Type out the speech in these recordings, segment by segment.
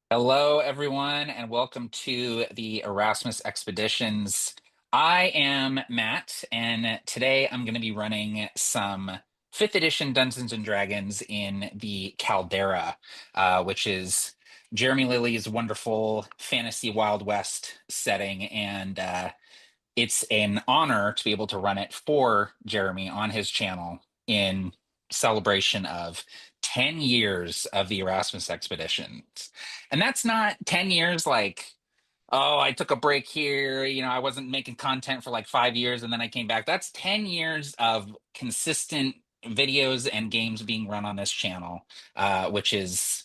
Hello, everyone, and welcome to the Erasmus Expeditions. I am Matt, and today I'm going to be running some 5th edition Dungeons and Dragons in the Caldera, which is Jeremy Lilley's wonderful fantasy Wild West setting. And it's an honor to be able to run it for Jeremy on his channel in celebration of 10 years of the Erasmus expeditions. And that's not 10 years like, oh, I took a break here, I wasn't making content for like 5 years and then I came back. That's 10 years of consistent videos and games being run on this channel, which is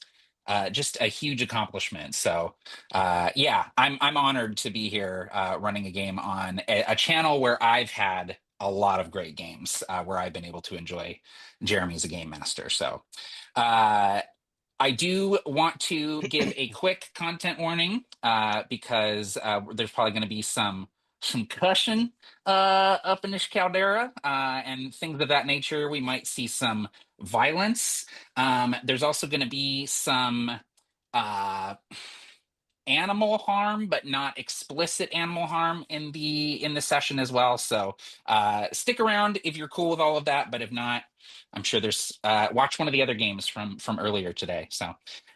just a huge accomplishment. So yeah, I'm honored to be here running a game on a channel where I've had a lot of great games where I've been able to enjoy Jeremy as a game master. So I do want to give a quick content warning because there's probably going to be some cushion up in this caldera and things of that nature. We might see some violence. There's also going to be some uh, animal harm, but not explicit animal harm in the session as well. So stick around if you're cool with all of that, but if not, I'm sure there's watch one of the other games from earlier today. So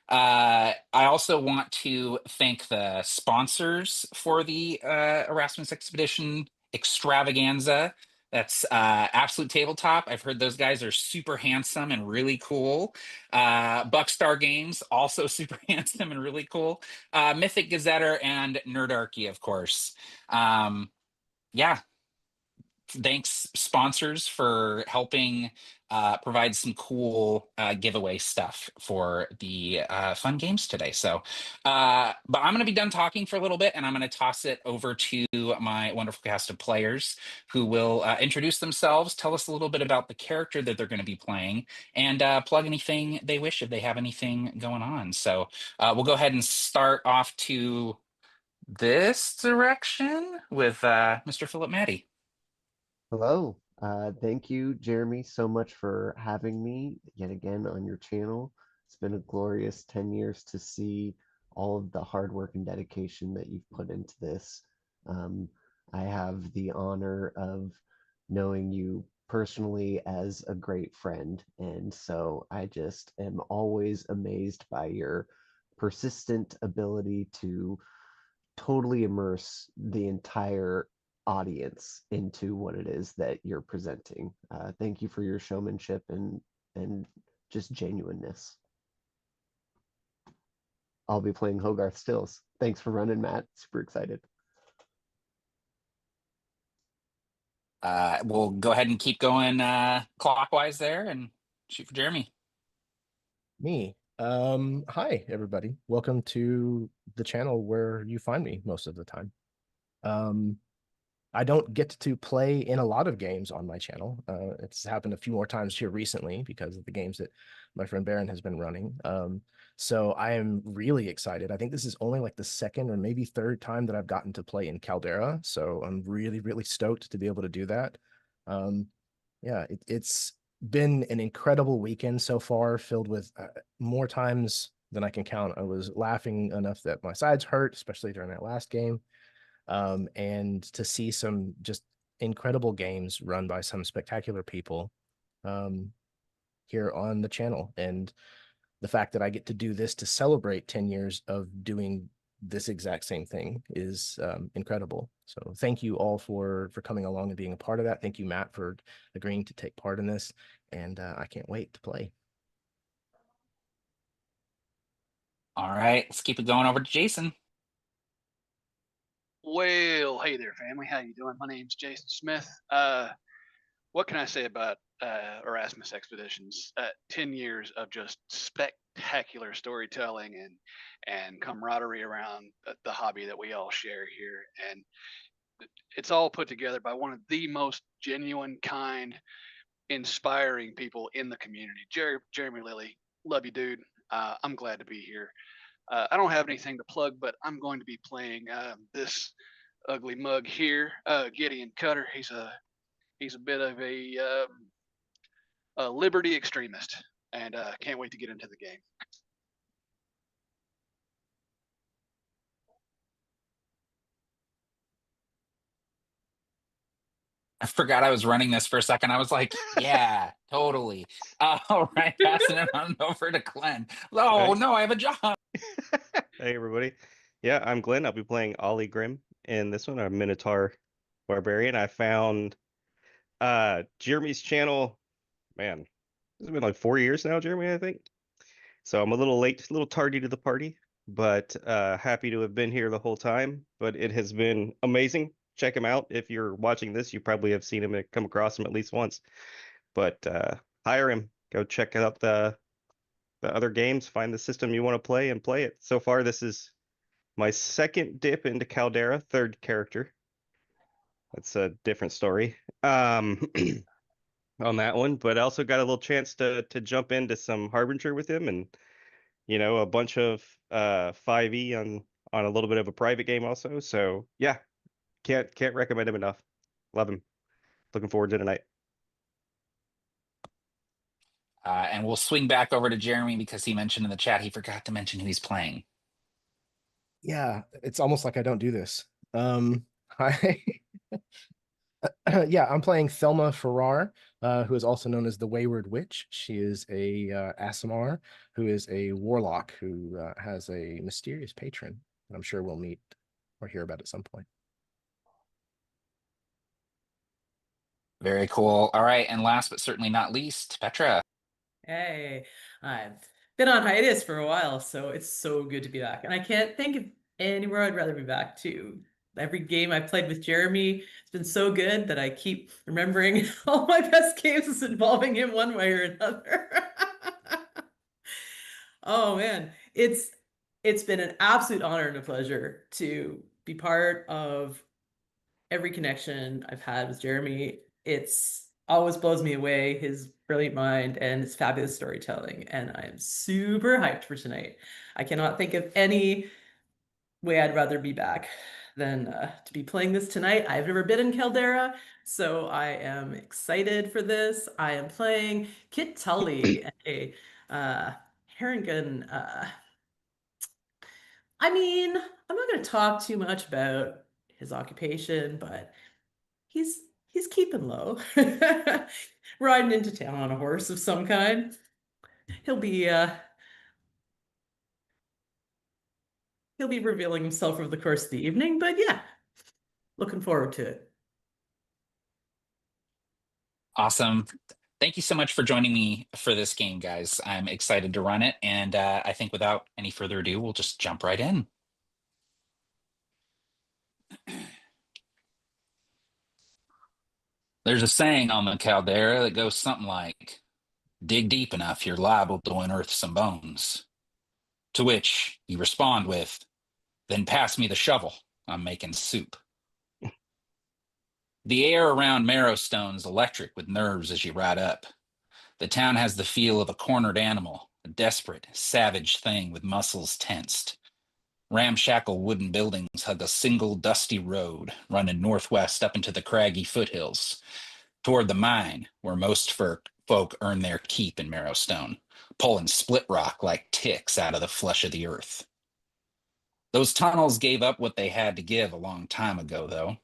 I also want to thank the sponsors for the Erasmus Expedition Extravaganza. That's Absolute Tabletop. I've heard those guys are super handsome and really cool. Buckstar Games, also super handsome and really cool. Mythic Gazetter and Nerdarchy, of course. Yeah, thanks sponsors for helping provide some cool giveaway stuff for the fun games today. So, but I'm going to be done talking for a little bit and I'm going to toss it over to my wonderful cast of players who will introduce themselves, tell us a little bit about the character that they're going to be playing, and plug anything they wish if they have anything going on. So we'll go ahead and start off to this direction with Mr. Phillip Maddi. Hello. Thank you, Jeremy, so much for having me yet again on your channel. It's been a glorious 10 years to see all of the hard work and dedication that you've put into this. Um, I have the honor of knowing you personally as a great friend, and so I just am always amazed by your persistent ability to totally immerse the entire audience into what it is that you're presenting. Thank you for your showmanship and just genuineness. I'll be playing Hogarth Stills. Thanks for running, Matt. Super excited. We'll go ahead and keep going clockwise there and shoot for Jeremy. Me. Hi everybody. Welcome to the channel where you find me most of the time. Um, I don't get to play in a lot of games on my channel. It's happened a few more times here recently because of the games that my friend Baron has been running. So I am really excited. I think this is only like the second or maybe third time that I've gotten to play in Caldera. So I'm really, really stoked to be able to do that. Yeah, it's been an incredible weekend so far, filled with more times than I can count. I was laughing enough that my sides hurt, especially during that last game. And to see some just incredible games run by some spectacular people um, here on the channel. And the fact that I get to do this to celebrate 10 years of doing this exact same thing is incredible. So thank you all for coming along and being a part of that. Thank you, Matt, for agreeing to take part in this. And I can't wait to play. All right, let's keep it going over to Jason. Well, hey there, family. How you doing? My name's Jason Smith. What can I say about Erasmus Expeditions? 10 years of just spectacular storytelling and camaraderie around the hobby that we all share here. And it's all put together by one of the most genuine, kind, inspiring people in the community. Jeremy Lilley, love you, dude. I'm glad to be here. I don't have anything to plug, but I'm going to be playing this ugly mug here, Gideon Cutter. He's a bit of a liberty extremist, and can't wait to get into the game. I forgot I was running this for a second. I was like, yeah, totally. All right, passing it on over to Glenn. Oh, Right. no, I have a job. Hey everybody. Yeah, I'm Glenn. I'll be playing Ollie Grimm in this one, a Minotaur Barbarian. I found Jeremy's channel, man, it's been like 4 years now, Jeremy, I think. So I'm a little late, a little tardy to the party, but happy to have been here the whole time. But it has been amazing. Check him out. If you're watching this, you probably have seen him and come across him at least once. But hire him. Go check out the other games, find the system you want to play and play it. So far, this is my second dip into Caldera, third character. That's a different story on that one, but I also got a little chance to jump into some Harbinger with him, and a bunch of 5e on a little bit of a private game also. So yeah, can't recommend him enough. Love him. Looking forward to tonight. And we'll swing back over to Jeremy because he mentioned in the chat he forgot to mention who he's playing. Yeah, it's almost like I don't do this. Hi. Yeah, I'm playing Thelma Farrar, who is also known as the Wayward Witch. She is a Aasimar, who is a warlock who has a mysterious patron that I'm sure we'll meet or hear about at some point. Very cool. All right, and last but certainly not least, Petra. Hey, I've been on hiatus for a while, so it's so good to be back. And I can't think of anywhere I'd rather be back to. Every game I played with Jeremy has been so good that I keep remembering all my best games is involving him one way or another. Oh man, it's been an absolute honor and a pleasure to be part of every connection I've had with Jeremy. It's always blows me away, his brilliant mind and his fabulous storytelling. And I am super hyped for tonight. I cannot think of any way I'd rather be back than to be playing this tonight. I've never been in Caldera, so I am excited for this. I am playing Kit Tully, a Harengan. I mean, I'm not going to talk too much about his occupation, but he's keeping low. Riding into town on a horse of some kind. He'll be revealing himself over the course of the evening, but yeah, looking forward to it. Awesome. Thank you so much for joining me for this game, guys. I'm excited to run it, and I think without any further ado, we'll just jump right in. There's a saying on the Caldera that goes something like, dig deep enough, you're liable to unearth some bones. To which you respond with, then pass me the shovel, I'm making soup. The air around Marrowstone's electric with nerves as you ride up. The town has the feel of a cornered animal, a desperate, savage thing with muscles tensed. Ramshackle wooden buildings hug a single dusty road running northwest up into the craggy foothills, toward the mine where most folk earn their keep in Marrowstone, pulling split rock like ticks out of the flesh of the earth. Those tunnels gave up what they had to give a long time ago, though,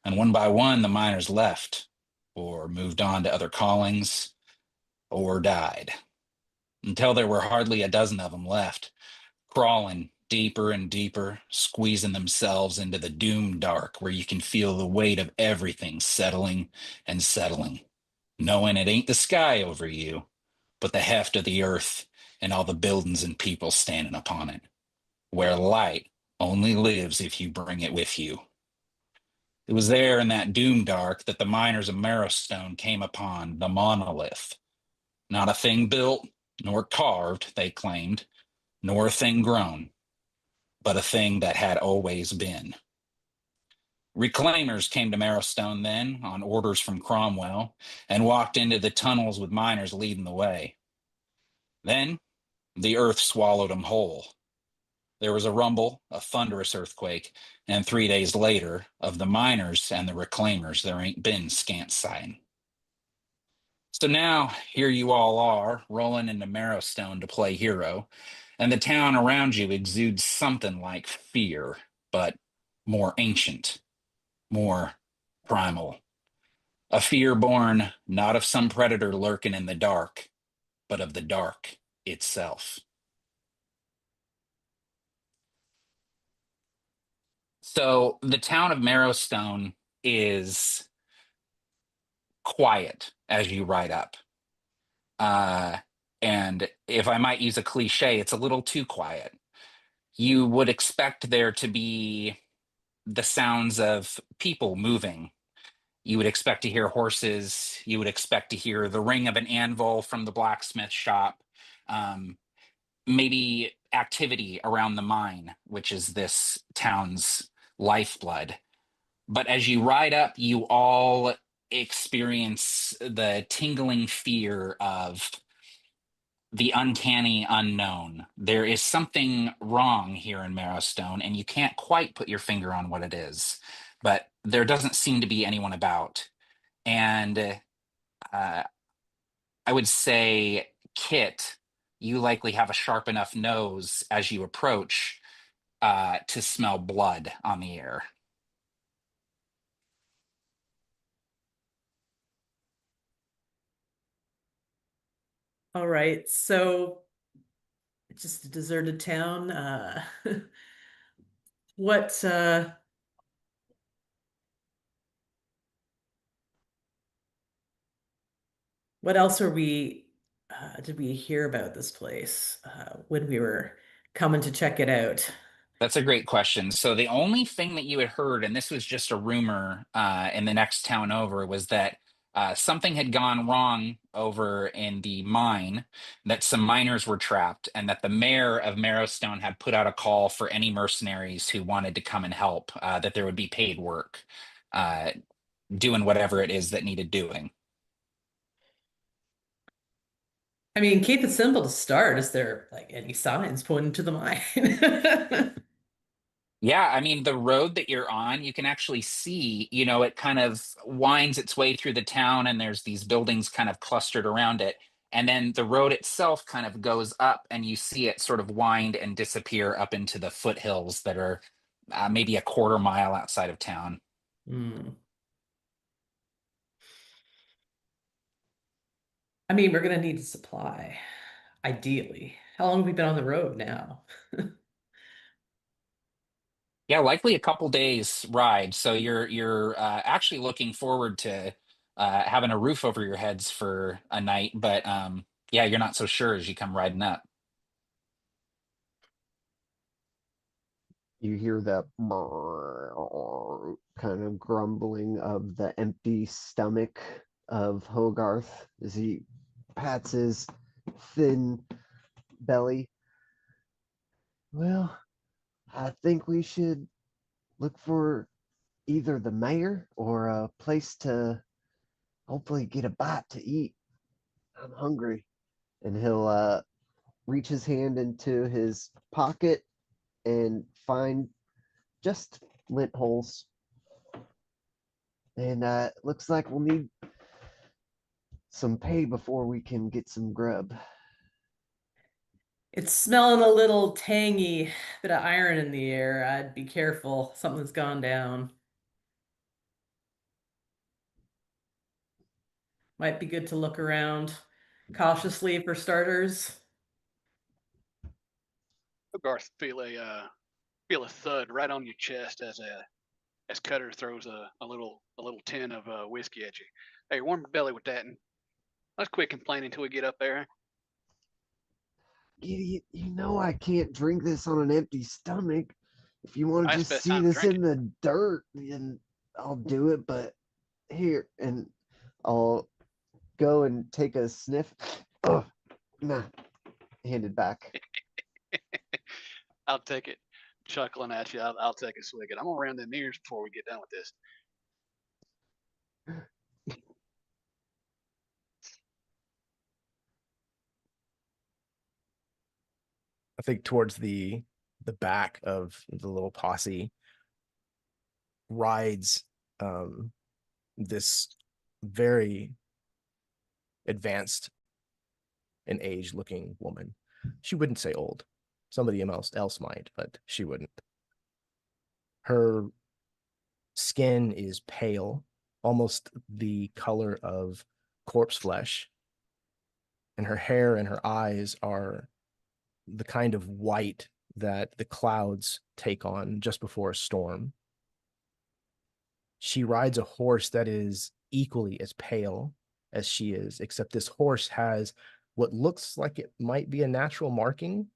and one by one the miners left, or moved on to other callings, or died, until there were hardly a dozen of them left, crawling deeper and deeper, squeezing themselves into the doom dark where you can feel the weight of everything settling and settling, knowing it ain't the sky over you, but the heft of the earth and all the buildings and people standing upon it, where light only lives if you bring it with you. It was there in that doom dark that the miners of Marrowstone came upon the monolith. Not a thing built, nor carved, they claimed, nor a thing grown, but a thing that had always been. Reclaimers came to Marrowstone then, on orders from Cromwell, and walked into the tunnels with miners leading the way. Then, the earth swallowed them whole. There was a rumble, a thunderous earthquake, and 3 days later, of the miners and the reclaimers, there ain't been scant sign. So now, here you all are, rolling into Marrowstone to play hero, and the town around you exudes something like fear, but more ancient, more primal. A fear born not of some predator lurking in the dark, but of the dark itself. So the town of Marrowstone is quiet as you ride up. And if I might use a cliche, it's a little too quiet. You would expect there to be the sounds of people moving. You would expect to hear horses. You would expect to hear the ring of an anvil from the blacksmith shop. Um, Maybe activity around the mine, which is this town's lifeblood. But as you ride up, you all experience the tingling fear of the uncanny unknown. There is something wrong here in Marrowstone, and you can't quite put your finger on what it is. But there doesn't seem to be anyone about. And I would say, Kit, you likely have a sharp enough nose as you approach to smell blood on the air. All right, so just a deserted town. What what else are we did we hear about this place when we were coming to check it out? That's a great question. So the only thing that you had heard, and this was just a rumor in the next town over, was that something had gone wrong over in the mine, that some miners were trapped, and that the mayor of Marrowstone had put out a call for any mercenaries who wanted to come and help, that there would be paid work doing whatever it is that needed doing. I mean, keep it simple to start. Is there like any signs pointing to the mine? Yeah, I mean, the road that you're on, you can actually see, it kind of winds its way through the town, and there's these buildings kind of clustered around it. And then the road itself kind of goes up, and you see it sort of wind and disappear up into the foothills that are maybe a quarter mile outside of town. Hmm. I mean, we're gonna need a supply, ideally. How long have we been on the road now? Yeah, likely a couple days ride. So you're actually looking forward to having a roof over your heads for a night, but yeah, you're not so sure as you come riding up. You hear the kind of grumbling of the empty stomach of Hogarth as he pats his thin belly. Well, I think we should look for either the mayor or a place to hopefully get a bite to eat. I'm hungry. And he'll reach his hand into his pocket and find just lint holes. And looks like we'll need some pay before we can get some grub. It's smelling a little tangy, bit of iron in the air. I'd be careful. Something's gone down. Might be good to look around cautiously for starters. Garth, feel a thud right on your chest as Cutter throws a little tin of whiskey at you. Hey, warm your belly with that, and let's quit complaining until we get up there. Idiot, you know I can't drink this on an empty stomach. If you want to That's the just best see time to this drink in the dirt, then I'll do it. But here, and I'll go and take a sniff. Oh, nah, hand it back. I'll take it. Chuckling at you, I'll take a swig. I'm gonna round them ears before we get done with this. I think towards the back of the little posse rides this very advanced in age looking woman. She wouldn't say old. Somebody else might, but she wouldn't. Her skin is pale, almost the color of corpse flesh. And her hair and her eyes are the kind of white that the clouds take on just before a storm. She rides a horse that is equally as pale as she is, except this horse has what looks like it might be a natural marking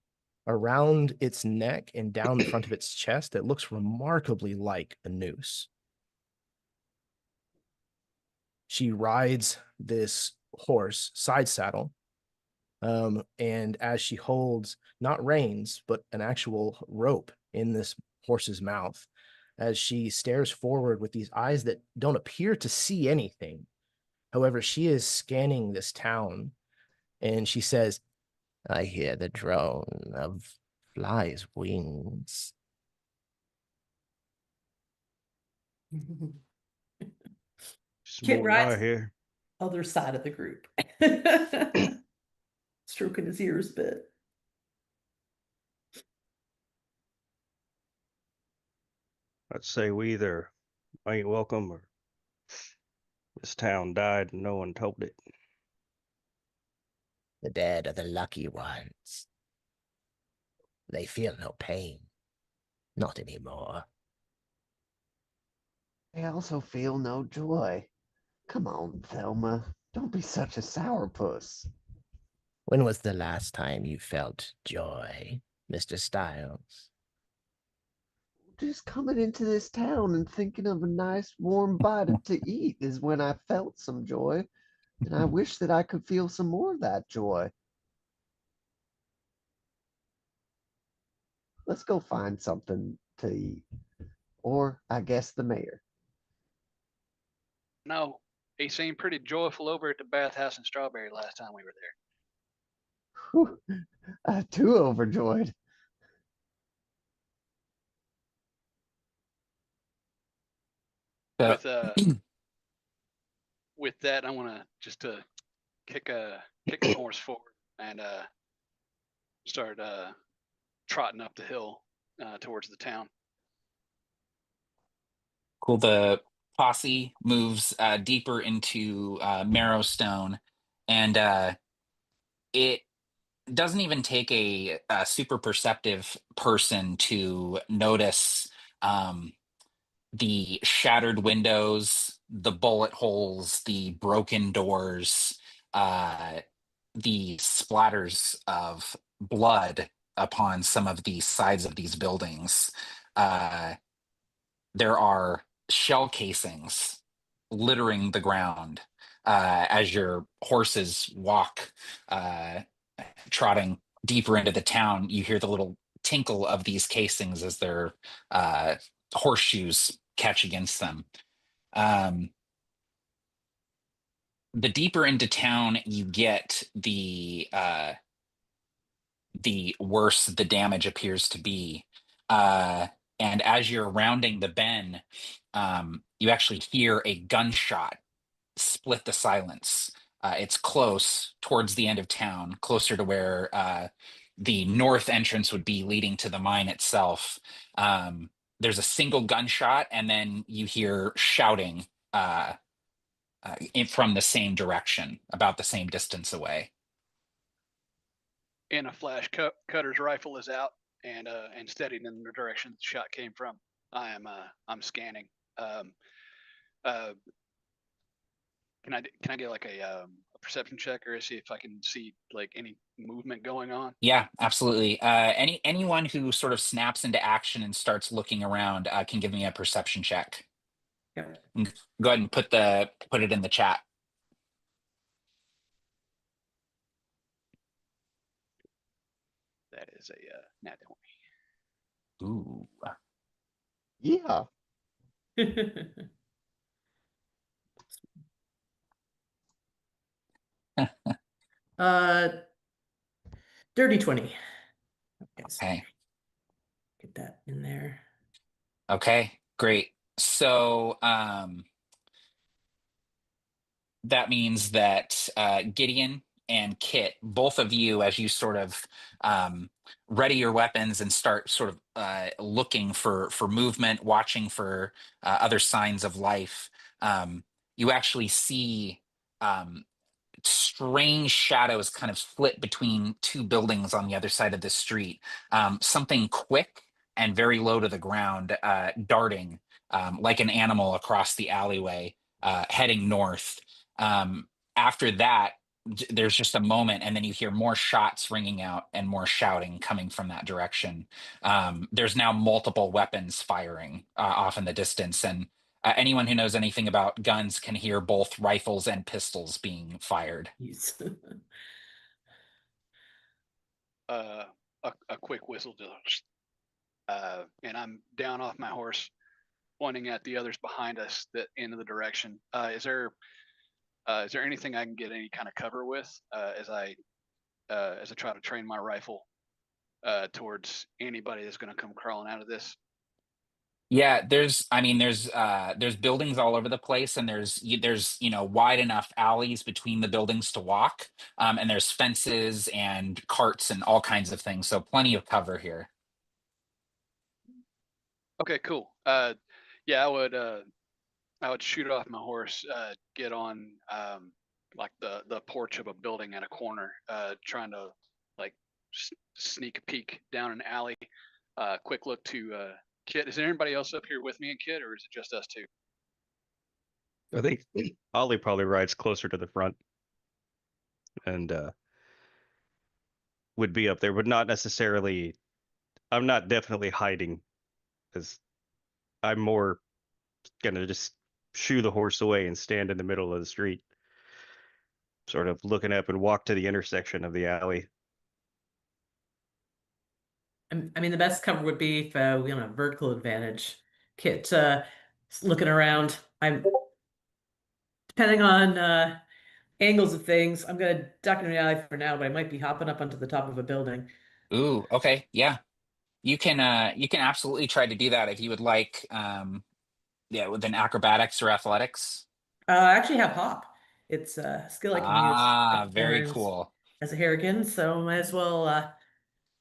around its neck and down the front of its chest that looks remarkably like a noose. She rides this horse side saddle, and as she holds not reins, but an actual rope in this horse's mouth, as she stares forward with these eyes that don't appear to see anything. However, she is scanning this town, and she says, I hear the drone of flies' wings. Kit Small rides guy here. other side of the group. Stroking his ears a bit. I'd say we either ain't welcome or this town died and no one told it. The dead are the lucky ones. They feel no pain. Not anymore. I also feel no joy. Come on, Thelma. Don't be such a sourpuss. When was the last time you felt joy, Mr. Styles? Just coming into this town and thinking of a nice warm bite to eat is when I felt some joy, and I wish that I could feel some more of that joy. Let's go find something to eat. Or, I guess, the mayor. No, he seemed pretty joyful over at the bathhouse in Strawberry last time we were there. Whew, too overjoyed. With with that, I want to just kick the horse forward and start trotting up the hill towards the town. Cool. The posse moves deeper into Marrowstone, and it doesn't even take a super perceptive person to notice the shattered windows, the bullet holes, the broken doors, the splatters of blood upon some of the sides of these buildings. There are shell casings littering the ground as your horses walk, trotting deeper into the town. You hear the little tinkle of these casings as their horseshoes catch against them. The deeper into town you get, the worse the damage appears to be. And as you're rounding the bend, you actually hear a gunshot split the silence. It's close towards the end of town, closer to where the north entrance would be leading to the mine itself. There's a single gunshot, and then you hear shouting from the same direction, about the same distance away. And a flash cutter's rifle is out and steadied in the direction the shot came from. I'm scanning. Can I get like a perception check or see if I can see like any movement going on? Yeah, absolutely. Anyone who sort of snaps into action and starts looking around can give me a perception check. Yep. Go ahead and put it in the chat. That is a nat 20. Ooh. Yeah. Dirty 20. Okay. Get that in there. Okay, great. So that means that Gideon and Kit, both of you, as you sort of ready your weapons and start sort of looking for movement, watching for other signs of life, you actually see strange shadows kind of flit between two buildings on the other side of the street. Something quick and very low to the ground, darting like an animal across the alleyway, heading north. After that, there's just a moment, and then you hear more shots ringing out and more shouting coming from that direction. There's now multiple weapons firing off in the distance, and anyone who knows anything about guns can hear both rifles and pistols being fired. Jeez. A quick whistle to, and I'm down off my horse, pointing at the others behind us that in the direction. Is there anything I can get any kind of cover with as I try to train my rifle towards anybody that's going to come crawling out of this? Yeah, there's buildings all over the place, and there's wide enough alleys between the buildings to walk, and there's fences and carts and all kinds of things, so plenty of cover here. Okay, cool. Yeah, I would shoot off my horse, get on like the porch of a building at a corner, trying to like sneak a peek down an alley. Quick look to Kit. Is there anybody else up here with me and Kit, or is it just us two? I think Ollie probably rides closer to the front and would be up there, but not necessarily. I'm not definitely hiding, because I'm more gonna just shoo the horse away and stand in the middle of the street, sort of looking up and walk to the intersection of the alley. I mean, the best cover would be if we don't have vertical advantage. Kit looking around. I'm depending on angles of things. I'm gonna duck in the alley for now, but I might be hopping up onto the top of a building. Ooh, okay, yeah. You can absolutely try to do that if you would like. Yeah, with an acrobatics or athletics. I actually have hop. It's a skill I can use a Ah, couple very times cool. as a Harrigan, so might as well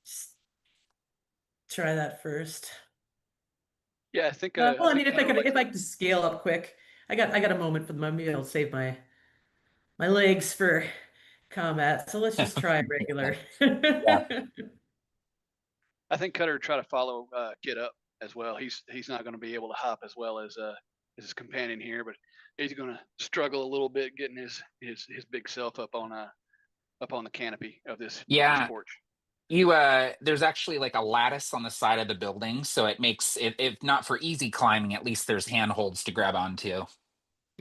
just try that first. Yeah, I think. Well, I I mean, think Cutter if likes I to. could scale up quick, I got a moment for the maybe I'll save my legs for combat. So let's just try regular. Yeah. I think Cutter would try to follow Kit up as well. He's not going to be able to hop as well as his companion here, but he's going to struggle a little bit getting his big self up on the canopy of this Yeah, porch. there's actually like a lattice on the side of the building, so it makes it, if not for easy climbing, at least there's handholds to grab onto.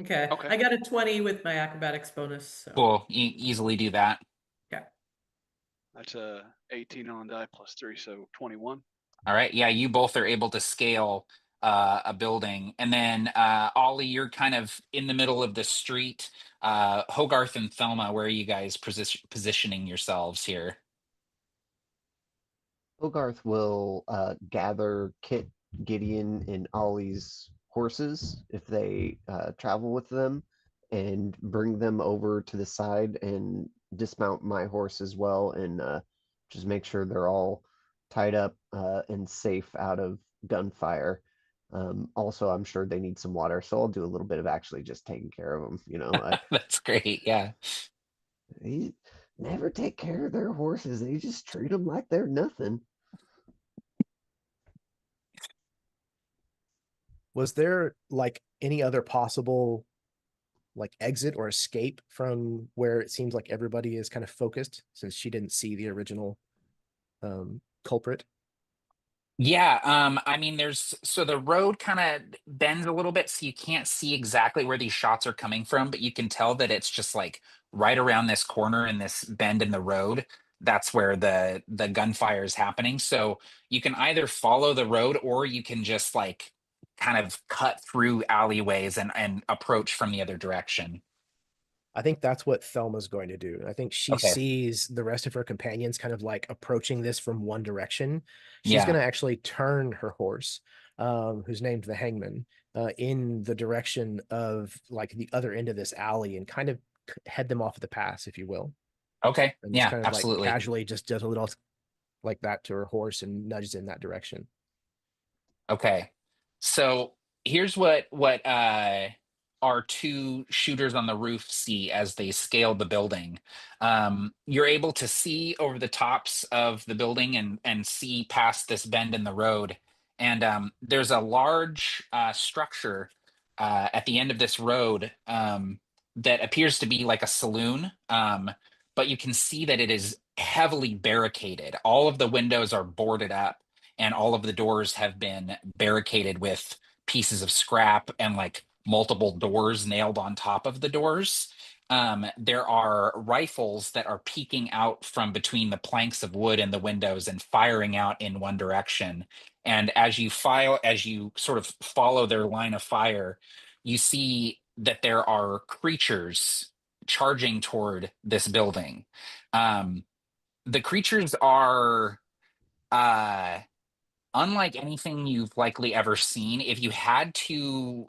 Okay, Okay. I got a 20 with my acrobatics bonus. So Cool, easily do that. yeah. That's 18 on die plus 3, so 21. All right, yeah, you both are able to scale a building, and then Ollie, you're kind of in the middle of the street. Hogarth and Thelma, where are you guys positioning yourselves here? Hogarth will gather Kit, Gideon, and Ollie's horses if they travel with them, and bring them over to the side and dismount my horse as well, and just make sure they're all tied up and safe out of gunfire. Also, I'm sure they need some water, so I'll do a little bit of actually just taking care of them. That's great, yeah. They never take care of their horses. They just treat them like they're nothing. Was there like any other possible like exit or escape from where it seems like everybody is kind of focused, since she didn't see the original culprit? Yeah, I mean, so the road kind of bends a little bit, so you can't see exactly where these shots are coming from, but you can tell that it's just like right around this corner in this bend in the road. That's where the gunfire is happening. So you can either follow the road, or you can just like kind of cut through alleyways and approach from the other direction. I think that's what Thelma's going to do. I think she Okay. sees the rest of her companions kind of like approaching this from one direction. She's Yeah. going to actually turn her horse, who's named the Hangman, in the direction of like the other end of this alley, and kind of head them off the pass, if you will. Okay. And just Yeah, kind of like absolutely. casually just does a little like that to her horse and nudges in that direction. Okay. So here's what our two shooters on the roof see as they scale the building. You're able to see over the tops of the building and see past this bend in the road. And there's a large structure at the end of this road that appears to be like a saloon. But you can see that it is heavily barricaded. All of the windows are boarded up, and all of the doors have been barricaded with pieces of scrap and like multiple doors nailed on top of the doors. There are rifles that are peeking out from between the planks of wood in the windows and firing out in one direction. And as you sort of follow their line of fire, you see that there are creatures charging toward this building. The creatures are unlike anything you've likely ever seen. If you had to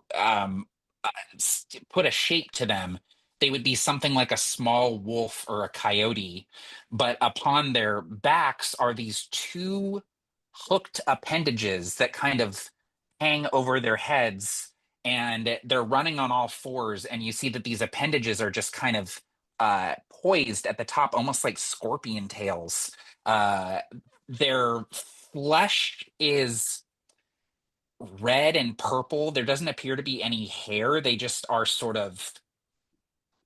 put a shape to them, they would be something like a small wolf or a coyote. But upon their backs are these two hooked appendages that kind of hang over their heads, and they're running on all fours. And you see that these appendages are just kind of poised at the top, almost like scorpion tails. Their flesh is red and purple. There doesn't appear to be any hair. They just are sort of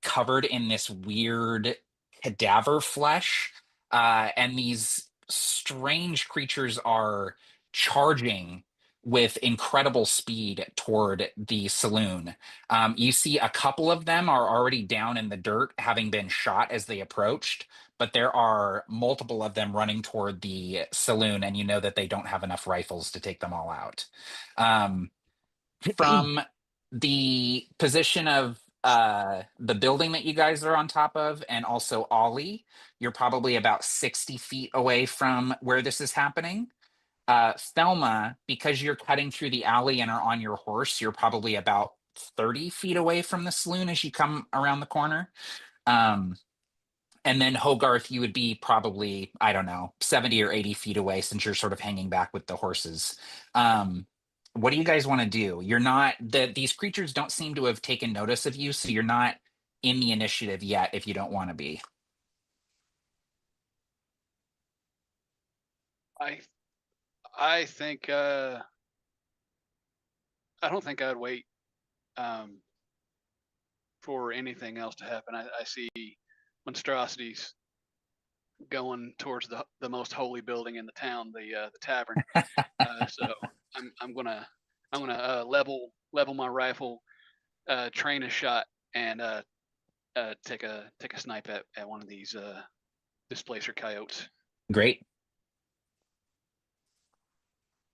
covered in this weird cadaver flesh. And these strange creatures are charging with incredible speed toward the saloon. You see a couple of them are already down in the dirt, having been shot as they approached, but there are multiple of them running toward the saloon, and you know that they don't have enough rifles to take them all out. From the position of the building that you guys are on top of, and also Ollie, you're probably about 60 feet away from where this is happening. Thelma, because you're cutting through the alley and are on your horse, you're probably about 30 feet away from the saloon as you come around the corner. And then Hogarth, you would be probably, I don't know, 70 or 80 feet away, since you're sort of hanging back with the horses. What do you guys want to do? You're not, these creatures don't seem to have taken notice of you, so you're not in the initiative yet if you don't want to be. I think I don't think I'd wait for anything else to happen. I see monstrosities going towards the most holy building in the town, the tavern. So I'm gonna level my rifle, train a shot, and take a snipe at one of these displacer coyotes. Great.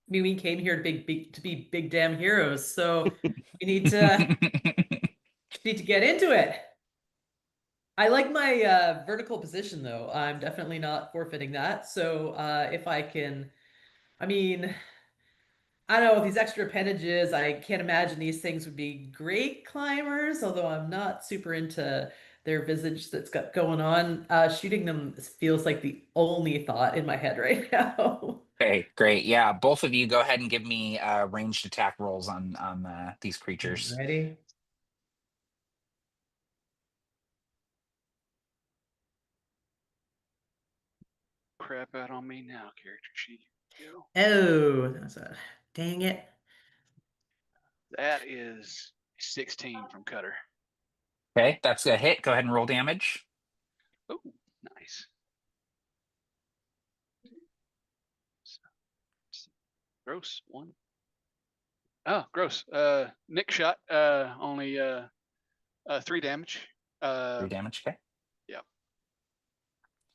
I mean, we came here to be big damn heroes, so we need to get into it. I like my vertical position, though. I'm definitely not forfeiting that. So if I can, I mean, I don't know, with these extra appendages, I can't imagine these things would be great climbers, although I'm not super into their visage that's got going on. Shooting them feels like the only thought in my head right now. Okay, great. Yeah, both of you go ahead and give me ranged attack rolls on these creatures. Ready? Crap out on me now, character sheet. Go. Oh, that's a dang it. That is 16 from Cutter. Okay, that's a hit. Go ahead and roll damage. Oh, nice. Gross. One. Oh, gross. Nick shot. Only 3 damage. 3 damage. Okay. Yeah.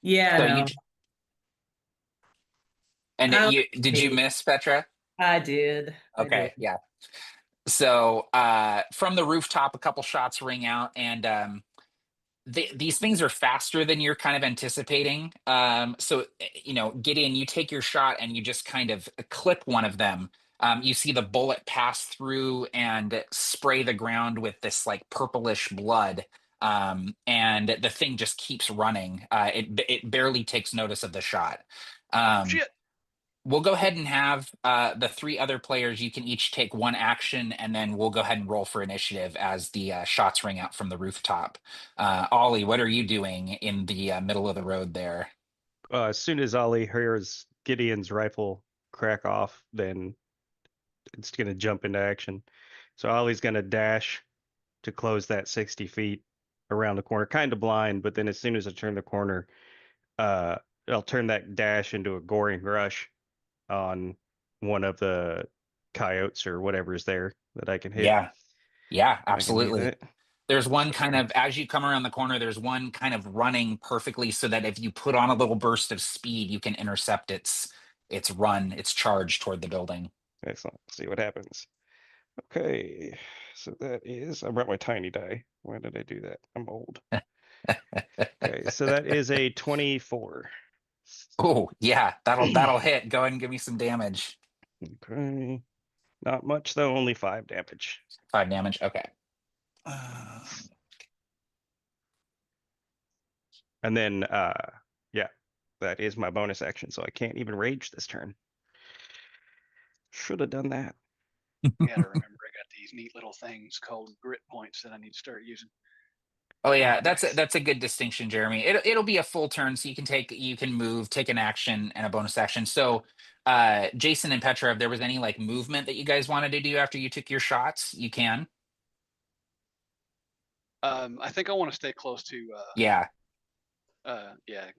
Yeah, So no. Did you miss, Petra? I did. Okay, yeah. So from the rooftop, a couple shots ring out, and these things are faster than you're kind of anticipating. So Gideon, you take your shot and you just kind of clip one of them. You see the bullet pass through and spray the ground with this like purplish blood. And the thing just keeps running. It barely takes notice of the shot. Shit. we'll go ahead and have the three other players. You can each take one action, and then we'll go ahead and roll for initiative as the shots ring out from the rooftop. Ollie, what are you doing in the middle of the road there? As soon as Ollie hears Gideon's rifle crack off, then it's going to jump into action. So Ollie's going to dash to close that 60 feet around the corner, kind of blind, but then as soon as I turn the corner, I'll turn that dash into a goring rush on one of the coyotes or whatever's there that I can hit. Yeah, I can hit absolutely. it. There's one So- kind of, as you come around the corner, there's one kind of running perfectly so that if you put on a little burst of speed, you can intercept its run, its charge toward the building. Excellent. See what happens. Okay, so that is, I brought my tiny die. Why did I do that? I'm old. Okay, so that is a 24. Oh, yeah, that'll hit. Go ahead and give me some damage. Okay, not much though, only 5 damage. 5 damage. Okay. And then, yeah, that is my bonus action, so I can't even rage this turn. Should have done that. I gotta remember I got these neat little things called grit points that I need to start using. Oh yeah, that's a good distinction, Jeremy. It'll be a full turn, so you can move, take an action, and a bonus action. So, Jason and Petra, if there was any like movement that you guys wanted to do after you took your shots, you can. I think I want to stay close to. Yeah, Yeah.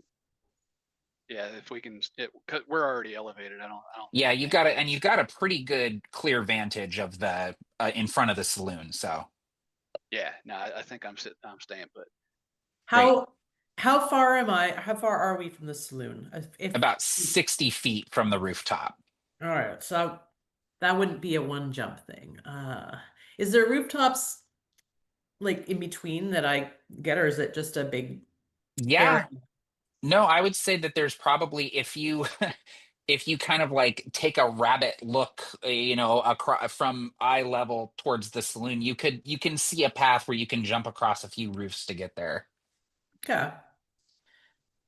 If we can, 'cause we're already elevated. I don't. yeah, think you've got it, and it's- you've got a pretty good clear vantage of the in front of the saloon. So Yeah. No, I think I'm staying put. How far am I? How far are we from the saloon? If about 60 feet from the rooftop. all right, so that wouldn't be a one jump thing. Is there rooftops like in between that I get, or is it just a big Yeah, area? no, I would say that there's probably if you if you kind of like take a rabbit look, across from eye level towards the saloon, you can see a path where you can jump across a few roofs to get there. Okay.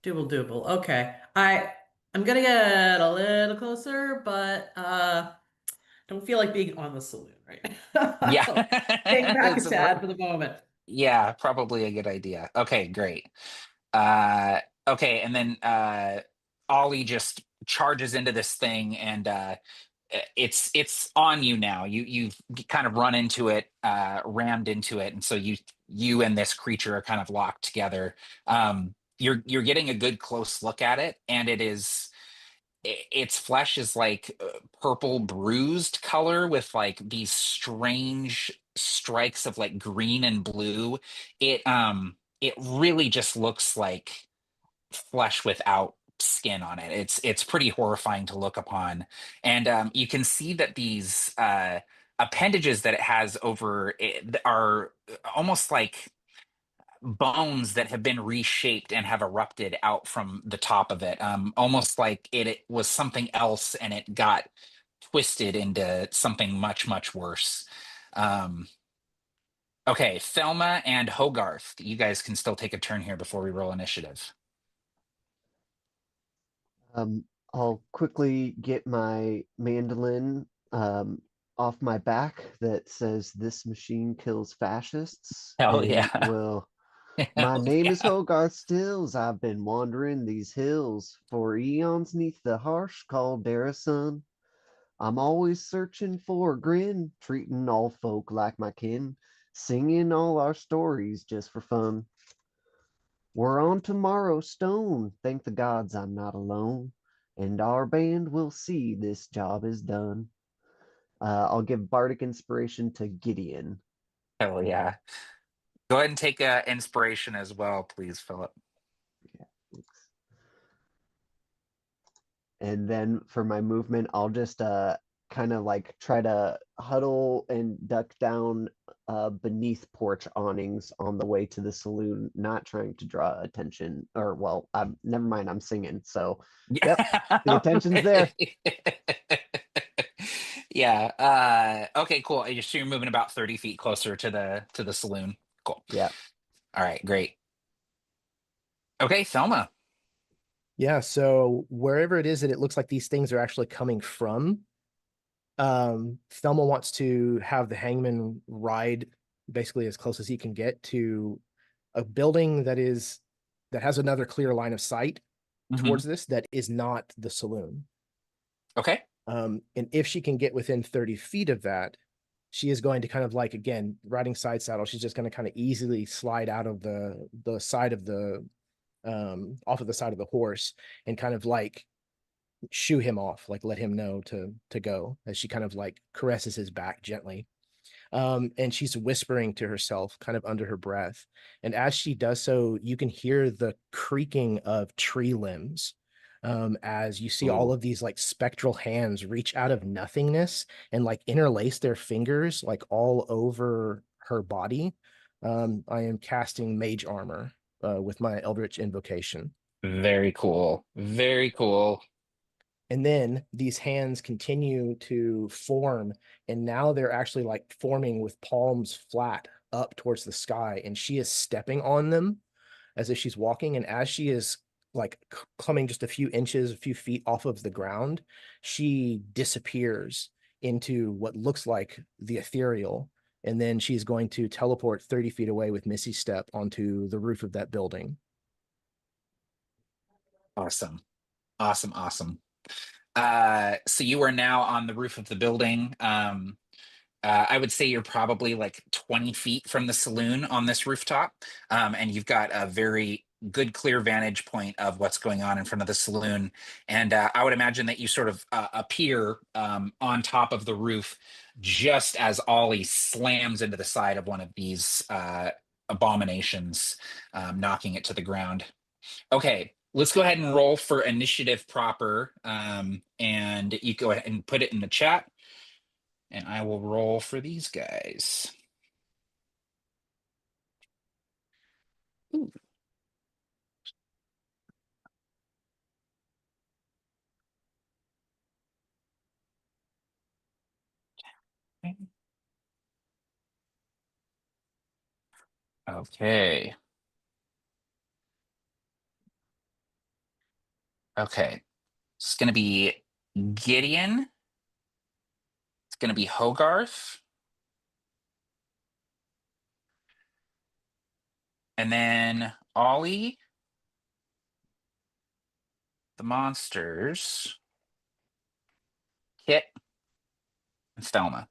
Doable. Okay. I'm gonna get a little closer, but don't feel like being on the saloon right Yeah. now. Hang back a It's tad for the moment. yeah, probably a good idea. Okay, great. Okay, and then Ollie just charges into this thing, and it's on you now. You've kind of run into it, rammed into it, and so you and this creature are kind of locked together. You're getting a good close look at it, and its flesh is like purple bruised color with like these strange strikes of like green and blue. It really just looks like flesh without skin on it. It's pretty horrifying to look upon. And you can see that these appendages that it has over it are almost like bones that have been reshaped and have erupted out from the top of it, almost like it was something else and it got twisted into something much, much worse. Okay, Thelma and Hogarth, you guys can still take a turn here before we roll initiative. I'll quickly get my mandolin off my back that says "This machine kills fascists," Hell and yeah. will. My Hell name yeah. is Hogarth Stills. I've been wandering these hills for eons neath the harsh Caldera sun. I'm always searching for a grin, treating all folk like my kin, singing all our stories just for fun. We're on to Marrowstone. Thank the gods I'm not alone, and our band will see this job is done. I'll give bardic inspiration to Gideon. Hell yeah. Go ahead and take inspiration as well, please, Philip. Yeah, thanks. And then for my movement, I'll just kind of like try to huddle and duck down beneath porch awnings on the way to the saloon, not trying to draw attention. Or well, I'm never mind. I'm singing, so yep, the attention's there. Yeah. Okay, cool. So you're moving about 30 feet closer to the saloon. Cool. Yeah. All right, great. Okay, Thelma. Yeah, so wherever it is that it looks like these things are actually coming from, Thelma wants to have the hangman ride basically as close as he can get to a building that has another clear line of sight Mhm. towards this that is not the saloon. Okay. And if she can get within 30 feet of that, she is going to kind of like, again, riding side saddle, she's just going to kind of easily slide out of the side of the off of the side of the horse and kind of like shoo him off, like let him know to go, as she kind of like caresses his back gently. And she's whispering to herself kind of under her breath. And as she does so, you can hear the creaking of tree limbs, as you see all Ooh. of these like spectral hands reach out of nothingness and like interlace their fingers like all over her body. I am casting mage armor with my eldritch invocation. Very cool. Very cool. And then these hands continue to form, and now they're actually like forming with palms flat up towards the sky. And she is stepping on them as if she's walking. And as she is like coming just a few inches, a few feet off of the ground, she disappears into what looks like the ethereal. And then she's going to teleport 30 feet away with Missy Step onto the roof of that building. Awesome. Awesome. Awesome. So you are now on the roof of the building. I would say you're probably like 20 feet from the saloon on this rooftop. And you've got a very good, clear vantage point of what's going on in front of the saloon. And I would imagine that you sort of appear on top of the roof just as Ollie slams into the side of one of these abominations, knocking it to the ground. Okay, let's go ahead and roll for initiative proper. And you go ahead and put it in the chat, and I will roll for these guys. Ooh. Okay. Okay. It's going to be Gideon. It's going to be Hogarth. And then Ollie, the monsters, Kit, and Thelma.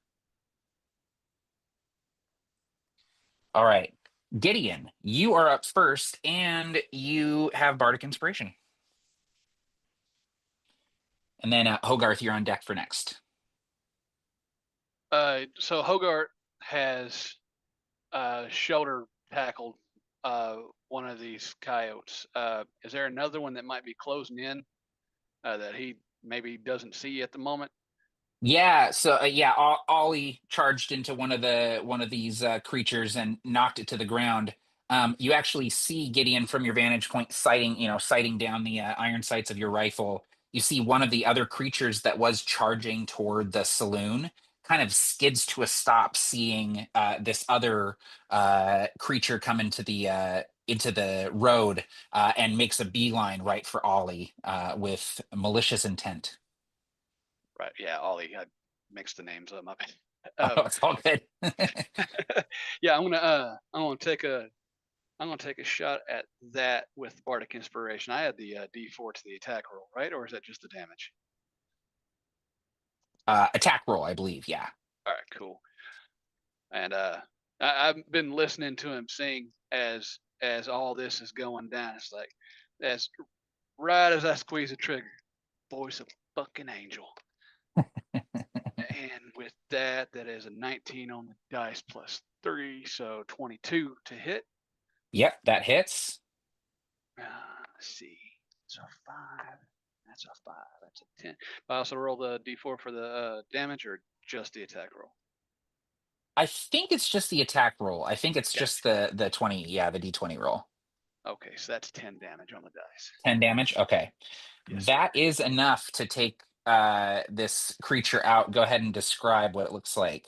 All right. Gideon, you are up first, and you have Bardic Inspiration. And then Hogarth, you're on deck for next. So Hogarth has shoulder tackled one of these coyotes. Is there another one that might be closing in that he maybe doesn't see at the moment? Yeah, so yeah, Ollie charged into one of these creatures and knocked it to the ground. You actually see Gideon from your vantage point, sighting down the iron sights of your rifle. You see one of the other creatures that was charging toward the saloon kind of skids to a stop, seeing this other creature come into the road, and makes a beeline right for Ollie with malicious intent. Right. Yeah, Ollie. I mixed the names up. Oh, it's all good. Yeah, I'm gonna take a shot at that with Bardic Inspiration. I had the D4 to the attack roll, right? Or is that just the damage? Attack roll, I believe. Yeah. All right, cool. And I've been listening to him sing as all this is going down. It's like, as right as I squeeze the trigger, voice of a fucking angel. And with that, that is a 19 on the dice plus 3, so 22 to hit. Yep, that hits. Let's see. It's a 5. That's a 5. That's a 10. I also roll the D4 for the damage, or just the attack roll? I think it's just the attack roll. I think it's Gotcha. just the 20, yeah, the D20 roll. Okay, so that's 10 damage on the dice. 10 damage? Okay. Yes, That sir. is enough to take this creature out. Go ahead and describe what it looks like.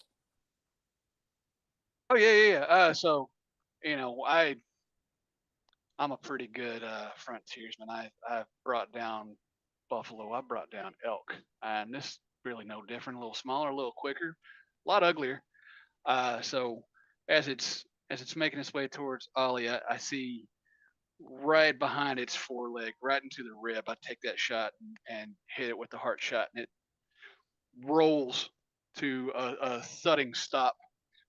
Oh yeah. So, I'm I'm a pretty good frontiersman. I've brought down buffalo. I brought down elk, and this really no different. A little smaller, a little quicker, a lot uglier. So as it's making its way towards Ollie, I see right behind its foreleg, right into the rib. I take that shot and hit it with the heart shot, and it rolls to a thudding stop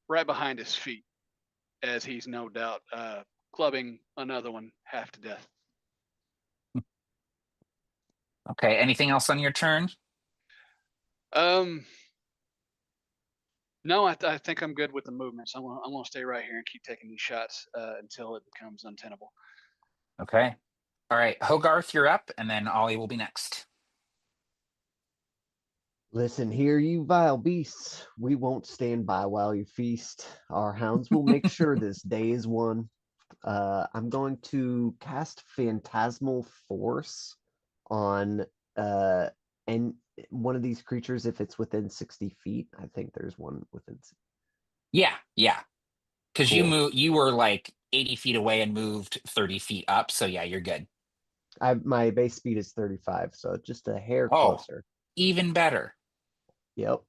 right behind his feet, as he's no doubt clubbing another one half to death. Okay, anything else on your turn? No, I think I'm good with the movements. I'm gonna stay right here and keep taking these shots until it becomes untenable. Okay. All right, Hogarth, you're up, and then Ollie will be next. Listen here, you vile beasts. We won't stand by while you feast. Our hounds will make sure this day is won. I'm going to cast Phantasmal Force on and one of these creatures if it's within 60 feet. I think there's one within. Yeah. Because Cool. you were like 80 feet away and moved 30 feet up. So yeah, you're good. My base speed is 35, so just a hair Oh, closer. even better. Yep.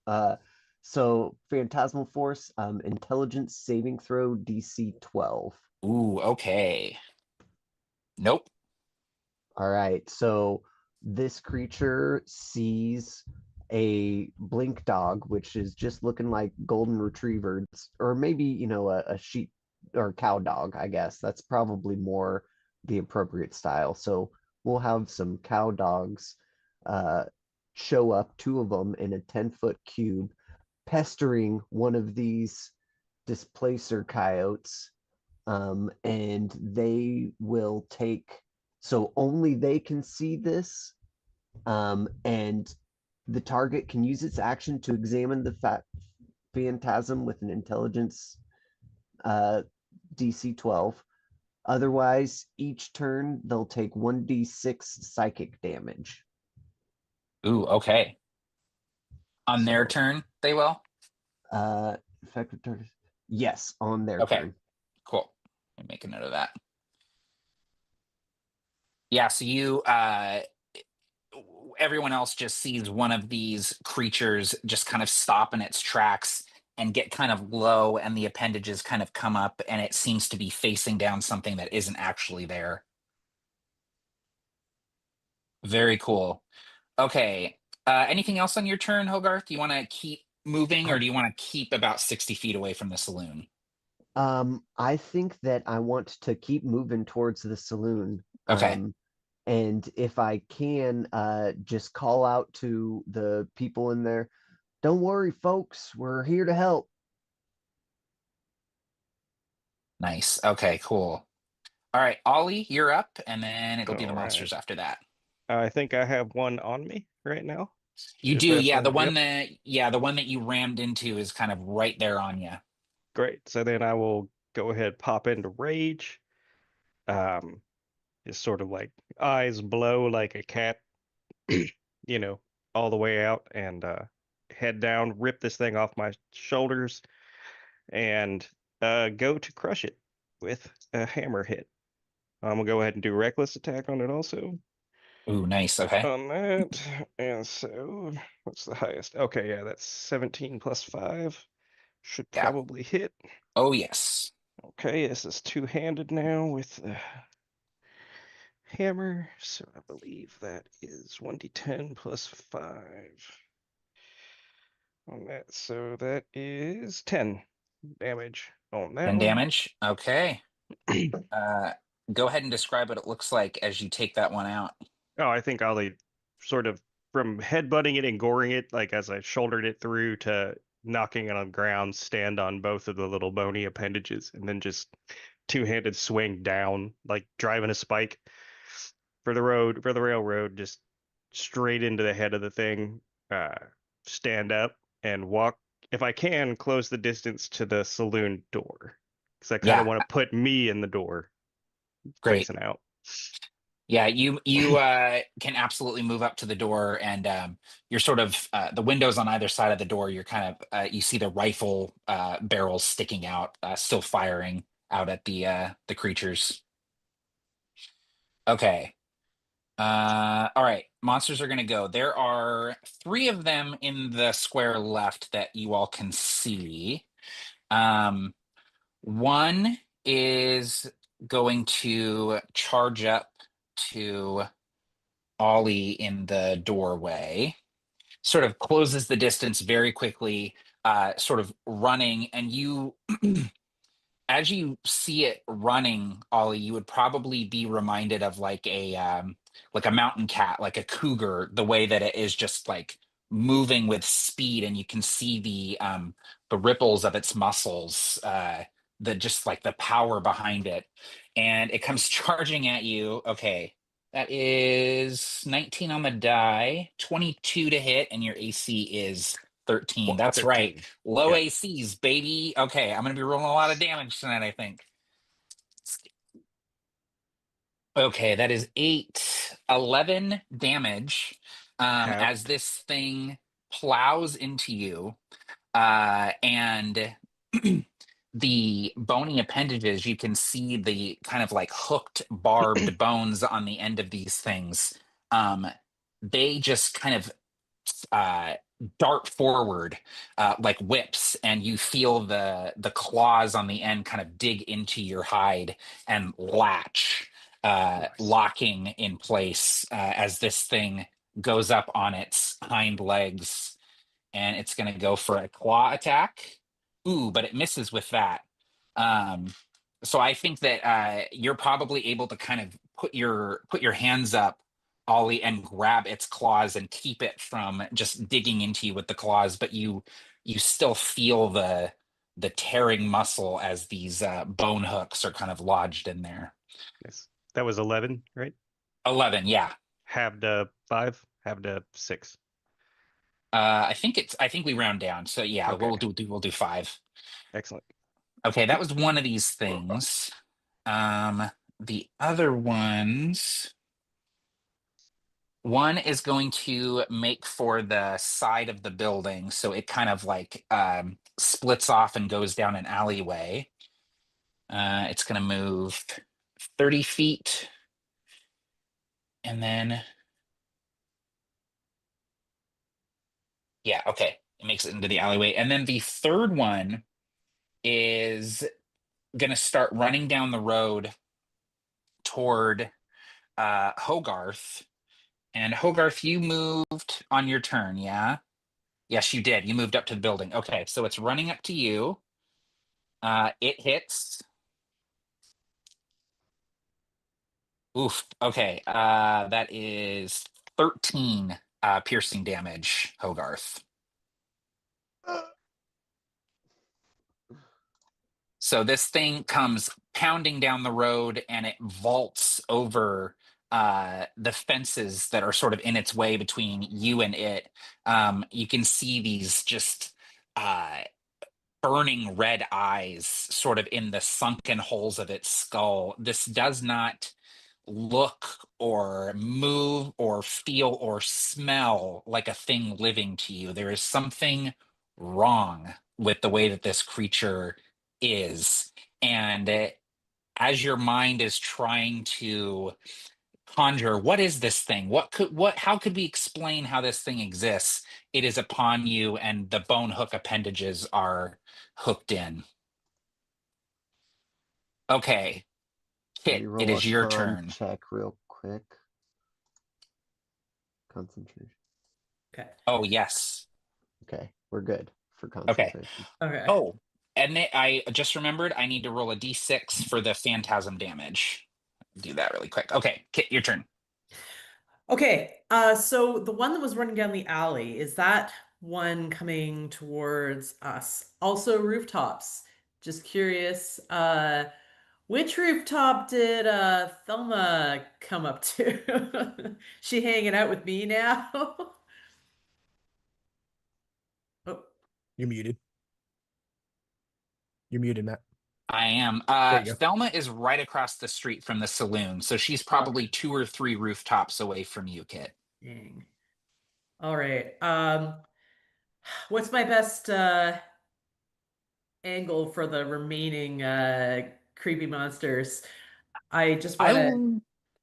So Phantasmal Force, intelligence saving throw DC 12. Ooh, okay. Nope. All right. So this creature sees a blink dog, which is just looking like golden retrievers, or maybe, a sheep or cow dog, I guess. That's probably more the appropriate style. So we'll have some cow dogs show up, two of them in a 10-foot cube, pestering one of these displacer coyotes, and they will take, so only they can see this, and the target can use its action to examine the phantasm with an intelligence DC 12. Otherwise, each turn they'll take 1d6 psychic damage. Ooh, okay. On their So, turn, they will? effective turn. Yes, on their Okay, turn. cool. Let me make a note of that. Yeah, so everyone else just sees one of these creatures just kind of stop in its tracks and get kind of low, and the appendages kind of come up, and it seems to be facing down something that isn't actually there. Very cool. Okay. Anything else on your turn, Hogarth? Do you want to keep moving, or do you want to keep about 60 feet away from the saloon? I think that I want to keep moving towards the saloon. Okay. And if I can, just call out to the people in there. Don't worry, folks, we're here to help. Nice. Okay, cool. All right, Ollie, you're up, and then it'll be the All right. monsters after that. I think I have one on me right now. You If do, that's yeah. The one yep. the one that you rammed into is kind of right there on you. Great. So then I will go ahead, pop into rage. Um, it's sort of like eyes blow like a cat, you know, all the way out, and head down, rip this thing off my shoulders, and go to crush it with a hammer hit. I'm gonna go ahead and do reckless attack on it also. Ooh, nice. Okay. On that, and so what's the highest? Okay, yeah, that's 17 plus 5. Should Yeah. probably hit. Oh, yes. Okay, this is two-handed now with the hammer, so I believe that is 1d10 plus 5 on that. So that is 10 damage on that 10 one. damage. Okay. Go ahead and describe what it looks like as you take that one out. Oh, I think Ollie sort of from headbutting it and goring it, like as I shouldered it through to knocking it on the ground, stand on both of the little bony appendages, and then just two-handed swing down, like driving a spike for the railroad, just straight into the head of the thing. Uh, stand up and walk, if I can, close the distance to the saloon door, because I kind of Yeah, want to put me in the door, great. facing out. Yeah, you can absolutely move up to the door, and you're sort of the windows on either side of the door. You're kind of you see the rifle barrels sticking out, still firing out at the creatures. Okay. All right. Monsters are gonna go. There are 3 of them in the square left that you all can see. Um, one is going to charge up to Ollie in the doorway, sort of closes the distance very quickly, sort of running, and you as you see it running, Ollie, you would probably be reminded of like a mountain cat, like a cougar, the way that it is just like moving with speed, and you can see the ripples of its muscles, the just like the power behind it. And it comes charging at you. Okay. That is 19 on the die, 22 to hit, and your AC is 13. That's right. 13. Low Yeah. ACs, baby. Okay, I'm gonna be rolling a lot of damage tonight, I think. Okay, that is 11 damage. As Halved. this thing plows into you, and the bony appendages, you can see the kind of like hooked, barbed bones on the end of these things. Um, they just kind of uh, dart forward like whips, and you feel the claws on the end kind of dig into your hide and latch, Nice. locking in place as this thing goes up on its hind legs, and it's going to go for a claw attack. Ooh, but it misses with that. Um, so I think that you're probably able to kind of put your hands up, Ollie, and grab its claws and keep it from just digging into you with the claws. But you still feel the tearing muscle as these bone hooks are kind of lodged in there. Nice. That was 11, right? 11, yeah. Halved 5, halved 6. I think we round down. So yeah, Okay. we'll do 5. Excellent. Okay, that was one of these things. The other ones, one is going to make for the side of the building, so it kind of like splits off and goes down an alleyway. It's going to move 30 feet, and then yeah, okay, it makes it into the alleyway, and then the third one is going to start running down the road toward Hogarth. And Hogarth, you moved on your turn, yeah? Yes, you did. You moved up to the building. Okay, so it's running up to you. It hits. Oof. Okay. That is 13 piercing damage, Hogarth. So this thing comes pounding down the road, and it vaults over the fences that are sort of in its way between you and it. You can see these just uh, burning red eyes sort of in the sunken holes of its skull. This does not look or move or feel or smell like a thing living to you. There is something wrong with the way that this creature is. And as your mind is trying to conjure, what is this thing, how could we explain how this thing exists, it is upon you, and the bone hook appendages are hooked in. Okay, Let me Kit, it roll a is your con turn. check real quick. Concentration. Okay. Oh yes. Okay, we're good for Okay. concentration. Okay. Oh, and I just remembered I need to roll a d6 for the phantasm damage. Do that really quick. Okay, Kit, your turn. Okay. So the one that was running down the alley, is that one coming towards us? Also rooftops. Just curious, which rooftop did Thelma come up to? She hanging out with me now? Oh, You're muted. You're muted, Matt. I am. There you go. Thelma is right across the street from the saloon, so she's probably 2 or 3 rooftops away from you, Kit. dang. All right. What's my best angle for the remaining creepy monsters? I just want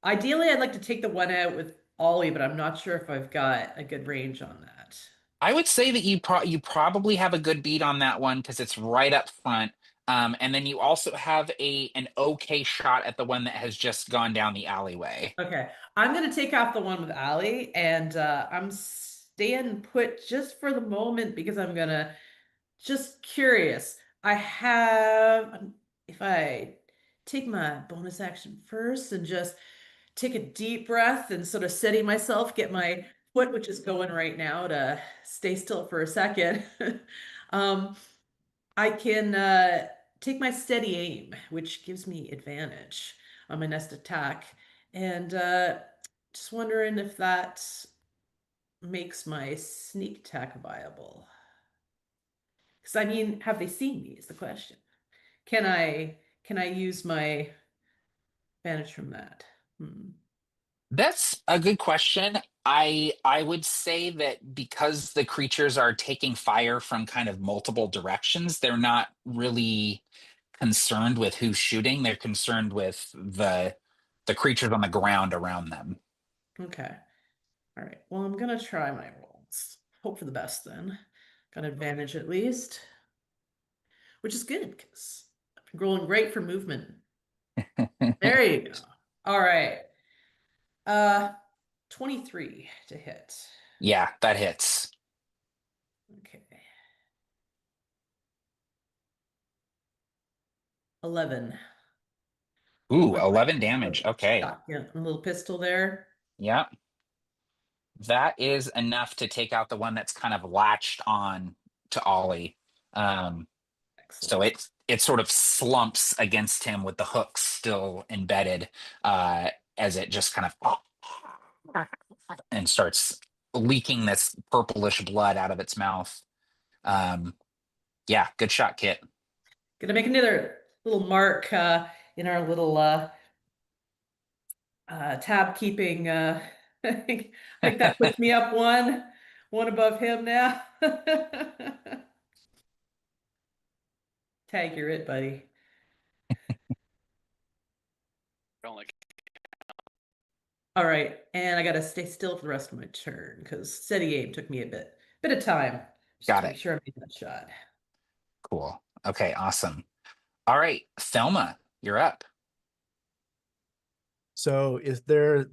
to. Ideally, I'd like to take the one out with Ollie, but I'm not sure if I've got a good range on that. I would say that you probably have a good beat on that one because it's right up front. And then you also have an okay shot at the one that has just gone down the alleyway. Okay, I'm gonna take off the one with Allie, and I'm staying put just for the moment because I'm gonna just curious. I have if I take my bonus action first and just take a deep breath and sort of steady myself, get my foot, which is going right now, to stay still for a second. um, I can take my steady aim, which gives me advantage on my next attack. And just wondering if that makes my sneak attack viable. Because I mean, have they seen me is the question. Can I use my advantage from that? That's a good question. I would say that because the creatures are taking fire from kind of multiple directions, they're not really concerned with who's shooting. They're concerned with the creatures on the ground around them. Okay. All right. Well, I'm gonna try my rolls. Hope for the best then. Got advantage at least, which is good because I've been rolling great for movement. There you go. All right. 23 to hit. Yeah, that hits. Okay. 11. Ooh, With my 11 damage. Okay. shotgun, a little pistol there. Yeah. That is enough to take out the one that's kind of latched on to Ollie. So Excellent. it sort of slumps against him with the hooks still embedded, as it just kind of and starts leaking this purplish blood out of its mouth. Yeah, good shot, Kit. Gonna make another little mark in our little tab keeping. I think that puts me up one above him now. Tag, you're it, buddy. Only All right, and I gotta stay still for the rest of my turn because steady aim took me a bit of time just to Got make it. sure I made that shot. Cool. Okay, awesome. All right, Thelma, you're up. So is there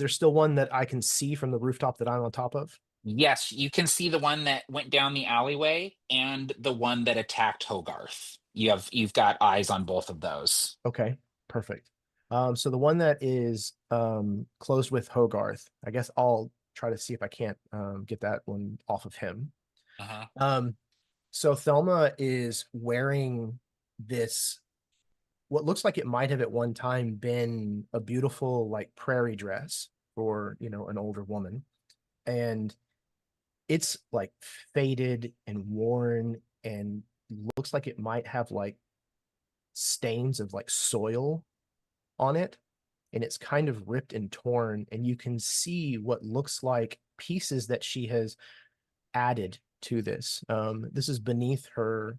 still one that I can see from the rooftop that I'm on top of? Yes, you can see the one that went down the alleyway and the one that attacked Hogarth. You've got eyes on both of those. Okay, perfect. So the one that is closed with Hogarth, I guess I'll try to see if I can't get that one off of him. Uh-huh. So Thelma is wearing this, what looks like it might have at one time been a beautiful like prairie dress for, an older woman. And it's like faded and worn and looks like it might have like stains of like soil on it, and it's kind of ripped and torn, and you can see what looks like pieces that she has added to this. This is beneath her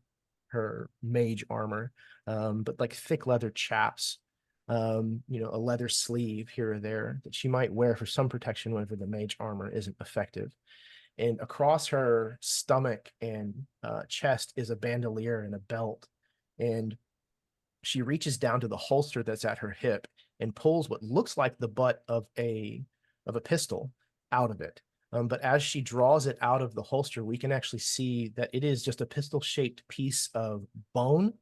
mage armor, but like thick leather chaps, a leather sleeve here or there that she might wear for some protection whenever the mage armor isn't effective. And across her stomach and chest is a bandolier and a belt. And she reaches down to the holster that's at her hip and pulls what looks like the butt of a pistol out of it. But as she draws it out of the holster, we can actually see that it is just a pistol-shaped piece of bone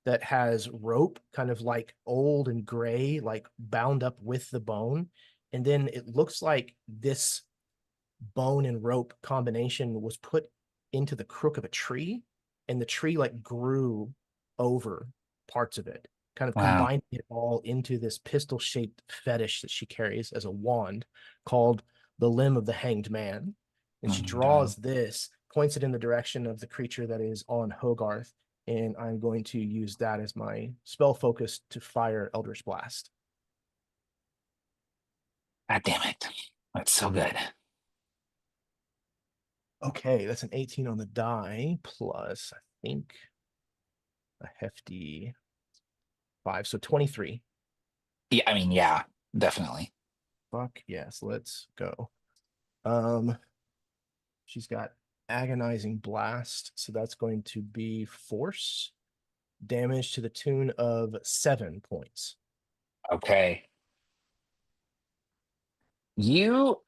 that has rope, kind of like old and gray, like bound up with the bone. And then it looks like this bone and rope combination was put into the crook of a tree, and the tree like grew over parts of it, kind of Wow. combining it all into this pistol-shaped fetish that she carries as a wand called the limb of the hanged man. And Oh she my draws God. this, points it in the direction of the creature that is on Hogarth, and I'm going to use that as my spell focus to fire Eldritch Blast. God damn it. That's so good. Okay, that's an 18 on the die, plus, I think, a hefty 5, so 23. Yeah, I mean, yeah. Definitely. Fuck yes, let's go. She's got agonizing blast, so that's going to be force damage to the tune of 7 points. Okay. You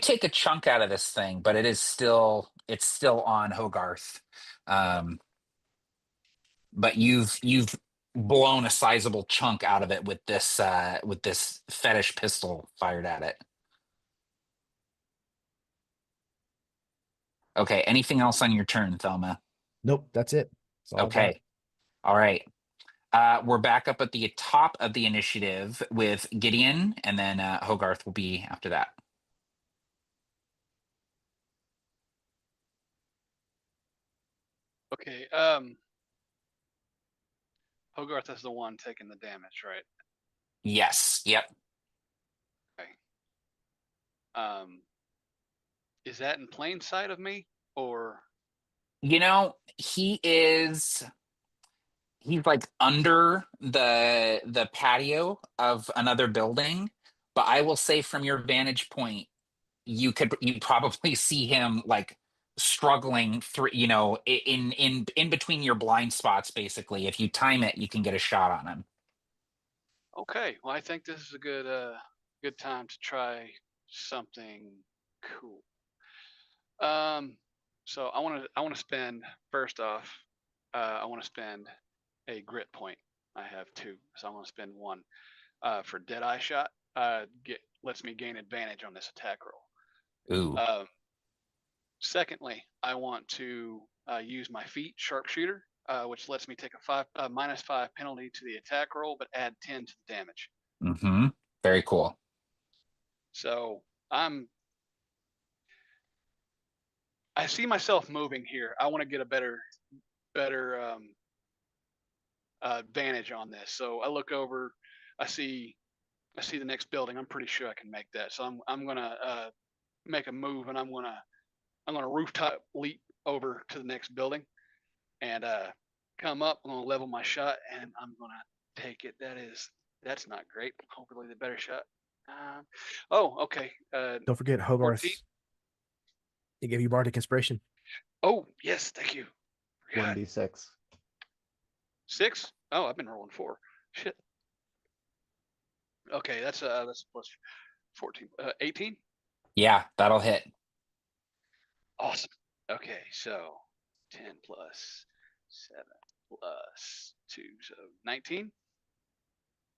take a chunk out of this thing, but it's still on Hogarth. But you've blown a sizable chunk out of it with this fetish pistol fired at it. Okay, anything else on your turn, Thelma? Nope, that's it. That's all I've got. Okay. All right. We're back up at the top of the initiative with Gideon, and then Hogarth will be after that. Okay. Hogarth is the one taking the damage, right? Yes. Yep. Okay. Is that in plain sight of me, or? He's like under the patio of another building, but I will say from your vantage point, you probably see him like struggling through, in between your blind spots. Basically, if you time it, you can get a shot on him. Okay, well, I think this is a good time to try something cool. So I want to spend first off, I want to spend a grit point. I have 2, so I want to spend 1 for Deadeye Shot. Lets me gain advantage on this attack roll. Ooh. Secondly, I want to use my feat Sharpshooter, which lets me take a -5 penalty to the attack roll, but add 10 to the damage. Mm-hmm. Very cool. So I see myself moving here. I want to get a better advantage on this. So I look over, I see the next building. I'm pretty sure I can make that. So I'm gonna make a move, and I'm gonna rooftop leap over to the next building, and come up. I'm gonna level my shot, and I'm gonna take it. That's not great. Hopefully the better shot. Okay. Don't forget Hogarth. 14. He gave you Bardic Inspiration. Oh yes, thank you. 1d6. 6? Oh, I've been rolling 4. Shit. Okay, that's plus 14. 18? Yeah, that'll hit. Awesome. Okay, so 10 plus 7 plus 2, so 19?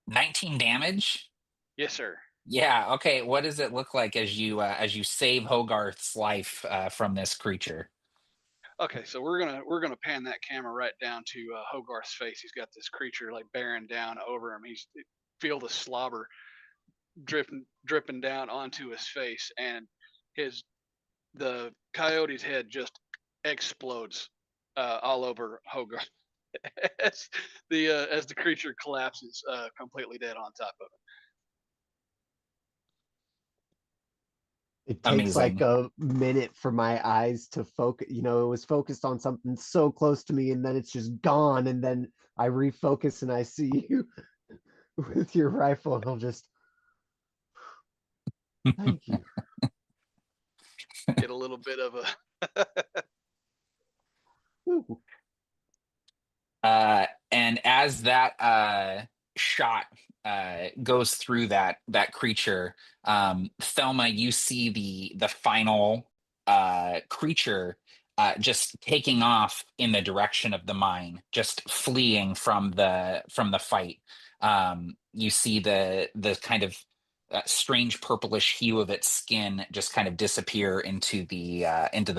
19 damage? Yes, sir. Yeah, okay. What does it look like as you save Hogarth's life from this creature? Okay, so we're gonna pan that camera right down to Hogarth's face. He's got this creature like bearing down over him. Feel the slobber dripping down onto his face, and the coyote's head just explodes all over Hogarth as the creature collapses completely dead on top of it. It takes like Amazing. a minute for my eyes to focus. It was focused on something so close to me, and then it's just gone. And then I refocus and I see you with your rifle, and I'll just thank you. Get a little bit of a Ooh. And as that shot goes through that creature, Thelma, you see the final creature just taking off in the direction of the mine, just fleeing from the fight. You see the kind of strange purplish hue of its skin just kind of disappear into the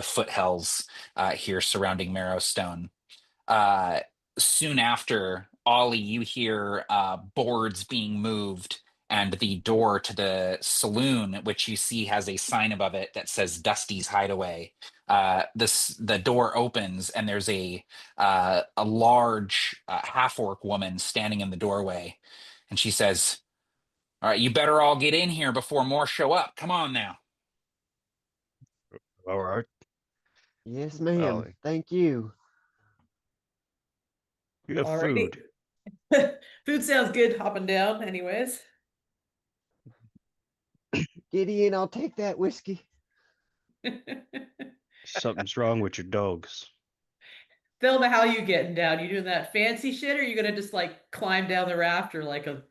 foothills here surrounding Marrowstone. Uh, Soon after, Ollie, you hear boards being moved, and the door to the saloon, which you see has a sign above it that says Dusty's Hideaway. The door opens, and there's a large half-orc woman standing in the doorway, and she says, "All right, you better all get in here before more show up. Come on now." All right. Yes, ma'am. Ollie. Thank you. You have Alrighty. food. Food sounds good hopping down anyways. Gideon, I'll take that whiskey. Something's wrong with your dogs. Thelma, how you getting down? You doing that fancy shit, or you gonna just like climb down the rafter like a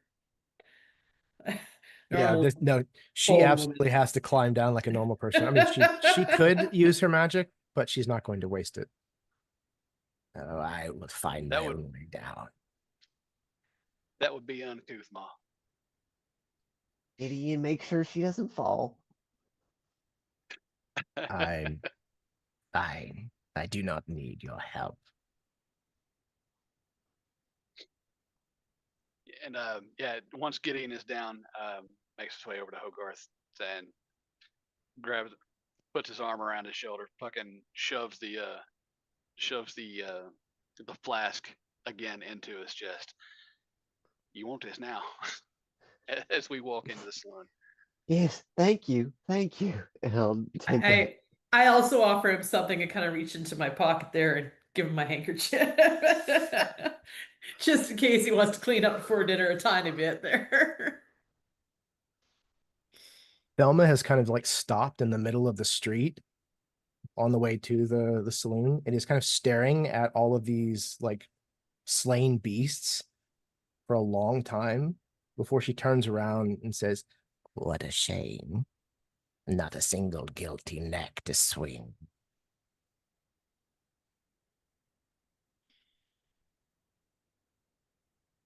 Yeah, normal no, she old absolutely woman? has to climb down like a normal person. I mean, she could use her magic, but she's not going to waste it. Oh, I will find That my would own way down. that would be uncouth, Ma. Gideon, make sure she doesn't fall. I'm fine. I do not need your help. And yeah, once Gideon is down, makes his way over to Hogarth and grabs, puts his arm around his shoulder, fucking shoves the flask again into his chest. You want this now? As we walk into the saloon. Yes, thank you. Thank you. And I'll take that. I also offer him something and kind of reach into my pocket there and give him my handkerchief. Just in case he wants to clean up before dinner a tiny bit there. Thelma has kind of like stopped in the middle of the street on the way to the saloon and is kind of staring at all of these like slain beasts for a long time before she turns around and says, "What a shame. Not a single guilty neck to swing."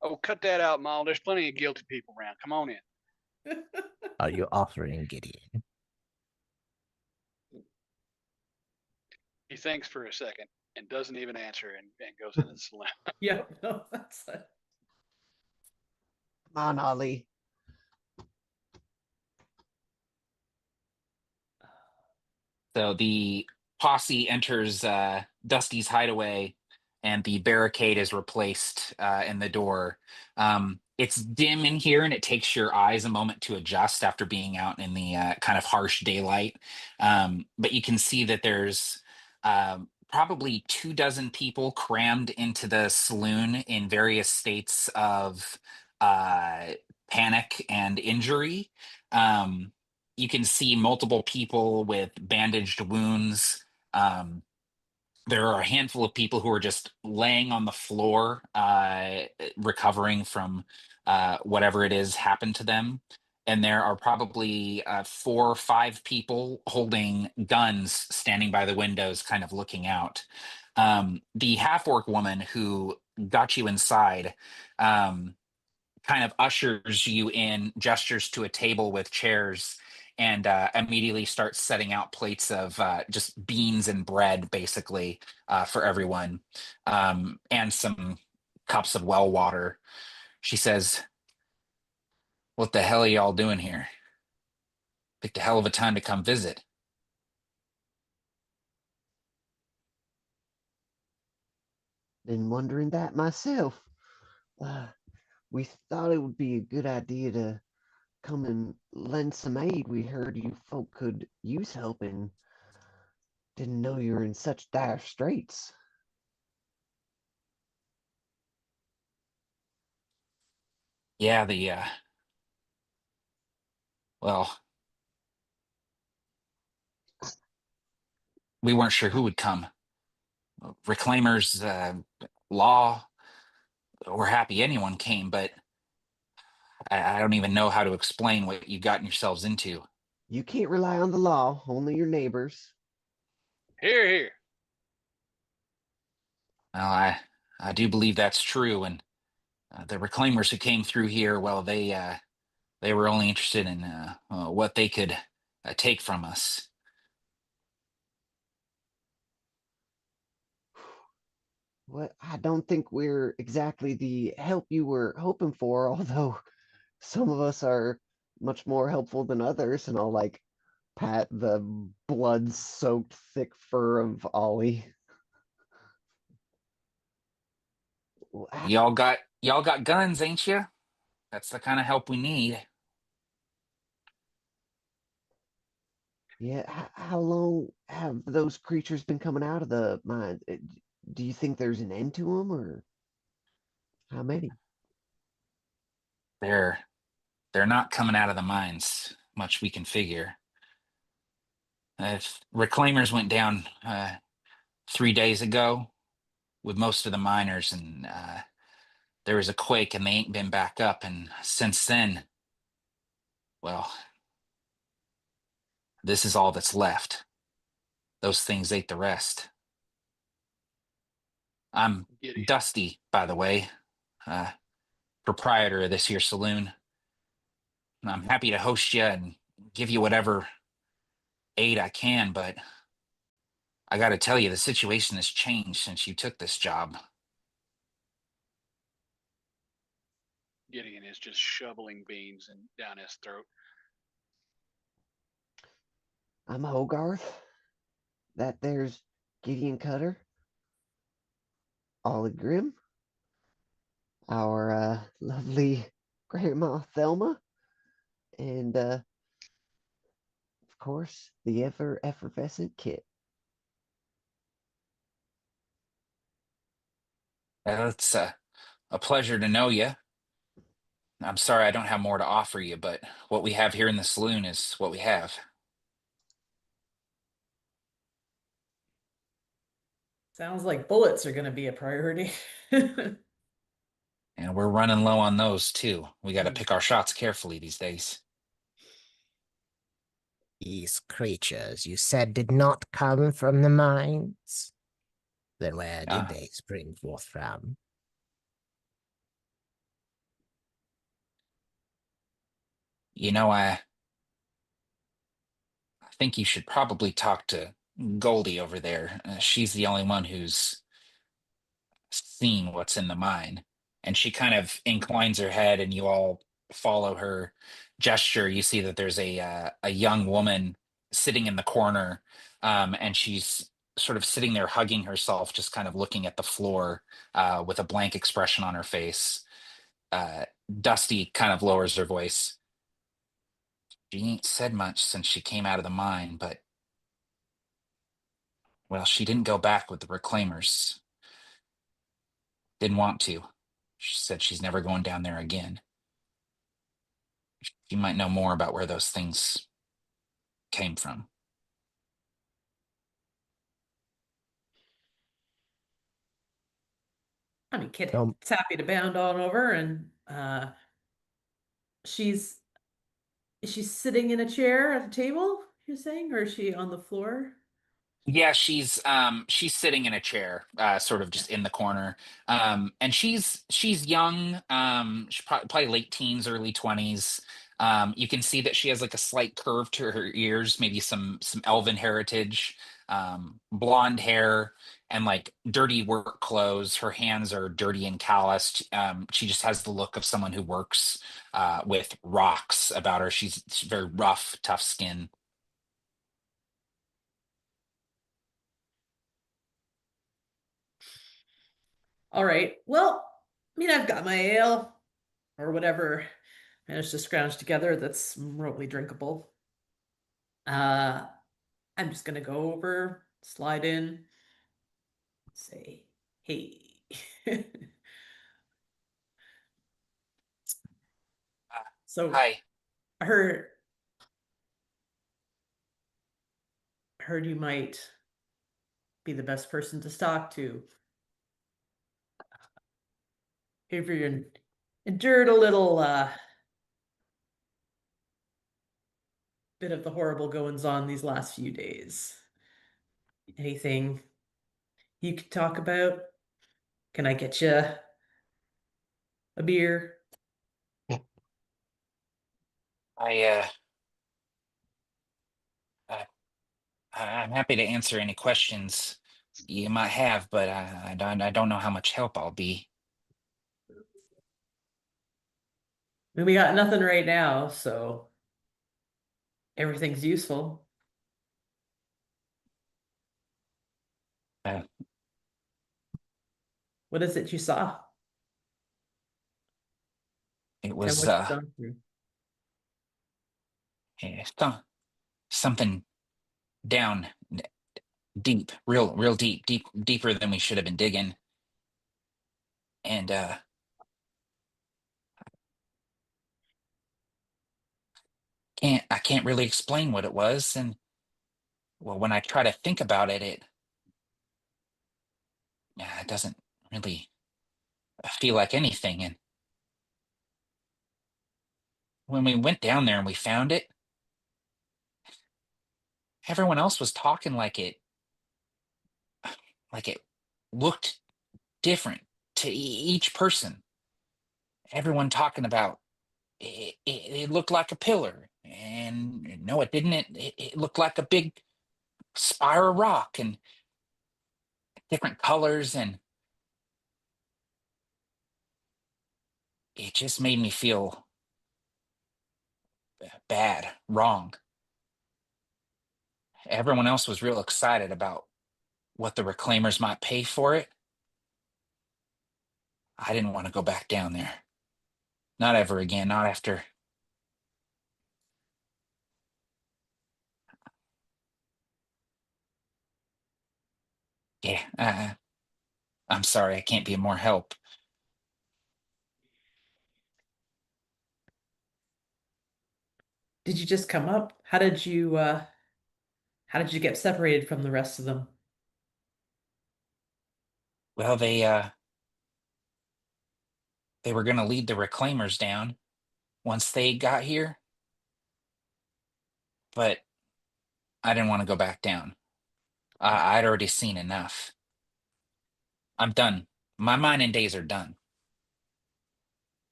Oh, cut that out, Maul. There's plenty of guilty people around. Come on in. Are you offering, Gideon? He thinks for a second and doesn't even answer and goes into the saloon. Yeah, no, that's Come on, Ollie. So the posse enters Dusty's hideaway, and the barricade is replaced in the door. It's dim in here, and it takes your eyes a moment to adjust after being out in the kind of harsh daylight. But you can see that there's probably 24 people crammed into the saloon in various states of panic and injury. You can see multiple people with bandaged wounds. There are a handful of people who are just laying on the floor, recovering from whatever it is happened to them. And there are probably 4 or 5 people holding guns standing by the windows, kind of looking out. The half orc woman who got you inside kind of ushers you in, gestures to a table with chairs, and immediately starts setting out plates of just beans and bread, basically, for everyone, and some cups of well water. She says, "What the hell are y'all doing here? Picked a hell of a time to come visit." Been wondering that myself. We thought it would be a good idea to come and lend some aid. We heard you folk could use help and didn't know you were in such dire straits. Yeah, well, we weren't sure who would come. Reclaimers, law, we're happy anyone came, but I don't even know how to explain what you've gotten yourselves into. You can't rely on the law, only your neighbors. Here, here. Well, I do believe that's true, and the reclaimers who came through here, well, they were only interested in what they could take from us. Well, I don't think we're exactly the help you were hoping for, although some of us are much more helpful than others, and I'll like pat the blood-soaked thick fur of Ollie. Y'all got guns, ain't you? That's the kind of help we need. Yeah, how long have those creatures been coming out of the mine? Do you think there's an end to them, or how many? They're not coming out of the mines. much we can figure. If reclaimers went down 3 days ago with most of the miners, and there was a quake, and they ain't been back up. And since then, well, this is all that's left. Those things ate the rest. I'm Gideon. Dusty, by the way, proprietor of this here saloon. I'm happy to host you and give you whatever aid I can, but I got to tell you, the situation has changed since you took this job. Gideon is just shoveling beans and down his throat. I'm Hogarth. That there's Gideon Cutter. Ollie Grimm. Our lovely Grandma Thelma. And of course, the ever effervescent Kit. It's a pleasure to know you. I'm sorry I don't have more to offer you, but what we have here in the saloon is what we have. Sounds like bullets are going to be a priority. And we're running low on those too. We got to Mm. pick our shots carefully these days. These creatures you said did not come from the mines? Then where did they spring forth from? You know, I think you should probably talk to Goldie over there. She's the only one who's seen what's in the mine. And she kind of inclines her head, and you all follow her gesture. You see that there's a young woman sitting in the corner, and she's sort of sitting there hugging herself, just kind of looking at the floor with a blank expression on her face. Dusty kind of lowers her voice. She ain't said much since she came out of the mine, but well, she didn't go back with the reclaimers. Didn't want to. She said she's never going down there again. You might know more about where those things came from. I mean, Kit's Um, happy to bound on over, and she's is she sitting in a chair at a table, you're saying, or is she on the floor? Yeah, she's sitting in a chair, sort of just in the corner. And she's young, she's probably late teens, early 20s. You can see that she has like a slight curve to her ears, maybe some elven heritage, blonde hair, and like dirty work clothes. Her hands are dirty and calloused. She just has the look of someone who works with rocks about her. She's very rough, tough skin. All right. Well, I mean, I've got my ale or whatever managed to scrounge together that's remotely drinkable. Uh, I'm just gonna go over, slide in, say, hey. So Hi. I heard you might be the best person to talk to. If you endured a little bit of the horrible goings on these last few days. Anything you could talk about? Can I get you a beer? I I'm happy to answer any questions you might have, but I don't know how much help I'll be. I mean, we got nothing right now, so everything's useful. Uh, What is it you saw? it Tell me was what you've gone through. something down deep, real deeper than we should have been digging. And I can't really explain what it was, and well, when I try to think about it, it doesn't really feel like anything. And when we went down there and we found it, everyone else was talking like it looked different to each person. Everyone talking about it looked like a pillar, and no, it didn't. It looked like a big spiral rock and different colors, and it just made me feel bad, wrong. Everyone else was real excited about what the reclaimers might pay for it. I didn't want to go back down there. Not ever again, not after. Yeah, I'm sorry, I can't be of more help. Did you just come up? How did you get separated from the rest of them? Well, they were going to lead the reclaimers down once they got here, but I didn't want to go back down. I'd already seen enough. I'm done. My mining days are done.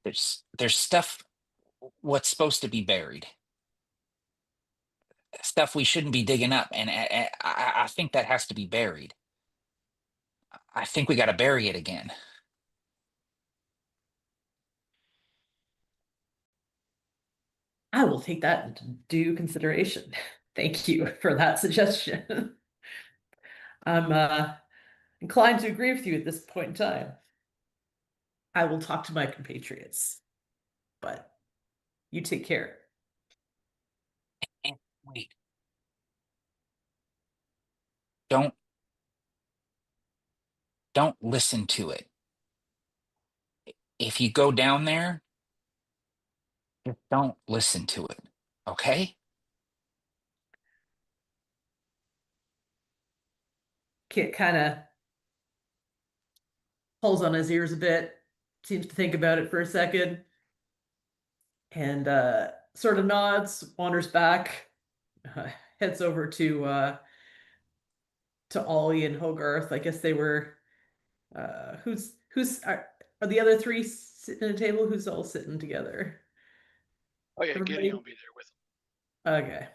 There's stuff what's supposed to be buried, stuff we shouldn't be digging up, and I think that has to be buried. I think we got to bury it again. I will take that into due consideration. Thank you for that suggestion. I'm inclined to agree with you at this point in time. I will talk to my compatriots, but you take care. And wait, don't listen to it. If you go down there, just don't listen to it. Okay? Kit kind of pulls on his ears a bit, seems to think about it for a second, and sort of nods, wanders back, heads over to Ollie and Hogarth. I guess they were are the other three sitting at a table? Who's all sitting together? Oh yeah, Everybody? Gideon will be there with Okay.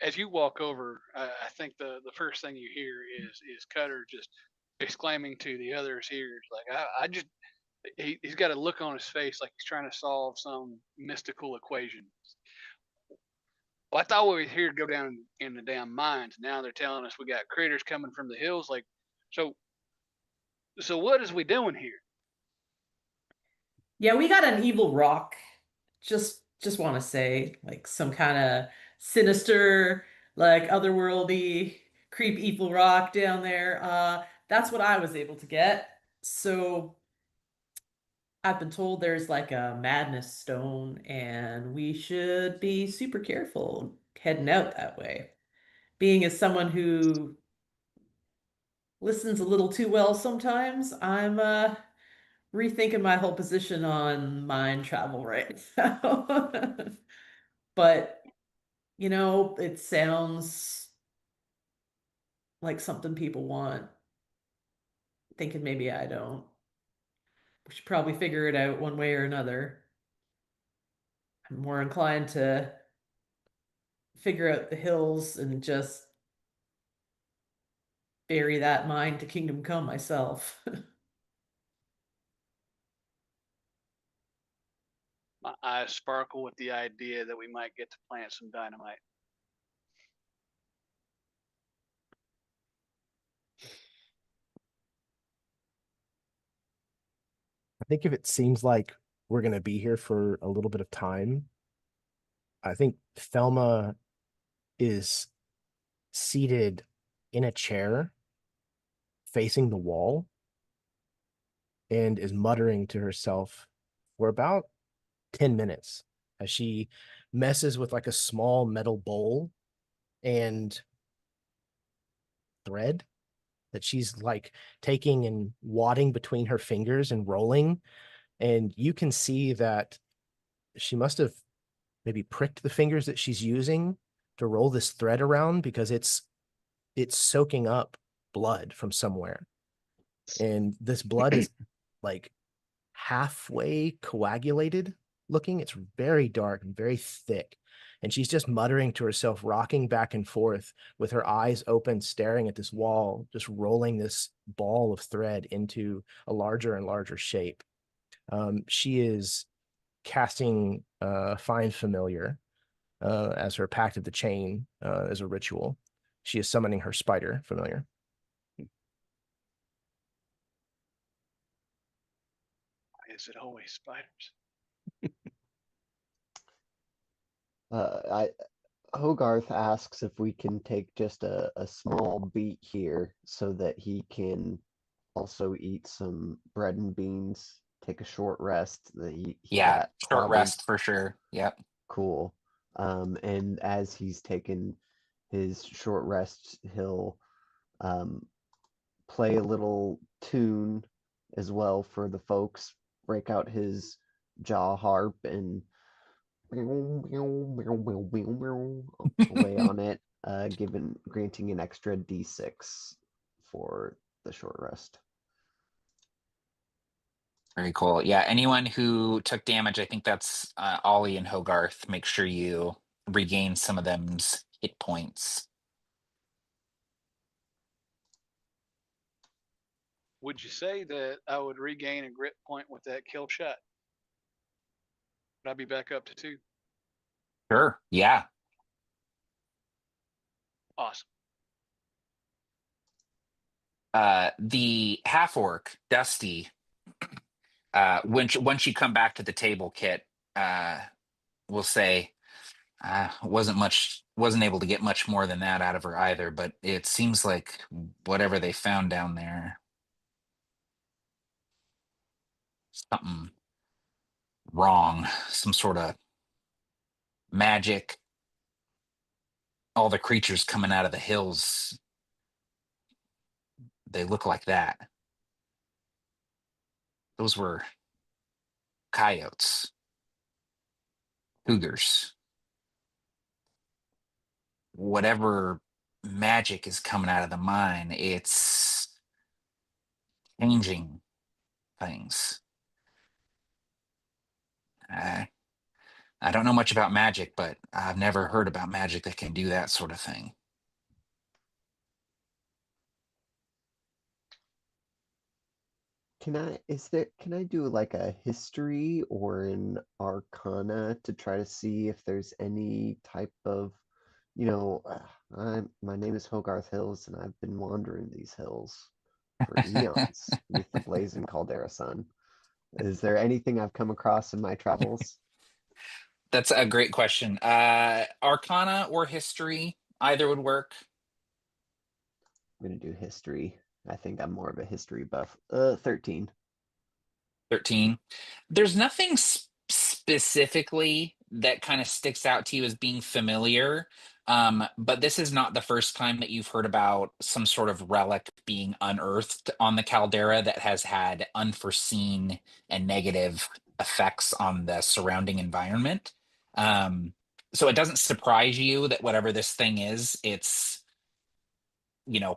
as you walk over, I think the first thing you hear is Cutter just exclaiming to the others here, like I just he's got a look on his face like he's trying to solve some mystical equation. Well, I thought we were here to go down in the damn mines. Now they're telling us we got critters coming from the hills. Like, so what is we doing here? Yeah, we got an evil rock. Just want to say, like some kind of sinister, like otherworldly, creep evil rock down there. That's what I was able to get. So I've been told there's like a madness stone, and we should be super careful heading out that way. Being as someone who listens a little too well sometimes, I'm rethinking my whole position on mind travel right now. But, it sounds like something people want. Thinking maybe I don't. We should probably figure it out one way or another. I'm more inclined to figure out the hills and just bury that mine to kingdom come myself. My eyes sparkle with the idea that we might get to plant some dynamite. I think if it seems like we're going to be here for a little bit of time, I think Thelma is seated in a chair facing the wall. and is muttering to herself for about 10 minutes as she messes with like a small metal bowl and thread that she's like taking and wadding between her fingers and rolling. And you can see that she must have maybe pricked the fingers that she's using to roll this thread around, because it's soaking up blood from somewhere. And this blood is like halfway coagulated looking. It's very dark and very thick. And she's just muttering to herself, rocking back and forth with her eyes open, staring at this wall, just rolling this ball of thread into a larger and larger shape. She is casting Find Familiar as her Pact of the Chain as a ritual. She is summoning her Spider Familiar. Why is it always spiders? I Hogarth asks if we can take just a small beat here so that he can also eat some bread and beans, take a short rest. That he Yeah, got short hobbled. rest for sure. Yep. Cool. And as he's taken his short rest, he'll play a little tune as well for the folks, break out his jaw harp and away on it, granting an extra d6 for the short rest. Very cool. Yeah, anyone who took damage, I think that's Ollie and Hogarth. Make sure you regain some of them's hit points. Would you say that I would regain a grit point with that kill shot? Would I be back up to 2? Sure. Yeah. Awesome. The half orc, Dusty, once you come back to the table, Kit, we'll say wasn't able to get much more than that out of her either, but it seems like whatever they found down there, something wrong, some sort of magic. All the creatures coming out of the hills, they look like that. Those were coyotes, cougars, whatever magic is coming out of the mine, it's changing things. I don't know much about magic, but I've never heard about magic that can do that sort of thing. Can I do like a history or an arcana to try to see if there's any type of, my name is Hogarth Hills and I've been wandering these hills for eons beneath the blazing Caldera sun. Is there anything I've come across in my travels? That's a great question. Arcana or history, either would work. I'm gonna do history. I think I'm more of a history buff. 13. 13. There's nothing specifically that kind of sticks out to you as being familiar. But this is not the first time that you've heard about some sort of relic being unearthed on the caldera that has had unforeseen and negative effects on the surrounding environment. So it doesn't surprise you that whatever this thing is, it's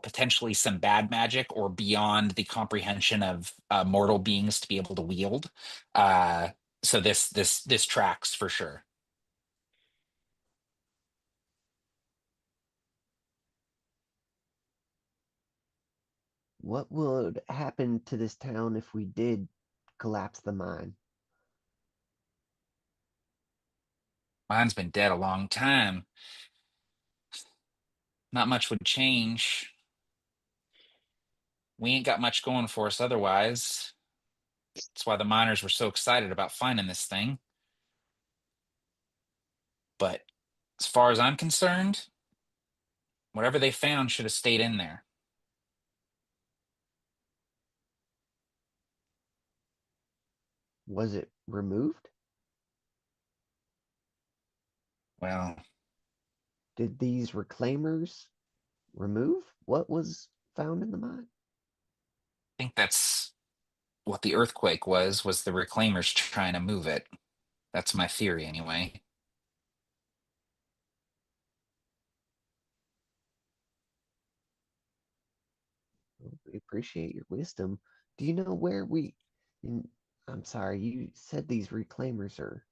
potentially some bad magic or beyond the comprehension of mortal beings to be able to wield. So this tracks for sure. What would happen to this town if we did collapse the mine? Mine's been dead a long time. Not much would change. We ain't got much going for us otherwise. That's why the miners were so excited about finding this thing. But as far as I'm concerned, whatever they found should have stayed in there. Was it removed? Well, Did these reclaimers remove what was found in the mine? I think that's what the earthquake was the reclaimers trying to move it. That's my theory anyway. Well, we appreciate your wisdom. Do you know where we? in- I'm sorry, you said these reclaimers are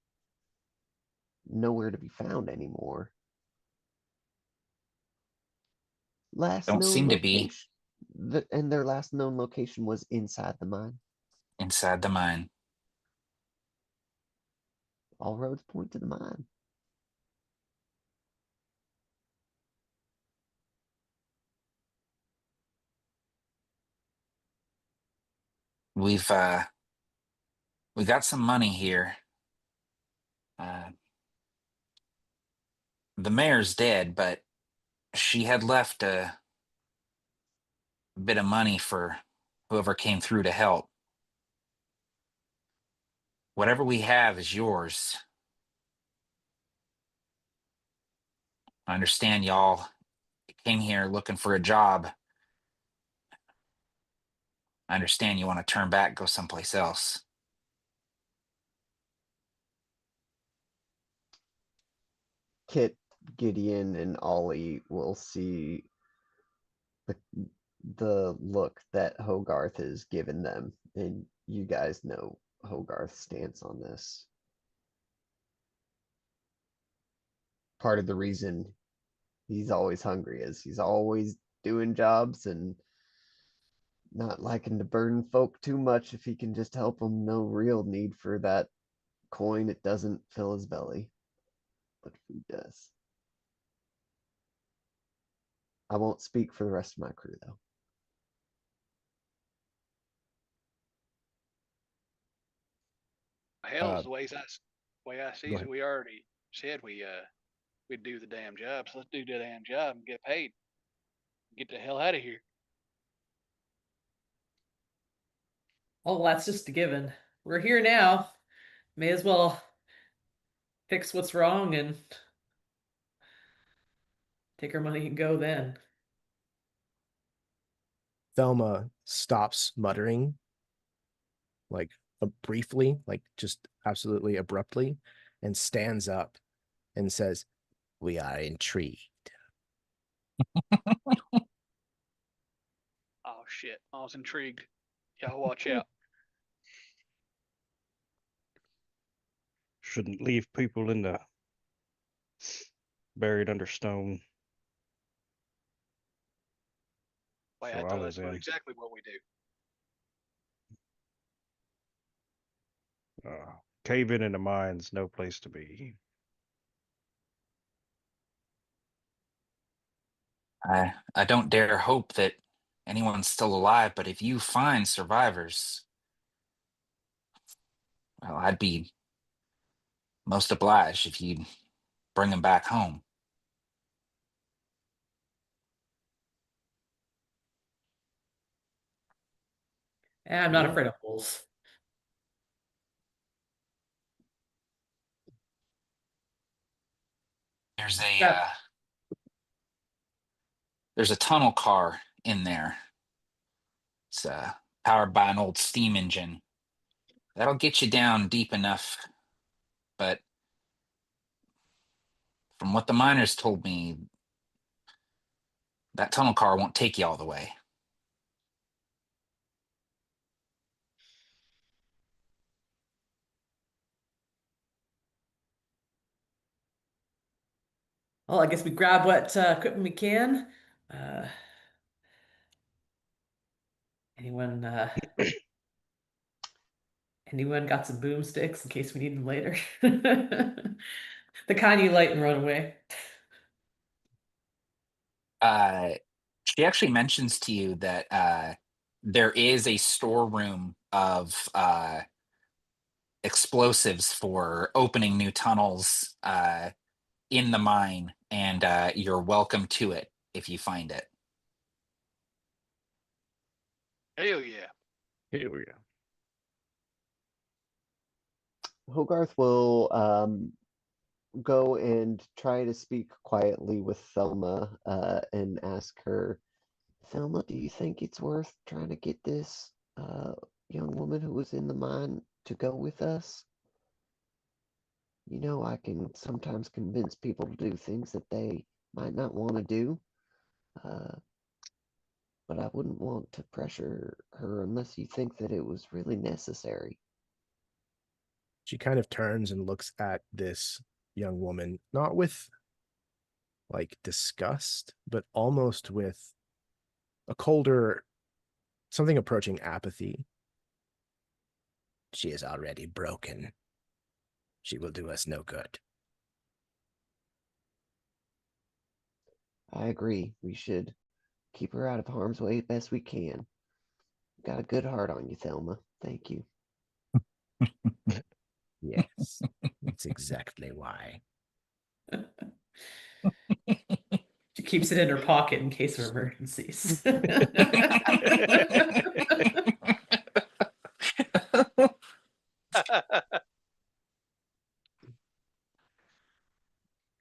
nowhere to be found anymore. Last Don't known seem to be location, and their last known location was inside the mine. inside the mine. All roads point to the mine. We've we got some money here. Uh, the mayor's dead, but she had left a bit of money for whoever came through to help. Whatever we have is yours. I understand y'all came here looking for a job. I understand you want to turn back, go someplace else. Kit, Gideon, and Ollie will see the the look that Hogarth has given them, and you guys know Hogarth's stance on this. Part of the reason he's always hungry is he's always doing jobs and not liking to burden folk too much if he can just help them. No real need for that coin. It doesn't fill his belly, but food does. I won't speak for the rest of my crew though. Hell, Uh, the way I see Go it, ahead. we already said we'd do the damn job. So let's do the damn job and get paid. Get the hell out of here. Oh, that's just a given. We're here now. May as well fix what's wrong and take our money and go then. Thelma stops muttering, like briefly, like just absolutely abruptly, and stands up and says, "We are intrigued." Oh shit! I was intrigued. Y'all watch out. Shouldn't leave people in the buried under stone. Wait, So I I thought was that's in. exactly what we do. Caving in the mine's no place to be. I don't dare hope that anyone's still alive, but if you find survivors, well, I'd be most obliged if you'd bring them back home. And I'm not Yeah. afraid of wolves. There's That a tunnel car in there. It's powered by an old steam engine. That'll get you down deep enough, but from what the miners told me, that tunnel car won't take you all the way. well, I guess we grab what equipment we can. Uh, anyone anyone got some boomsticks in case we need them later? The kind you light and run away. Uh, she actually mentions to you that there is a storeroom of explosives for opening new tunnels in the mine, and you're welcome to it if you find it. Hell yeah! Here we go. Hogarth will go and try to speak quietly with Thelma and ask her, Thelma, do you think it's worth trying to get this young woman who was in the mine to go with us? You know, I can sometimes convince people to do things that they might not want to do, but I wouldn't want to pressure her unless you think that it was really necessary. She kind of turns and looks at this young woman, not with like disgust, but almost with a colder, something approaching apathy. She is already broken. She will do us no good. I agree. We should keep her out of harm's way best we can. Got a good heart on you, Thelma. Thank you. Yes, that's exactly why. She keeps it in her pocket in case of emergencies.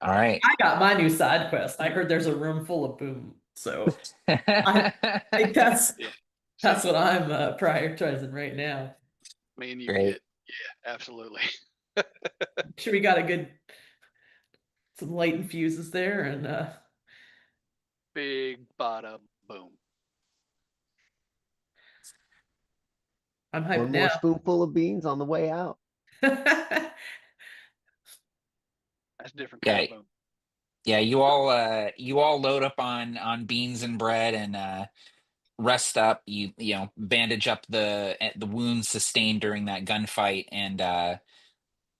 All right. I got my new side quest. I heard there's a room full of boom. So I think that's what I'm prioritizing right now. Me and you Great. get, yeah, absolutely. Sure, we got some light infuses there, and Big bada boom. I'm hyped One now. more spoonful of beans on the way out. That's a different kind of boom. Yeah, you all load up on beans and bread and rest up. You know, bandage up the wounds sustained during that gunfight, and I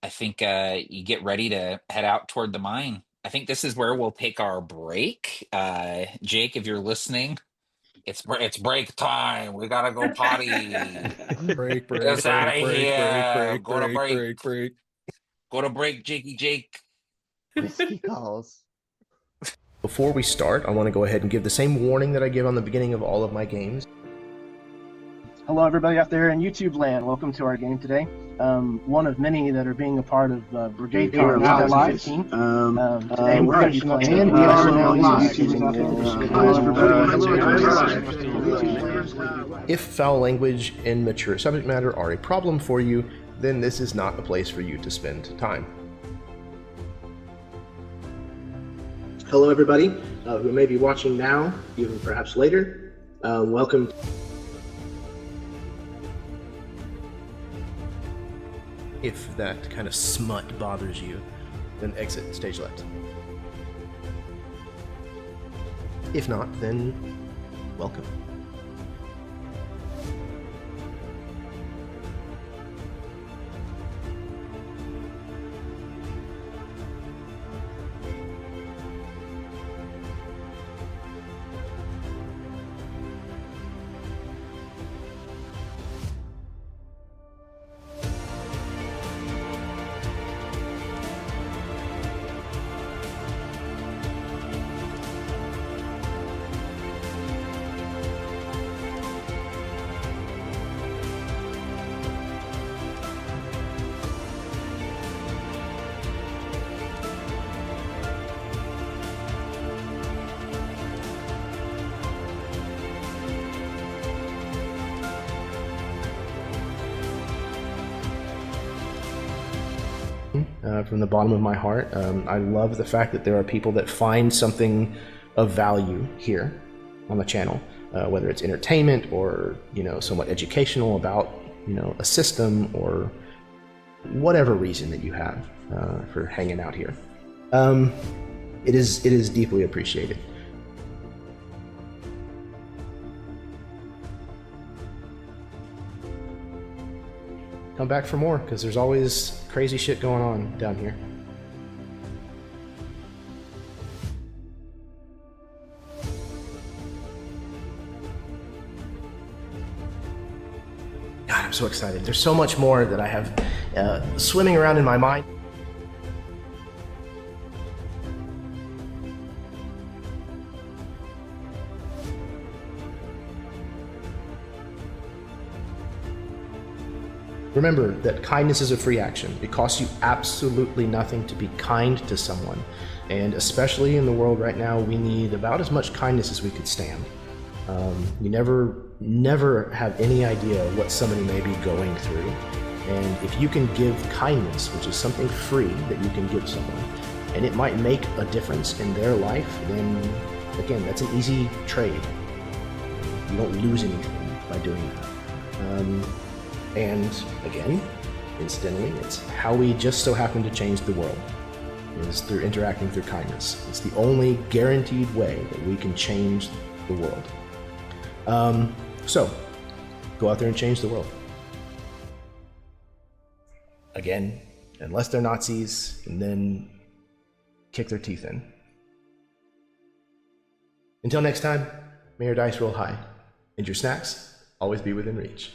think you get ready to head out toward the mine. I think this is where we'll take our break. Jake, if you're listening, it's break time. We gotta go potty. Break, break, Get us break, outta break, here. break, Go to break, break. break, break. Go to break, Jakey Jake. Whiskey calls. Before we start, I want to go ahead and give the same warning that I give on the beginning of all of my games. Hello, everybody out there in YouTube land. Welcome to our game today. One of many that are being a part of Brigade Con 2015. Today we're going to be playing. And we are now live. If foul language and mature subject matter are a problem for you, then this is not a place for you to spend time. Hello, everybody who may be watching now, even perhaps later. Welcome. If that kind of smut bothers you, then exit stage left. If not, then welcome. From the bottom of my heart, I love the fact that there are people that find something of value here on the channel, whether it's entertainment or, you know, somewhat educational about, you know, a system or whatever reason that you have for hanging out here. It is deeply appreciated. Come back for more, because there's always crazy shit going on down here. God, I'm so excited. There's so much more that I have swimming around in my mind. Remember that kindness is a free action. It costs you absolutely nothing to be kind to someone. And especially in the world right now, we need about as much kindness as we could stand. You never have any idea what somebody may be going through. And if you can give kindness, which is something free that you can give someone, and it might make a difference in their life, then again, that's an easy trade. You don't lose anything by doing that. And again, incidentally, it's how we just so happen to change the world, is through interacting through kindness. It's the only guaranteed way that we can change the world. So, go out there and change the world. Again, unless they're Nazis, and then kick their teeth in. Until next time, may your dice roll high, and your snacks always be within reach.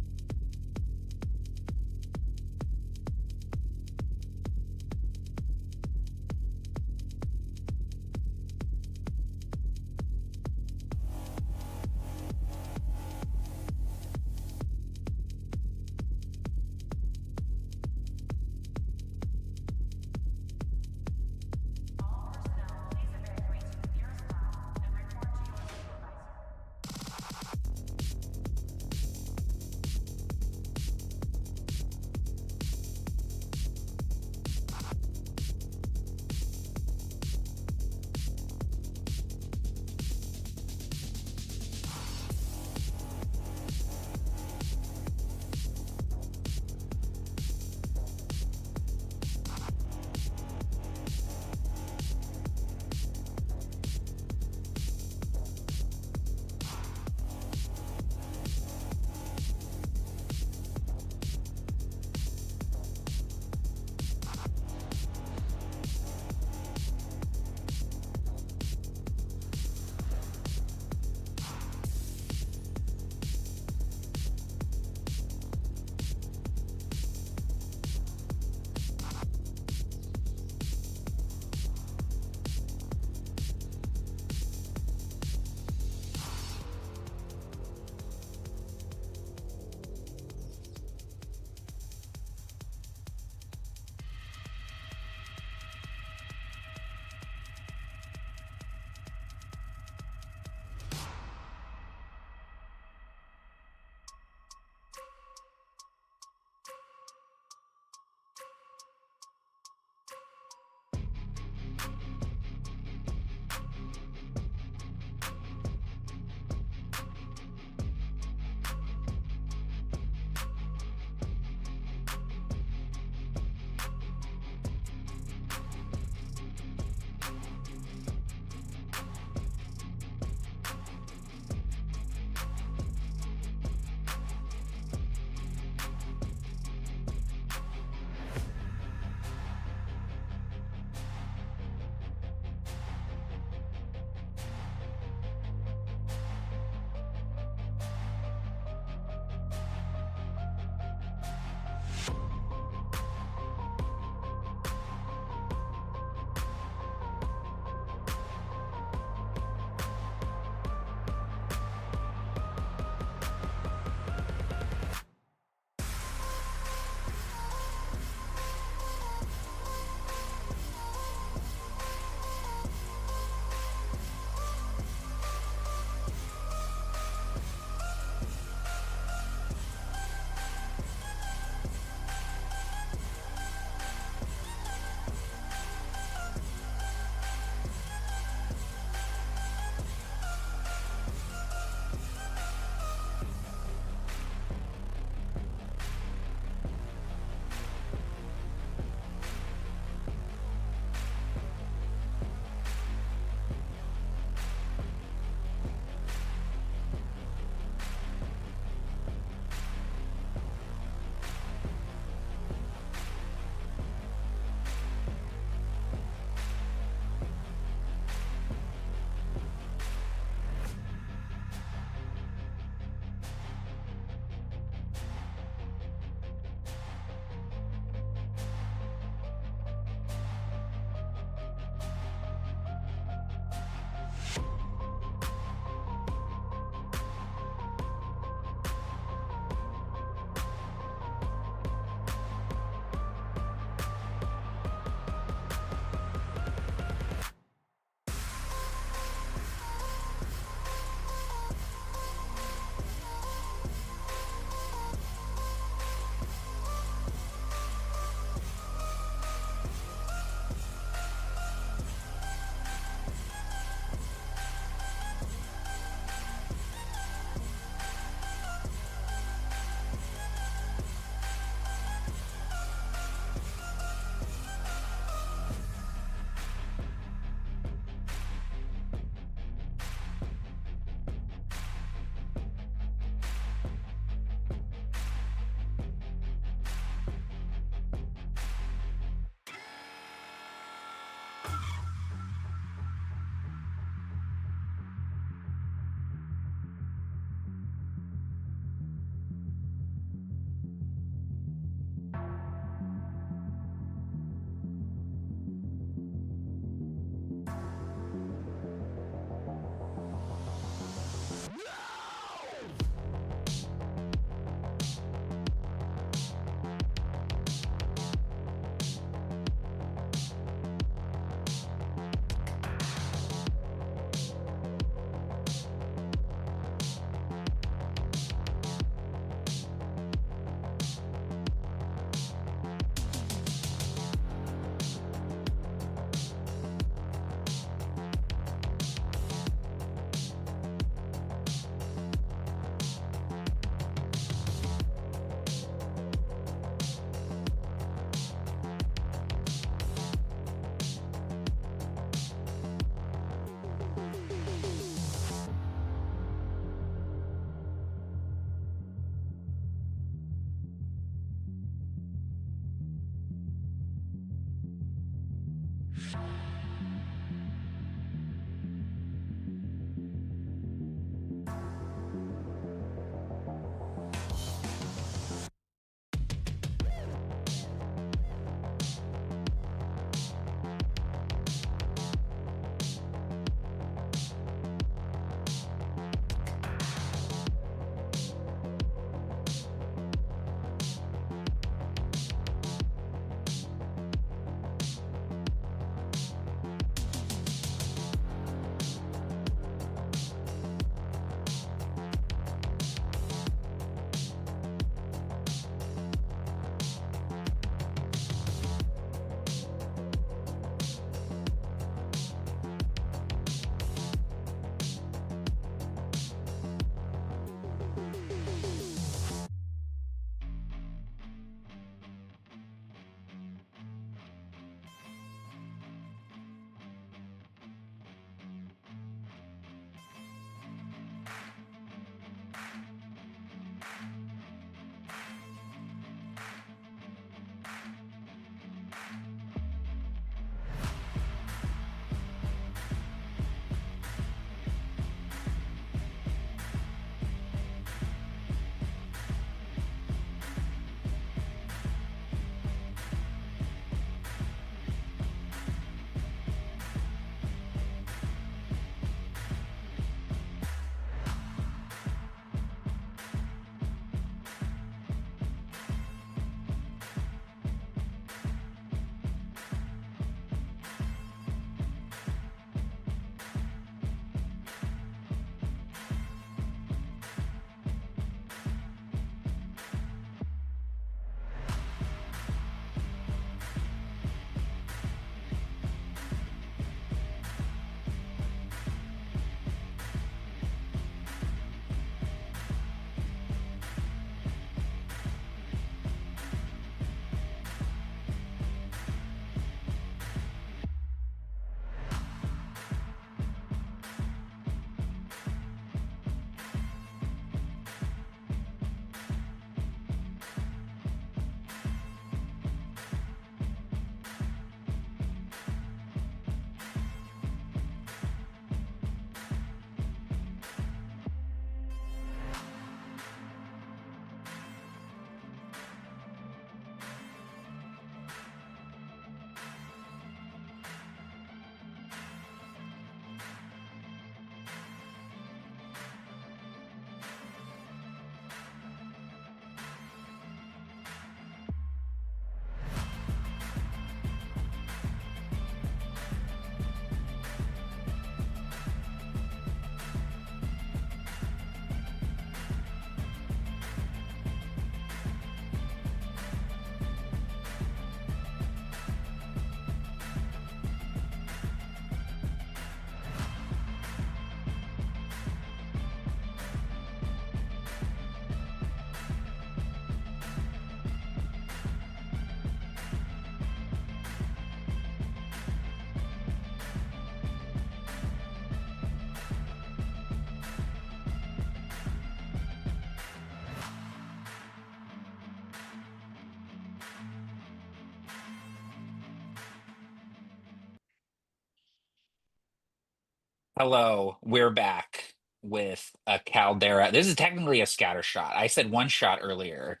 Hello, we're back with a Caldera. This is technically a scatter shot. I said one shot earlier.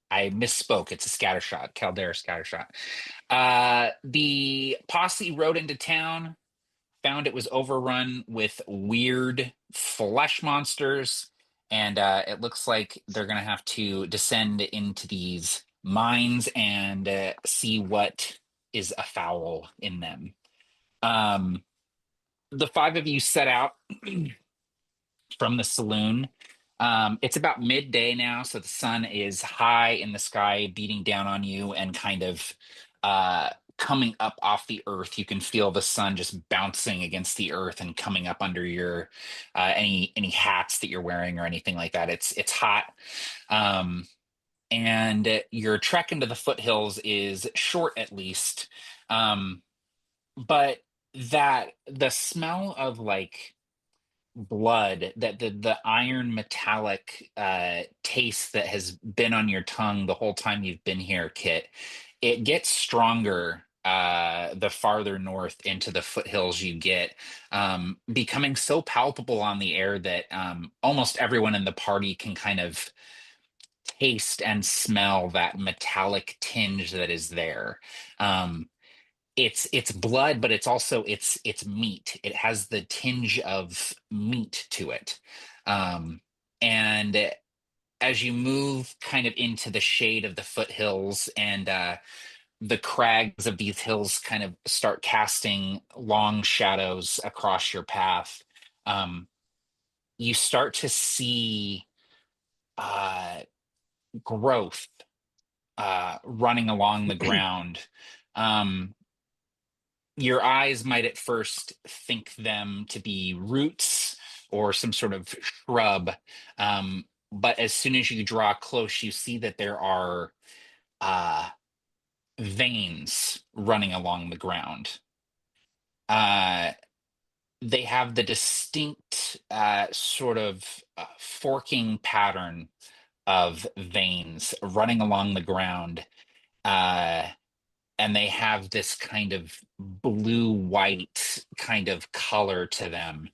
I misspoke. It's a scatter shot, Caldera scatter shot. The posse rode into town, found it was overrun with weird flesh monsters, and it looks like they're gonna have to descend into these mines and see what is afoul in them. The five of you set out from the saloon. It's about midday now, so the sun is high in the sky, beating down on you and kind of coming up off the earth. You can feel the sun just bouncing against the earth and coming up under your any hats that you're wearing or anything like that. It's hot. And your trek into the foothills is short, at least. But that the smell of like blood, that the iron metallic taste that has been on your tongue the whole time you've been here, Kit, it gets stronger the farther north into the foothills you get, becoming so palpable on the air that almost everyone in the party can kind of taste and smell that metallic tinge that is there. It's blood, but it's also it's meat. It has the tinge of meat to it. And as you move kind of into the shade of the foothills, and the crags of these hills kind of start casting long shadows across your path, you start to see uh, growth running along the ground. Your eyes might at first think them to be roots or some sort of shrub, but as soon as you draw close, you see that there are veins running along the ground. They have the distinct sort of forking pattern of veins running along the ground. And they have this kind of blue-white kind of color to them.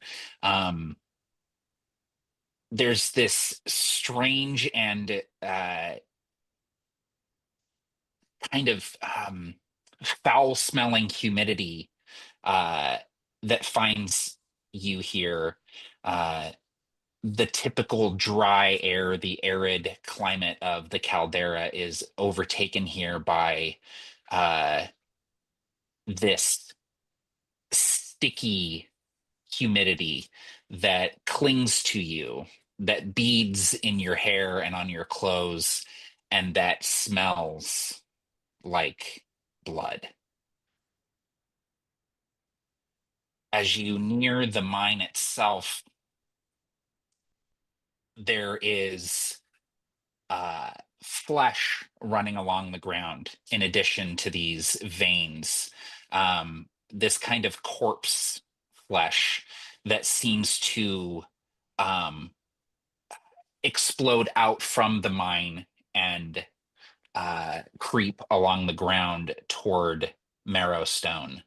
There's this strange and kind of foul-smelling humidity that finds you here. The typical dry air, the arid climate of the Caldera is overtaken here by this sticky humidity that clings to you, that beads in your hair and on your clothes, and that smells like blood. As you near the mine itself, there is flesh running along the ground in addition to these veins. This kind of corpse flesh that seems to explode out from the mine and creep along the ground toward Marrowstone.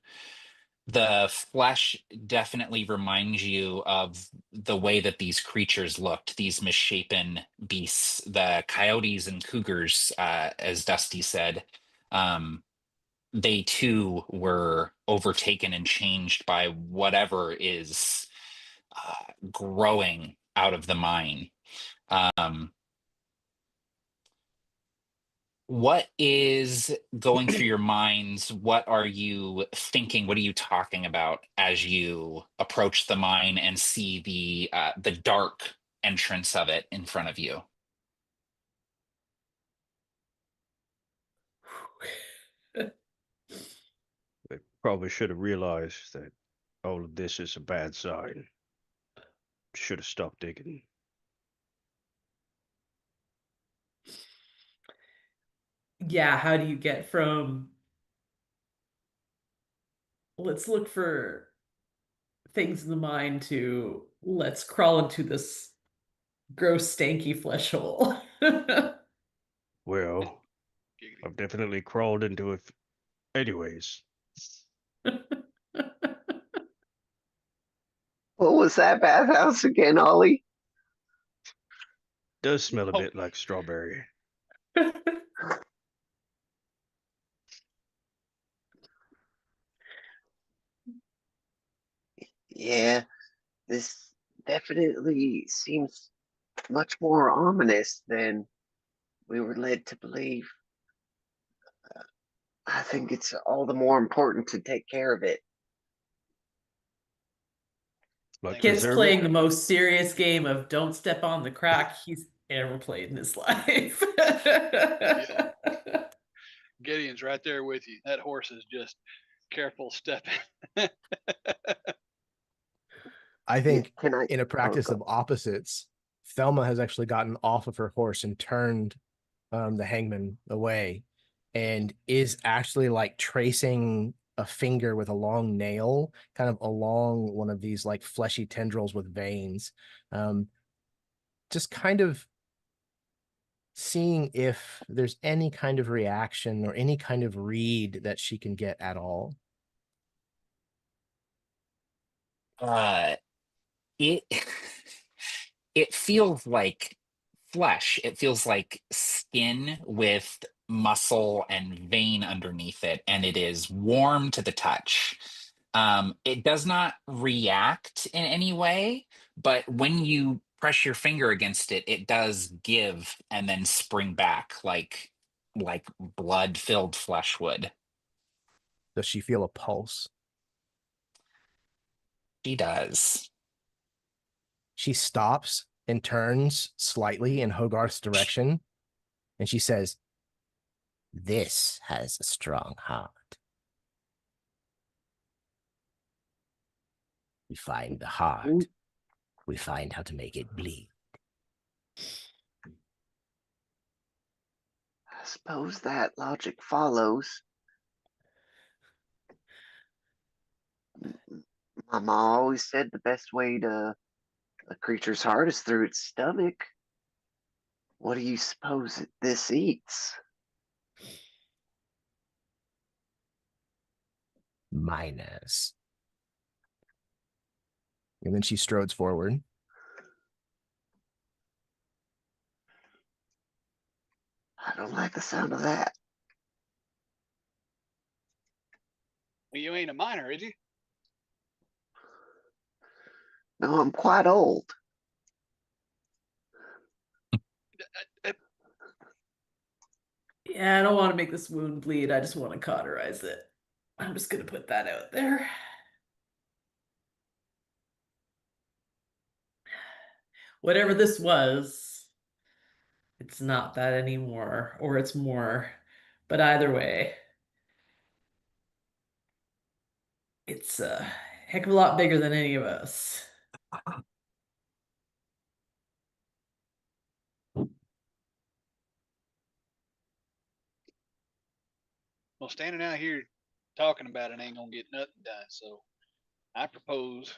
The flesh definitely reminds you of the way that these creatures looked, these misshapen beasts, the coyotes and cougars, as Dusty said. They too were overtaken and changed by whatever is growing out of the mine. What is going through your minds? What are you thinking? What are you talking about as you approach the mine and see the dark entrance of it in front of you? They probably should have realized that all of this is a bad sign. Should have stopped digging. Yeah, how do you get from let's look for things in the mine to let's crawl into this gross, stanky flesh hole? Well, I've definitely crawled into it. Anyways, What was that bathhouse again, Ollie? does smell a bit like strawberry. Yeah, this definitely seems much more ominous than we were led to believe. I think it's all the more important to take care of it. Like Kid's preserve playing it? the most serious game of don't step on the crack he's ever played in his life. Gideon's right there with you. That horse is just careful stepping. I think Can I? in a practice of opposites, Thelma has actually gotten off of her horse and turned the hangman away and is actually like tracing a finger with a long nail kind of along one of these like fleshy tendrils with veins. Just kind of seeing if there's any kind of reaction or any kind of read that she can get at all. It it feels like flesh. It feels like skin with muscle and vein underneath it, and it is warm to the touch. It does not react in any way, but when you press your finger against it, it does give and then spring back like blood-filled flesh would. Does she feel a pulse? She does. She stops and turns slightly in Hogarth's direction, and she says, This has a strong heart. We find the heart. We find how to make it bleed. I suppose that logic follows. My mom always said the best way to a creature's heart is through its stomach. What do you suppose this eats? Miners. and then she strodes forward. I don't like the sound of that. Well, you ain't a miner, is you? No, I'm quite old. Yeah, I don't want to make this wound bleed. I just want to cauterize it. I'm just going to put that out there. Whatever this was, it's not that anymore, or it's more. But either way, it's a heck of a lot bigger than any of us. Well, standing out here talking about it ain't gonna get nothing done. So I propose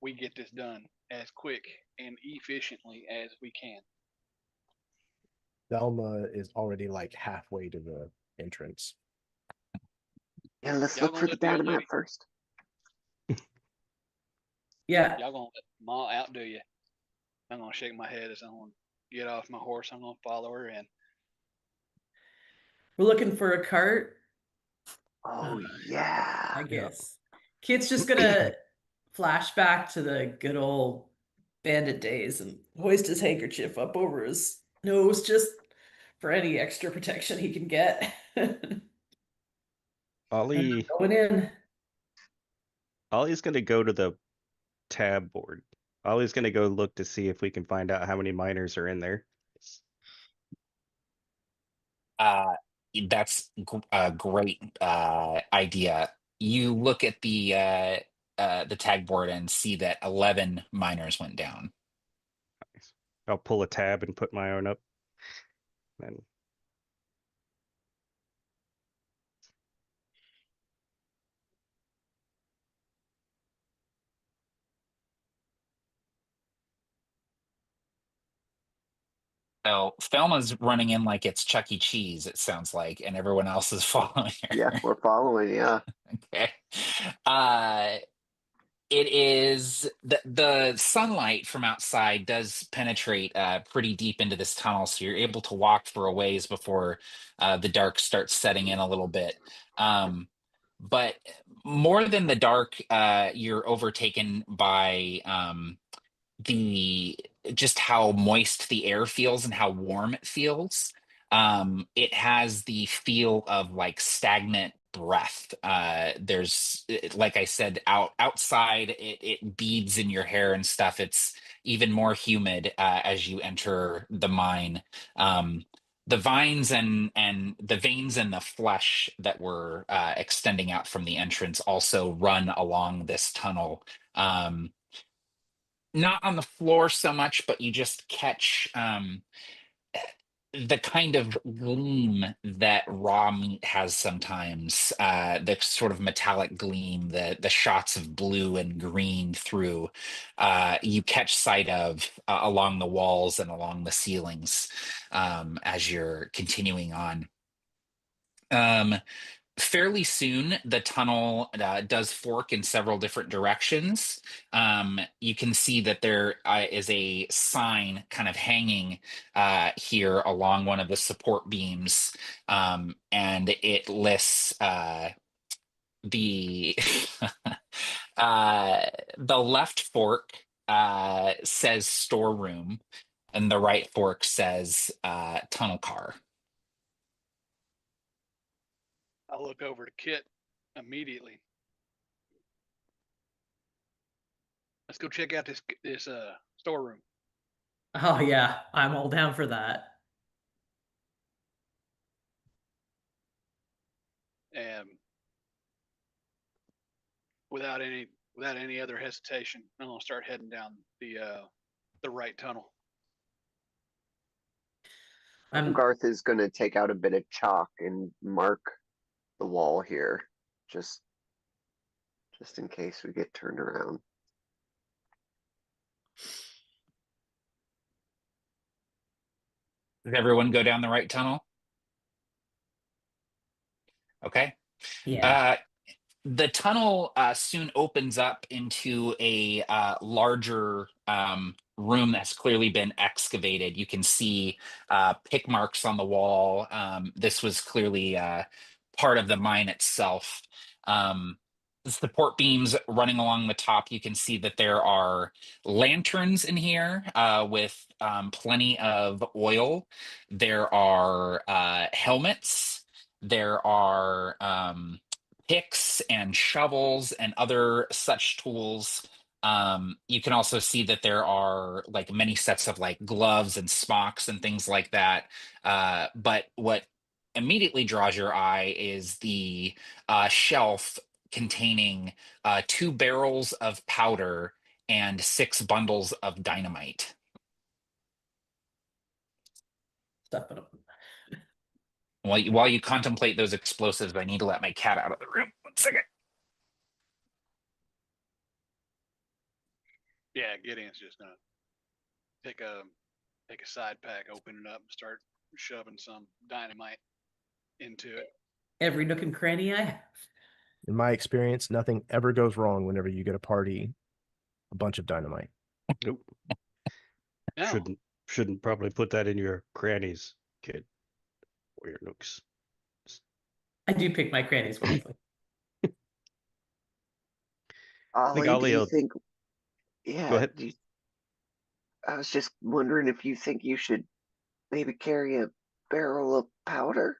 we get this done as quick and efficiently as we can. Thelma is already like halfway to the entrance. Yeah, let's Y'all look gonna for the let the old dynamite lady- first. Yeah, Y'all gonna let Ma outdo you. I'm gonna shake my head as I'm gonna get off my horse. I'm gonna follow her in. we're looking for a cart. Oh, I yeah. guess. Kid's just gonna flash back to the good old bandit days and hoist his handkerchief up over his nose just for any extra protection he can get. Ollie, Going in. Ollie's gonna go to the tab board. Ollie's gonna go look to see if we can find out how many miners are in there. That's a great idea. You look at the tag board and see that 11 miners went down. I'll pull a tab and put my own up. Then So Thelma's running in like it's Chuck E. Cheese, it sounds like, and everyone else is following her. Yeah, we're following, yeah. Okay. It is the sunlight from outside does penetrate pretty deep into this tunnel, so you're able to walk for a ways before the dark starts setting in a little bit. But more than the dark, you're overtaken by the just how moist the air feels and how warm it feels. It has the feel of like stagnant breath. There's like I said, outside it beads in your hair and stuff. It's even more humid as you enter the mine. The vines and the veins and the flesh that were extending out from the entrance also run along this tunnel. Not on the floor so much, but you just catch the kind of gleam that raw meat has sometimes, the sort of metallic gleam, the shots of blue and green through, you catch sight of along the walls and along the ceilings as you're continuing on. Fairly soon, the tunnel does fork in several different directions. You can see that there is a sign kind of hanging here along one of the support beams, and it lists the the left fork says storeroom, and the right fork says tunnel car. I'll look over to Kit immediately. Let's go check out this storeroom. Oh yeah, I'm all down for that. And without any other hesitation, I'm gonna start heading down the right tunnel. Garth is going to take out a bit of chalk and mark the wall here, just in case we get turned around. Did everyone go down the right tunnel? Okay. Yeah. The tunnel soon opens up into a larger room that's clearly been excavated. You can see pick marks on the wall. This was clearly part of the mine itself. Support beams running along the top. You can see that there are lanterns in here with plenty of oil. There are helmets. There are picks and shovels and other such tools. You can also see that there are like many sets of like gloves and smocks and things like that. But what immediately draws your eye is the shelf containing 2 barrels of powder and 6 bundles of dynamite. Stuff it up. While you contemplate those explosives, I need to let my cat out of the room. 1 second. Yeah, Gideon's just gonna take a side pack, open it up, and start shoving some dynamite into it. Every nook and cranny I have. In my experience, nothing ever goes wrong whenever you get a party a bunch of dynamite. Nope. No. Shouldn't probably put that in your crannies, kid, or your nooks. I do pick my crannies wisely. Ollie, do you think? Yeah. Go ahead. I was just wondering if you think you should maybe carry a barrel of powder.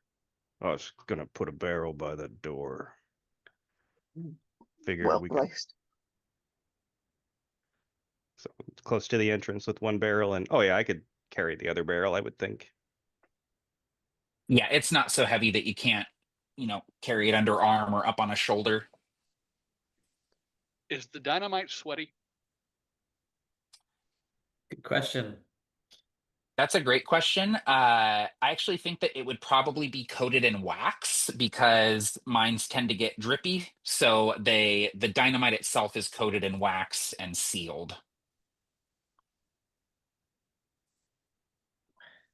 I was gonna put a barrel by the door. Figured Well we could. placed. So it's close to the entrance with 1 barrel, and oh yeah, I could carry the other barrel, I would think. Yeah, it's not so heavy that you can't, carry it under arm or up on a shoulder. Is the dynamite sweaty? Good question. That's a great question. I actually think that it would probably be coated in wax because mines tend to get drippy. So the dynamite itself is coated in wax and sealed.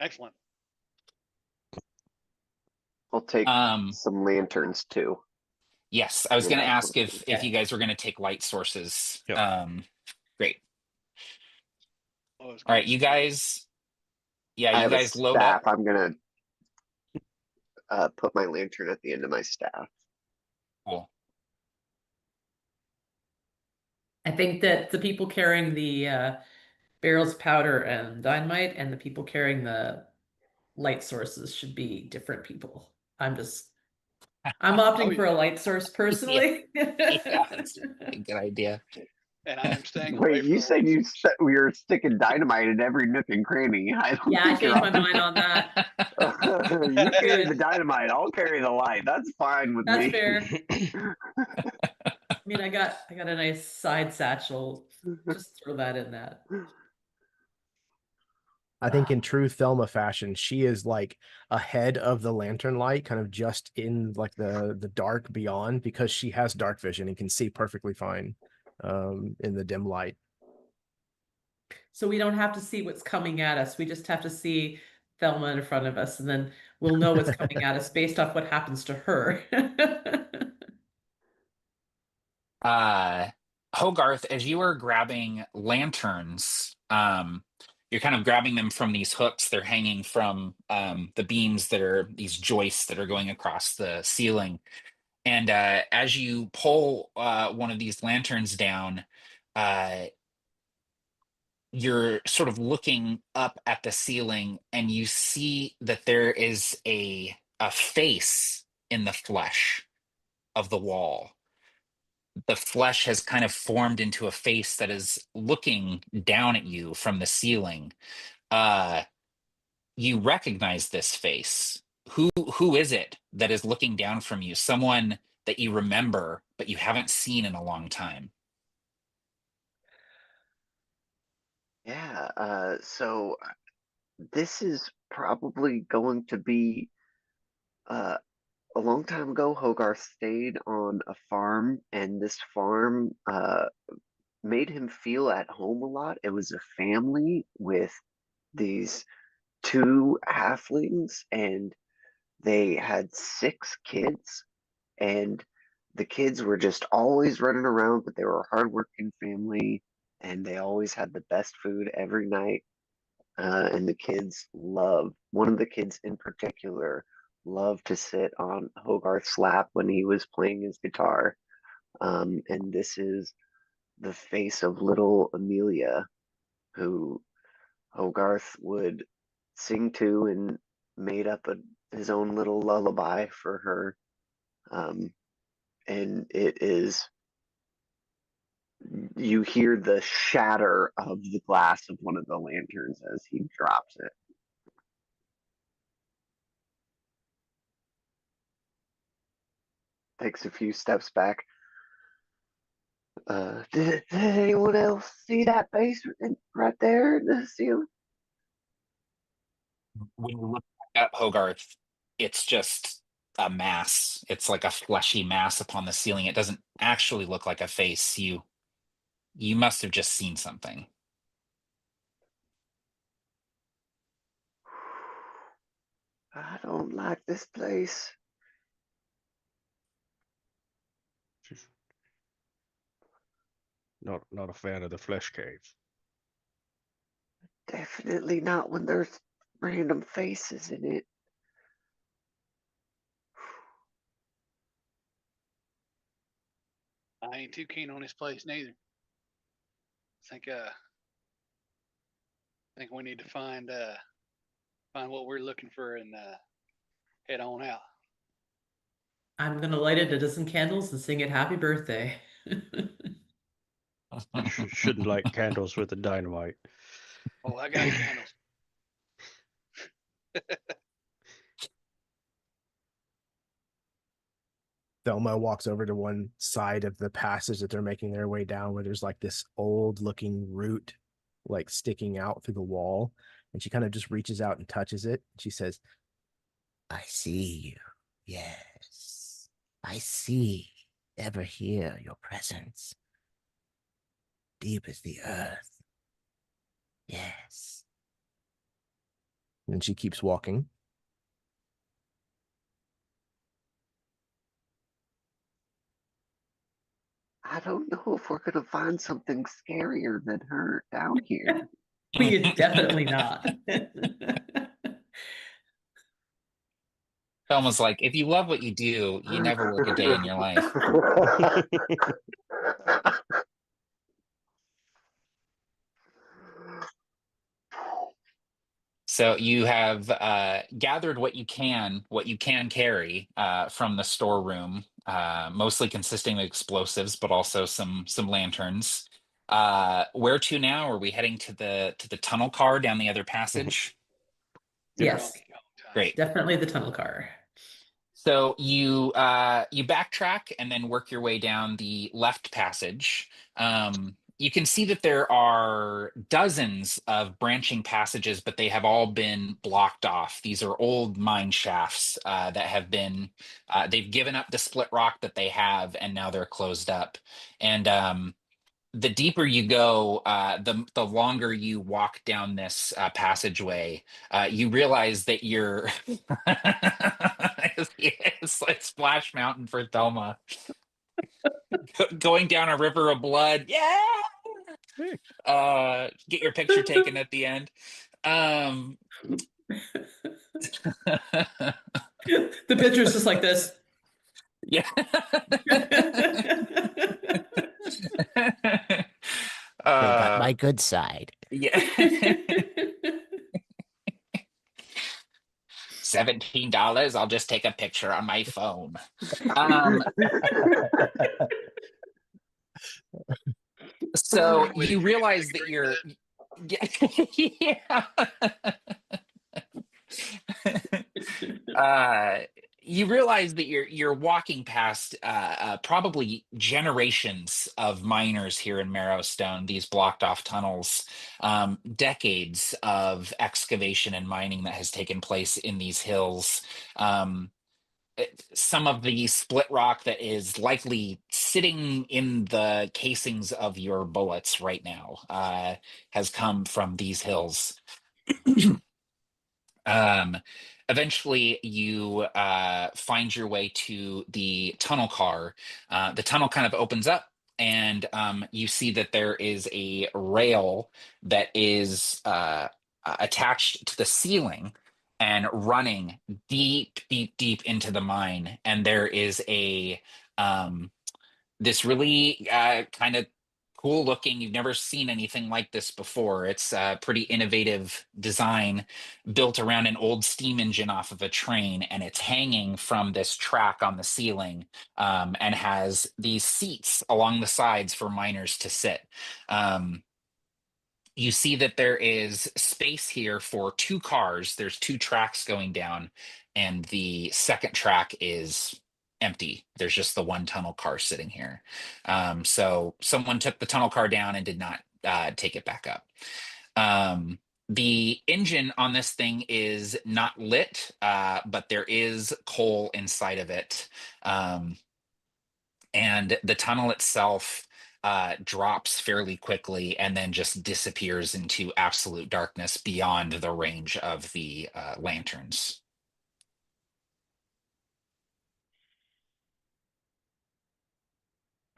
Excellent. I'll take some lanterns too. Yes, I was going to ask if Okay. you guys were going to take light sources. Yep. Great. All right, you guys. Yeah, I you have guys a load staff. up. I'm gonna put my lantern at the end of my staff. Cool. I think that the people carrying the barrels of powder and dynamite and the people carrying the light sources should be different people. I'm opting for a light source personally. Yeah, that's a good idea. And I am staying away Wait, you from said we were sticking dynamite in every nook and cranny. I don't Yeah, I think you're changed my mind on that. You carry the dynamite. I'll carry the light. That's fine with That's me. fair. I mean, I got a nice side satchel. Just throw that in that. I think in true Thelma fashion, she is like ahead of the lantern light, kind of just in like the dark beyond, because she has dark vision and can see perfectly fine in the dim light. So we don't have to see what's coming at us. We just have to see Thelma in front of us, and then we'll know what's coming at us based off what happens to her. Hogarth, as you are grabbing lanterns, you're kind of grabbing them from these hooks. They're hanging from the beams that are these joists that are going across the ceiling. And as you pull one of these lanterns down, you're sort of looking up at the ceiling, and you see that there is a face in the flesh of the wall. The flesh has kind of formed into a face that is looking down at you from the ceiling. You recognize this face. Who is it that is looking down from you? Someone that you remember, but you haven't seen in a long time. Yeah, so this is probably going to be a long time ago. Hogarth stayed on a farm, and this farm made him feel at home a lot. It was a family with these two halflings, and they had 6 kids, and the kids were just always running around, but they were a hardworking family, and they always had the best food every night. And the kids loved, one of the kids in particular, loved to sit on Hogarth's lap when he was playing his guitar. And this is the face of little Amelia, who Hogarth would sing to and made up his own little lullaby for her. And it is, you hear the shatter of the glass of one of the lanterns as he drops it. Takes a few steps back. Did anyone else see that face right there in the ceiling? When you look at Hogarth, it's just a mass. It's like a fleshy mass upon the ceiling. It doesn't actually look like a face. You must have just seen something. I don't like this place. Not a fan of the flesh caves. Definitely not when there's random faces in it. I ain't too keen on this place neither. I think we need to find what we're looking for and head on out. I'm gonna light it a dozen candles and sing it happy birthday. Shouldn't light candles with the dynamite. Oh, I got candles. Thelma walks over to one side of the passage that they're making their way down, where there's like this old looking root like sticking out through the wall, and she kind of just reaches out and touches it. She says, I see you. Yes, I see, ever hear your presence. Deep as the earth. Yes. and she keeps walking. I don't know if we're gonna find something scarier than her down here. We definitely not. Almost like, if you love what you do, you never work a day in your life. So you have gathered what you can carry from the storeroom, mostly consisting of explosives, but also some lanterns. Where to now? Are we heading to the tunnel car down the other passage? Yes, Great. definitely the tunnel car. So you backtrack and then work your way down the left passage. you can see that there are dozens of branching passages, but they have all been blocked off. These are old mine shafts that have been, they've given up the split rock that they have, and now they're closed up. And the deeper you go, the longer you walk down this passageway, you realize that you're it's like Splash Mountain for Thelma, going down a river of blood. Yeah. Get your picture taken at the end. The picture's just like this. Yeah. Still got my good side. Yeah. $17. I'll just take a picture on my phone. So you realize that you're you realize that you're walking past probably generations of miners here in Marrowstone, these blocked off tunnels, decades of excavation and mining that has taken place in these hills. Some of the split rock that is likely sitting in the casings of your bullets right now has come from these hills. Eventually, you find your way to the tunnel car. The tunnel kind of opens up, and you see that there is a rail that is attached to the ceiling and running deep, deep, deep into the mine. And there is a this really kind of cool looking, you've never seen anything like this before. It's a pretty innovative design built around an old steam engine off of a train, and it's hanging from this track on the ceiling, and has these seats along the sides for miners to sit. You see that there is space here for 2 cars. There's 2 tracks going down, and the second track is empty. There's just the one tunnel car sitting here. So someone took the tunnel car down and did not take it back up. The engine on this thing is not lit, but there is coal inside of it. And the tunnel itself drops fairly quickly and then just disappears into absolute darkness beyond the range of the lanterns.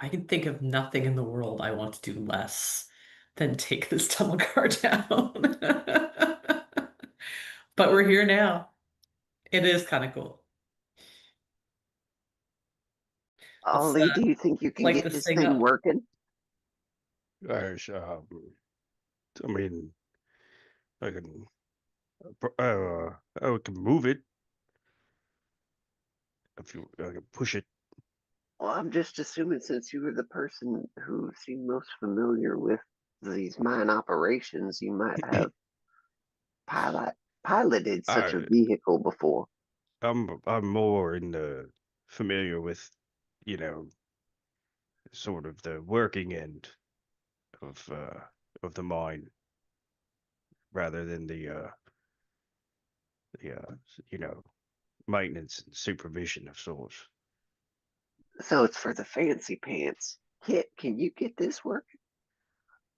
I can think of nothing in the world I want to do less than take this tunnel car down. But we're here now. It is kind of cool. Ollie, do you think you can like get this this thing thing up. working? I mean, I can, I can move it if you, I can push it. Well, I'm just assuming since you were the person who seemed most familiar with these mine operations, you might have piloted such a vehicle before. I'm more in the familiar with, you know, sort of the working end of the mine rather than the you know, maintenance and supervision of sorts. So it's for the fancy pants. Kit, can you get this working?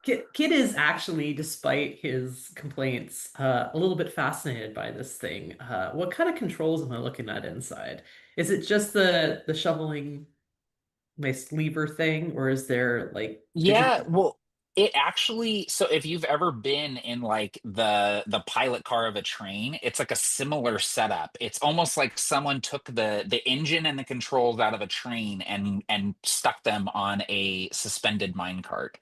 Kid is actually, despite his complaints, a little bit fascinated by this thing. What kind of controls am I looking at inside? Is it just the shoveling nice lever thing, or is there like Yeah, well, it actually, so if you've ever been in like the pilot car of a train, it's like a similar setup. It's almost like someone took the engine and the controls out of a train and stuck them on a suspended mine cart.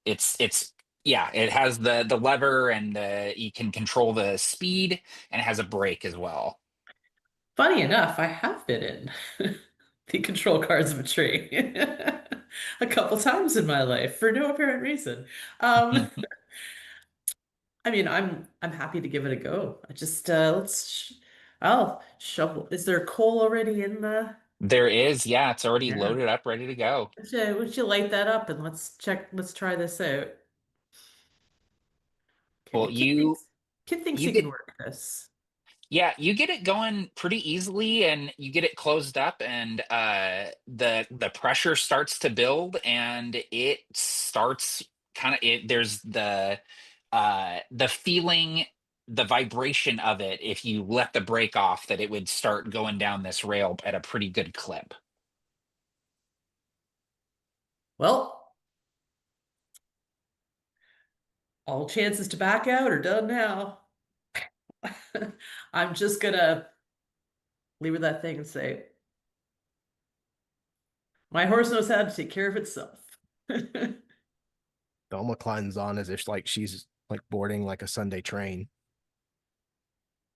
It's yeah, it has the lever, and you can control the speed, and it has a brake as well. Funny enough, I have been in the control cards of a train a couple times in my life for no apparent reason. I mean, I'm happy to give it a go. I just I'll shovel. Is there coal already in the There is, yeah, it's already Yeah. loaded up, ready to go. Why don't you light that up and let's try this out. Well, Okay, kid thinks you he get can work this. yeah, you get it going pretty easily, and you get it closed up, and the pressure starts to build, and it starts kind of it. There's the feeling, the vibration of it. If you let the brake off, that it would start going down this rail at a pretty good clip. Well, all chances to back out are done now. I'm just gonna leave that thing and say, my horse knows how to take care of itself. Thelma climbs on as if like she's like boarding like a Sunday train.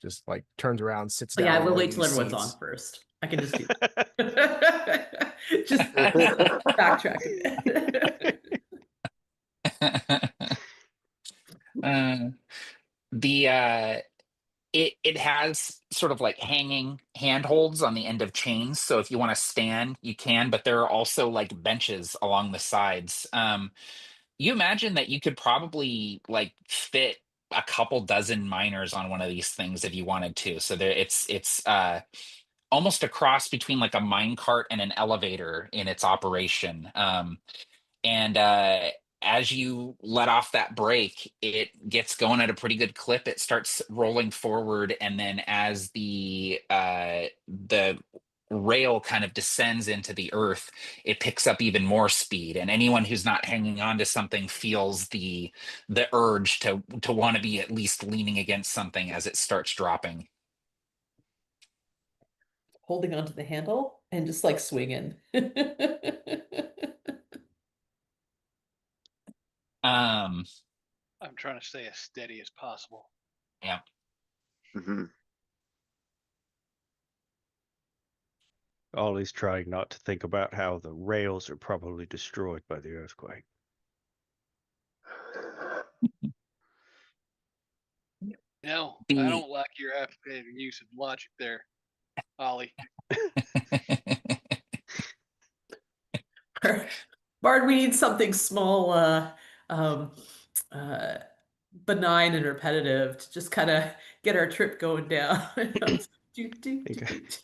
Just like turns around, sits Oh, down. yeah, I on will one of wait till these everyone's seats. on first. I can just do that. Just backtrack a bit. The it has sort of like hanging handholds on the end of chains, so if you want to stand you can, but there are also like benches along the sides. You imagine that you could probably like fit a couple dozen miners on one of these things if you wanted to. So there it's almost a cross between like a mine cart and an elevator in its operation. And as you let off that brake, it gets going at a pretty good clip. It starts rolling forward, and then as the rail kind of descends into the earth, it picks up even more speed. And anyone who's not hanging on to something feels the urge to want to be at least leaning against something as it starts dropping. Holding onto the handle and just like swinging. Um, I'm trying to stay as steady as possible. yeah. Mhm. Ollie's trying not to think about how the rails are probably destroyed by the earthquake. No, I The don't like your appetitive use of logic there, Ollie. Bard, we need something small, um, uh, benign and repetitive to just kind of get our trip going down.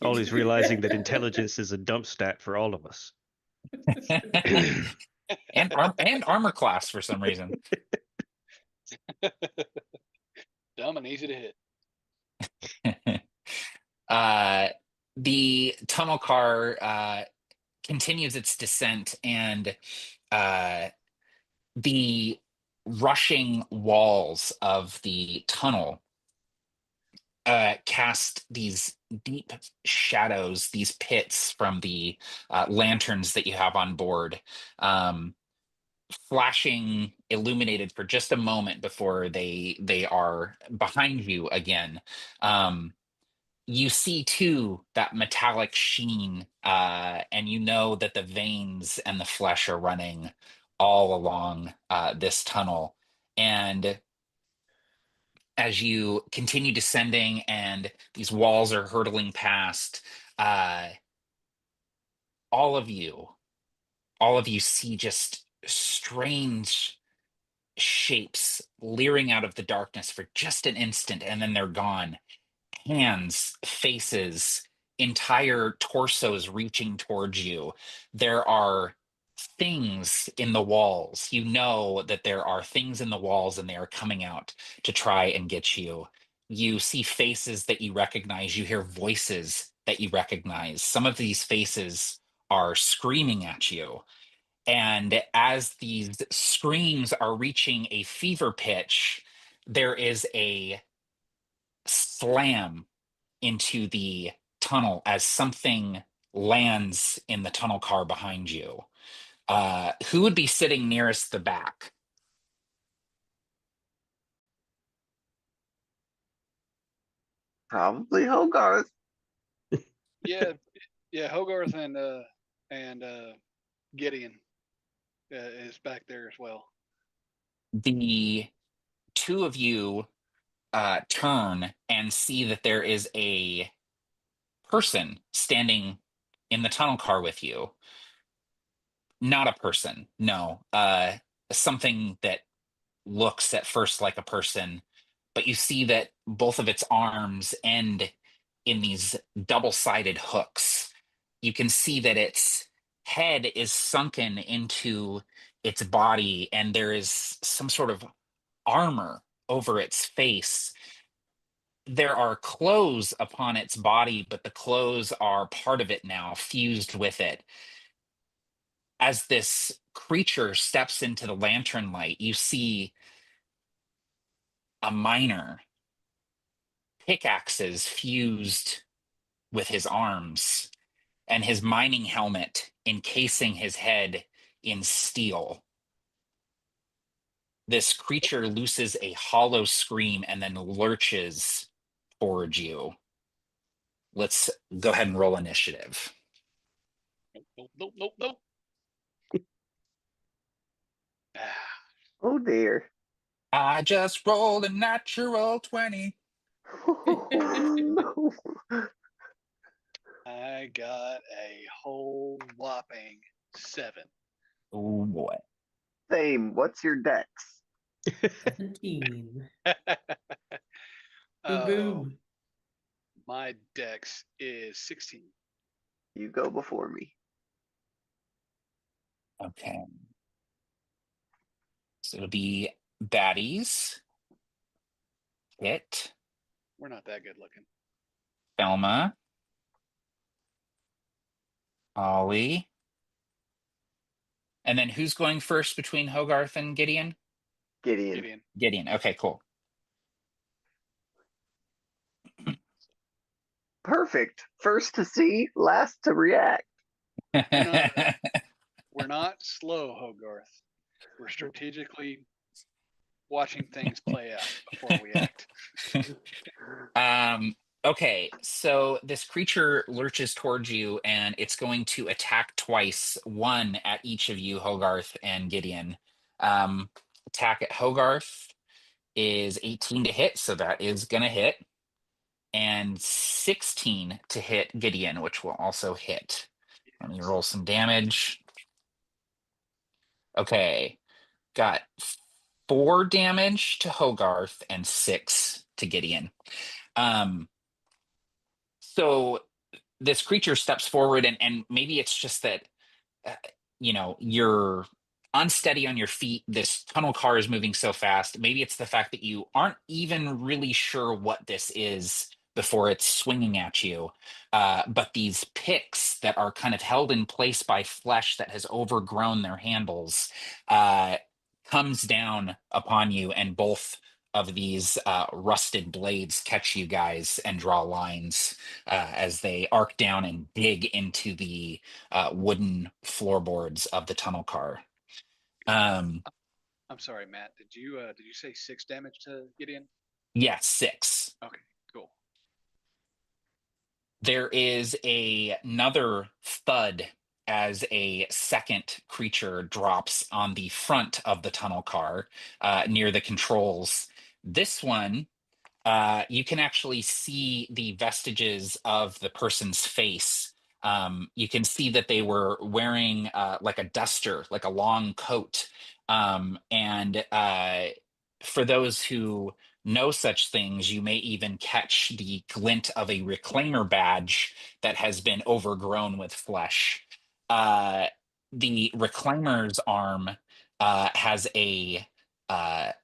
Ollie's realizing that intelligence is a dump stat for all of us. and armor class for some reason. Dumb and easy to hit. The tunnel car continues its descent, and the rushing walls of the tunnel cast these deep shadows, these pits from the lanterns that you have on board, flashing illuminated for just a moment before they are behind you again. You see too that metallic sheen, and you know that the veins and the flesh are running all along this tunnel. And as you continue descending and these walls are hurtling past, uh, all of you, all of you see just strange shapes leering out of the darkness for just an instant, and then they're gone. Hands, faces, entire torsos reaching towards you. There are things in the walls. You know that there are things in the walls, and they are coming out to try and get you. You see faces that you recognize. You hear voices that you recognize. Some of these faces are screaming at you. And as these screams are reaching a fever pitch, there is a slam into the tunnel as something lands in the tunnel car behind you. Who would be sitting nearest the back? Probably Hogarth. Yeah, yeah. Hogarth and Gideon is back there as well. The two of you turn and see that there is a person standing in the tunnel car with you. Not a person, no. Something that looks at first like a person, but you see that both of its arms end in these double-sided hooks. You can see that its head is sunken into its body, and there is some sort of armor over its face. There are clothes upon its body, but the clothes are part of it now, fused with it. As this creature steps into the lantern light, you see a miner, pickaxes fused with his arms, and his mining helmet encasing his head in steel. This creature looses a hollow scream and then lurches towards you. Let's go ahead and roll initiative. Nope. Oh dear. I just rolled a natural 20. No. I got a whole whopping 7. Oh boy. Same. What's your dex? 17. Boom, Oh, boom. my dex is 16. You go before me. Okay. So it'll be baddies. Hit. We're not that good looking. Thelma. Ollie. And then who's going first between Hogarth and Gideon? Gideon. Gideon. Okay, cool. Perfect. First to see, last to react. We're not slow, Hogarth. We're strategically watching things play out before we act. Okay, so this creature lurches towards you and it's going to attack twice, one at each of you, Hogarth and Gideon. Attack at Hogarth is 18 to hit, so that is going to hit. And 16 to hit Gideon, which will also hit. Let me roll some damage. Okay, got 4 damage to Hogarth and 6 to Gideon. So this creature steps forward, and maybe it's just that you're unsteady on your feet. This tunnel car is moving so fast. Maybe it's the fact that you aren't even really sure what this is before it's swinging at you. But these picks that are kind of held in place by flesh that has overgrown their handles comes down upon you, and both of these rusted blades catch you guys and draw lines as they arc down and dig into the wooden floorboards of the tunnel car. I'm sorry, Matt. Did you say 6 damage to Gideon? Yeah, 6. Okay, cool. There is another thud as a second creature drops on the front of the tunnel car near the controls. This one, you can actually see the vestiges of the person's face. You can see that they were wearing like a duster, like a long coat. And for those who know such things, you may even catch the glint of a reclaimer badge that has been overgrown with flesh. The reclaimer's arm has a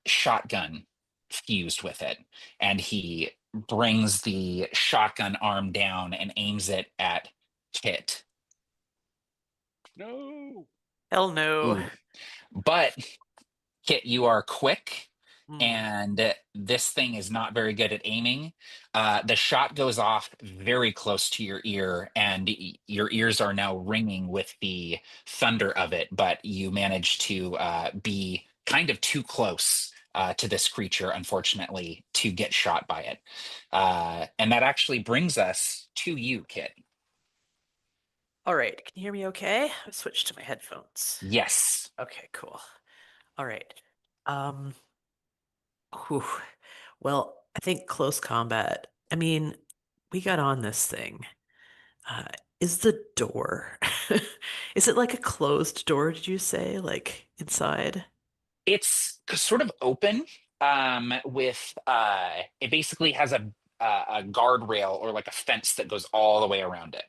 shotgun fused with it, and he brings the shotgun arm down and aims it at Kit. No. Hell no. But Kit, you are quick, Mm. and this thing is not very good at aiming. The shot goes off very close to your ear, and your ears are now ringing with the thunder of it, but you manage to be kind of too close to this creature, unfortunately, to get shot by it. And that actually brings us to you, Kit. All right. Can you hear me okay? I switched to my headphones. Yes. Okay, cool. All right. Whew. Well, I think close combat. I mean, we got on this thing. is the door, is it like a closed door, did you say? Like inside? It's sort of open, with it basically has a guardrail or like a fence that goes all the way around it.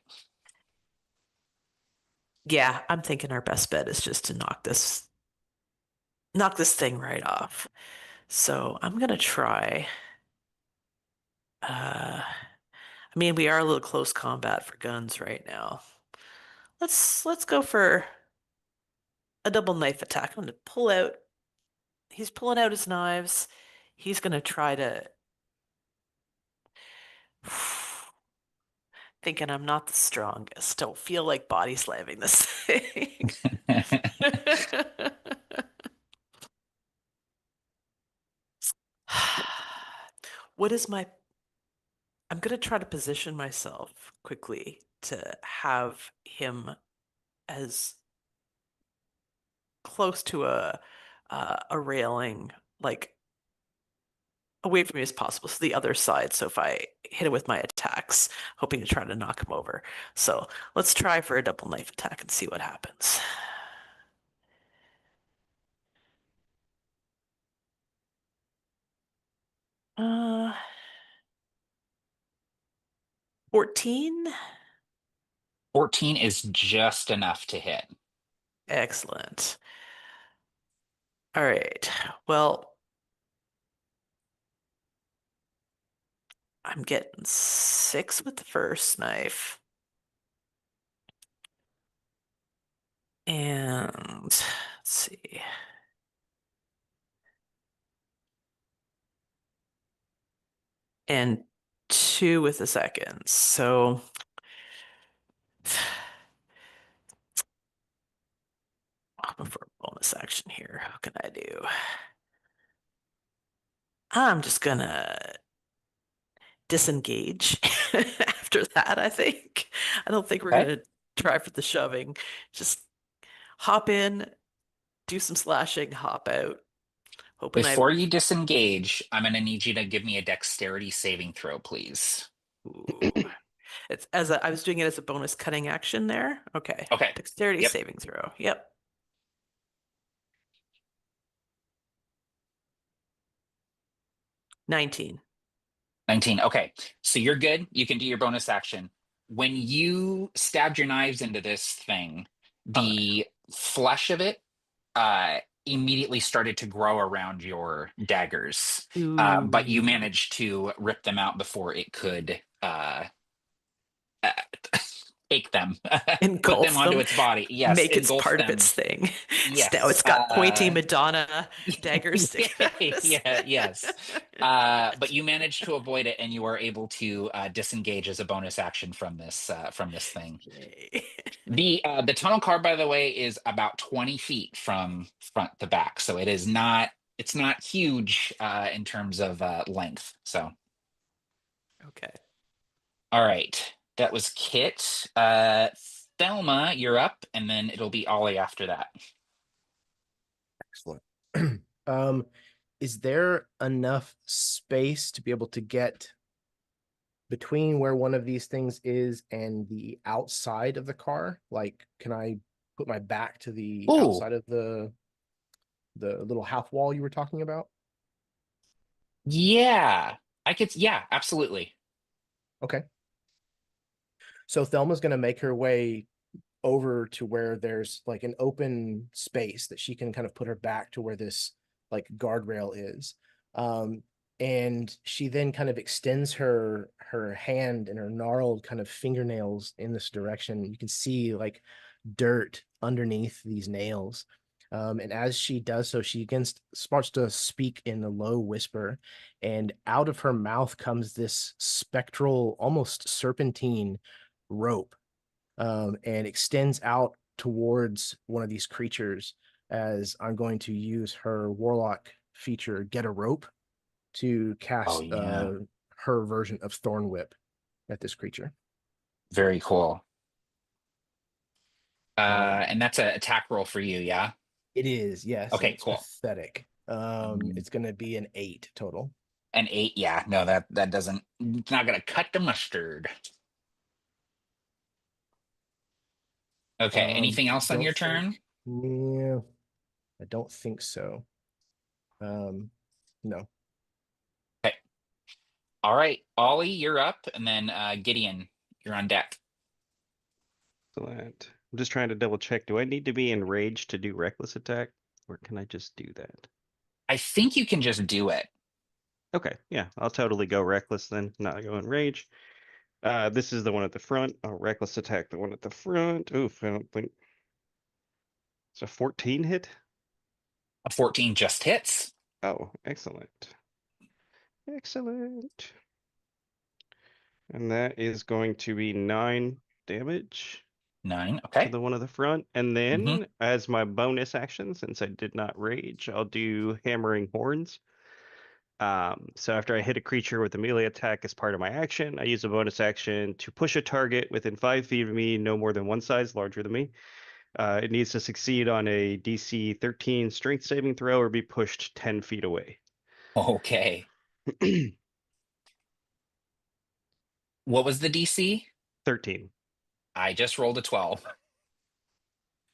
Yeah, I'm thinking our best bet is just to knock this thing right off. So I'm gonna try. I mean, we are a little close combat for guns right now. Let's go for a double knife attack. I'm gonna pull out. He's pulling out his knives. He's gonna try to. Thinking I'm not the strongest. Don't feel like body slamming this thing. What is my I'm gonna try to position myself quickly to have him as close to a railing, like away from me as possible, so the other side. So if I hit it with my attacks, hoping to try to knock him over. So let's try for a double knife attack and see what happens. Uh, 14. 14 is just enough to hit. Excellent. All right. Well, I'm getting 6 with the first knife. And let's see. And 2 with the second. So I'll go for a bonus action here. What can I do? I'm just gonna disengage after that, I think. I don't think we're Okay. gonna try for the shoving. Just hop in, do some slashing, hop out. Hoping Before you disengage, I'm going to need you to give me a dexterity saving throw, please. Ooh. It's I was doing it as a bonus cutting action there. Okay. Okay. Dexterity Yep. saving throw. Yep. 19. 19. Okay. So you're good. You can do your bonus action. When you stabbed your knives into this thing, the flesh of it immediately started to grow around your daggers. But you Ooh. managed to rip them out before it could uh, take them, put them Engulf onto them, its body. Yes, make its engulf part of them. its thing. Now Yes. it's got pointy Madonna daggers sticking out of its Yeah, yes. But you managed to avoid it, and you are able to disengage as a bonus action from this thing. Yay. The tunnel car, by the way, is about 20 feet from front to back, so it's not huge in terms of length. So, Okay. all right, that was Kit. Thelma, you're up, and then it'll be Ollie after that. Excellent. Is there enough space to be able to get between where one of these things is and the outside of the car? Like, can I put my back to the Ooh, outside of the little half wall you were talking about? yeah, I could. Yeah, absolutely. Okay. So Thelma's going to make her way over to where there's like an open space that she can kind of put her back to where this like guardrail is. And she then kind of extends her hand and her gnarled kind of fingernails in this direction. You can see like dirt underneath these nails. And as she does so, she again starts to speak in a low whisper, and out of her mouth comes this spectral, almost serpentine rope, and extends out towards one of these creatures. As I'm going to use her warlock feature, Get a Rope, to Oh cast yeah, her version of Thorn Whip at this creature. very cool. Um, And that's an attack roll for you, yeah? it is, yes, and Okay, it's cool. pathetic. It's going to be an 8 total. An 8, yeah. No, that doesn't. It's not gonna cut the mustard. Okay. Anything else on your turn? Yeah, I don't think so. No. Okay. All right, Ollie, you're up, and then Gideon, you're on deck. Excellent. I'm just trying to double check. Do I need to be enraged to do reckless attack, or can I just do that? I think you can just do it. Okay, yeah, I'll totally go reckless then, not go enrage. This is the one at the front. I'll reckless attack the one at the front. Oof, I don't think it's a 14 hit. A 14 just hits. Oh, excellent. Excellent. And that is going to be 9 damage 9. to Okay. the one at the front. And then, as my bonus action, since I did not rage, I'll do hammering horns. So after I hit a creature with a melee attack as part of my action, I use a bonus action to push a target within 5 feet of me, no more than one size larger than me. It needs to succeed on a DC 13 strength saving throw or be pushed 10 feet away. Okay. What was the DC? 13. I just rolled a 12.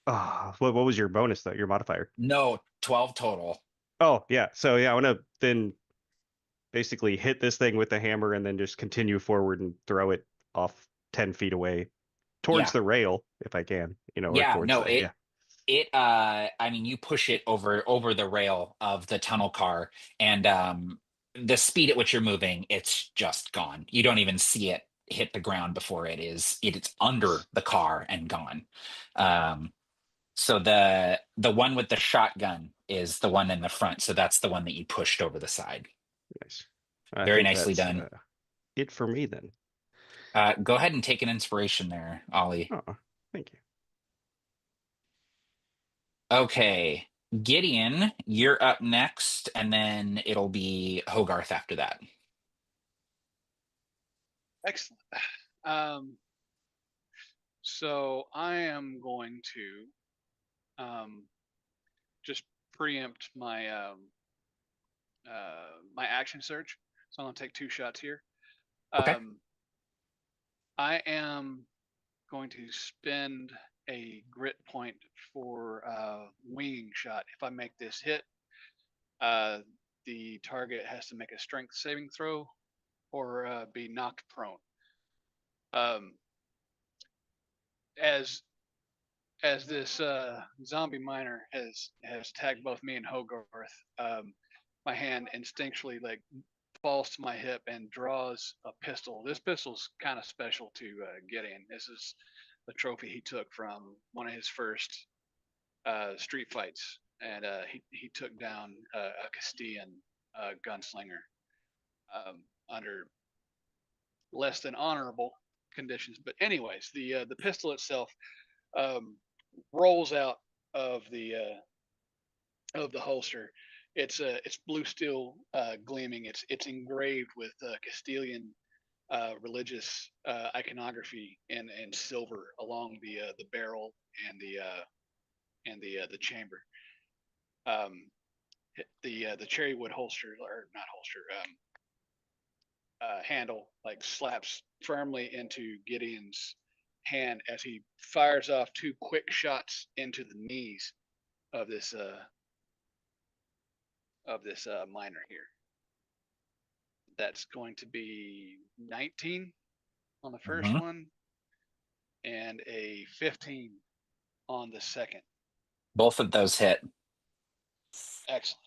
What was your bonus though? Your modifier? No, 12 total. Oh, yeah. So yeah, I want to then basically hit this thing with the hammer and then just continue forward and throw it off 10 feet away towards Yeah. the rail if I can, or Yeah, towards no, the, I mean, you push it over the rail of the tunnel car, and the speed at which you're moving, it's just gone. You don't even see it hit the ground before it's under the car and gone. So the one with the shotgun is the one in the front, so that's the one that you pushed over the side. Nice. I Very think nicely that's done. it for me then. Go ahead and take an inspiration there, Ollie. Oh, thank you. Okay, Gideon, you're up next, and then it'll be Hogarth after that. Excellent. So I am going to just preempt my my action surge. So I'm gonna take 2 shots here. Okay. I am going to spend a grit point for winging shot. If I make this hit, the target has to make a strength saving throw or be knocked prone. As this zombie miner has tagged both me and Hogarth, my hand instinctually falls to my hip and draws a pistol. This pistol's kind of special to Gideon. This is the trophy he took from one of his first street fights, and he took down a Castilian gunslinger under less than honorable conditions. But anyways, the pistol itself rolls out of the holster. It's blue steel gleaming. It's engraved with Castilian religious iconography in silver along the barrel and the chamber. The cherry wood holster, or not holster, handle slaps firmly into Gideon's hand as he fires off 2 quick shots into the knees of this miner here. That's going to be 19 on the first one and a 15 on the second. Both of those hit. Excellent.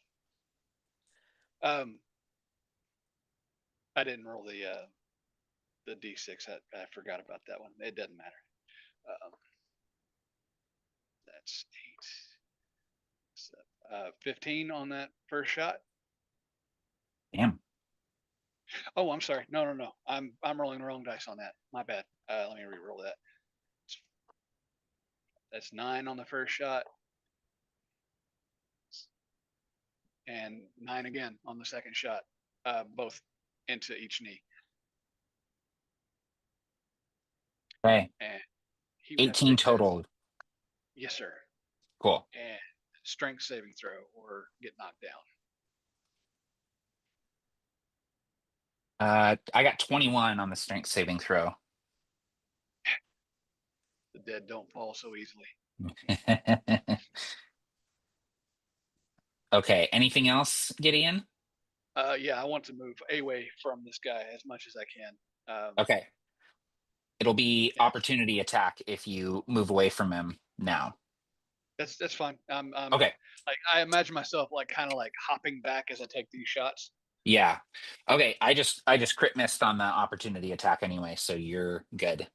I didn't roll the D6. I forgot about that one. It doesn't matter. That's 8. 15 on that first shot. Damn. Oh, I'm sorry. No. I'm rolling the wrong dice on that. My bad. Let me re-roll that. That's 9 on the first shot. And 9 again on the second shot. Both into each knee. Okay. And he would have to 18 take that. total. Yes, sir. Cool. And strength saving throw or get knocked down. I got 21 on the strength saving throw. The dead don't fall so easily. Okay, anything else, Gideon? Yeah, I want to move away from this guy as much as I can. Okay. It'll be opportunity attack if you move away from him now. That's fine. Okay. Like I imagine myself like kind of like hopping back as I take these shots. Yeah. Okay, I just crit missed on the opportunity attack anyway, so you're good.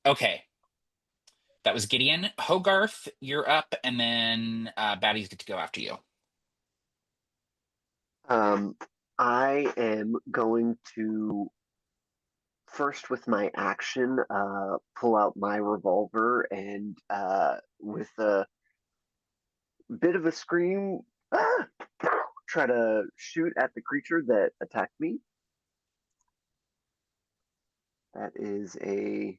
Okay. That was Gideon. Hogarth, you're up, and then Baddies get to go after you. I am going to first with my action pull out my revolver and with a bit of a scream try to shoot at the creature that attacked me. That is a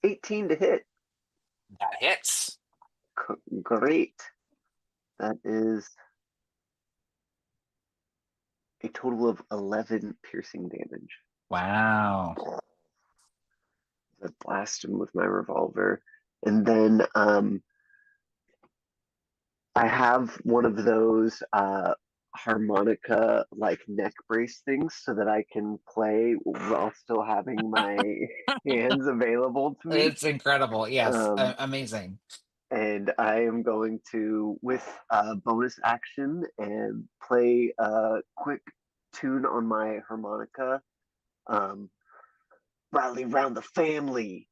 18 to hit. That hits. Great. That is a total of 11 piercing damage. Wow. I blast him with my revolver. And then I have one of those harmonica like neck brace things so that I can play while still having my hands available to me. It's incredible. Yes, amazing. And I am going to, with a bonus action, and play a quick tune on my harmonica. Rally round the family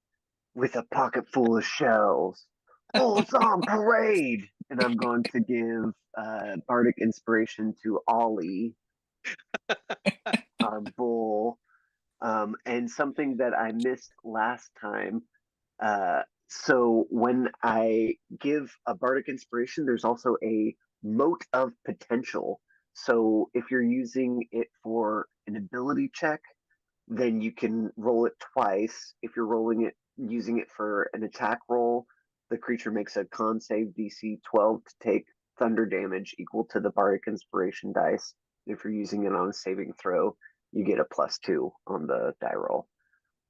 with a pocket full of shells. Bulls on parade! And I'm going to give bardic inspiration to Ollie, our bull, and something that I missed last time. So when I give a bardic inspiration, there's also a mote of potential. So if you're using it for an ability check, then you can roll it twice. If you're rolling it using it for an attack roll, the creature makes a con save DC 12 to take thunder damage equal to the bardic inspiration dice. If you're using it on a saving throw, you get a +2 on the die roll.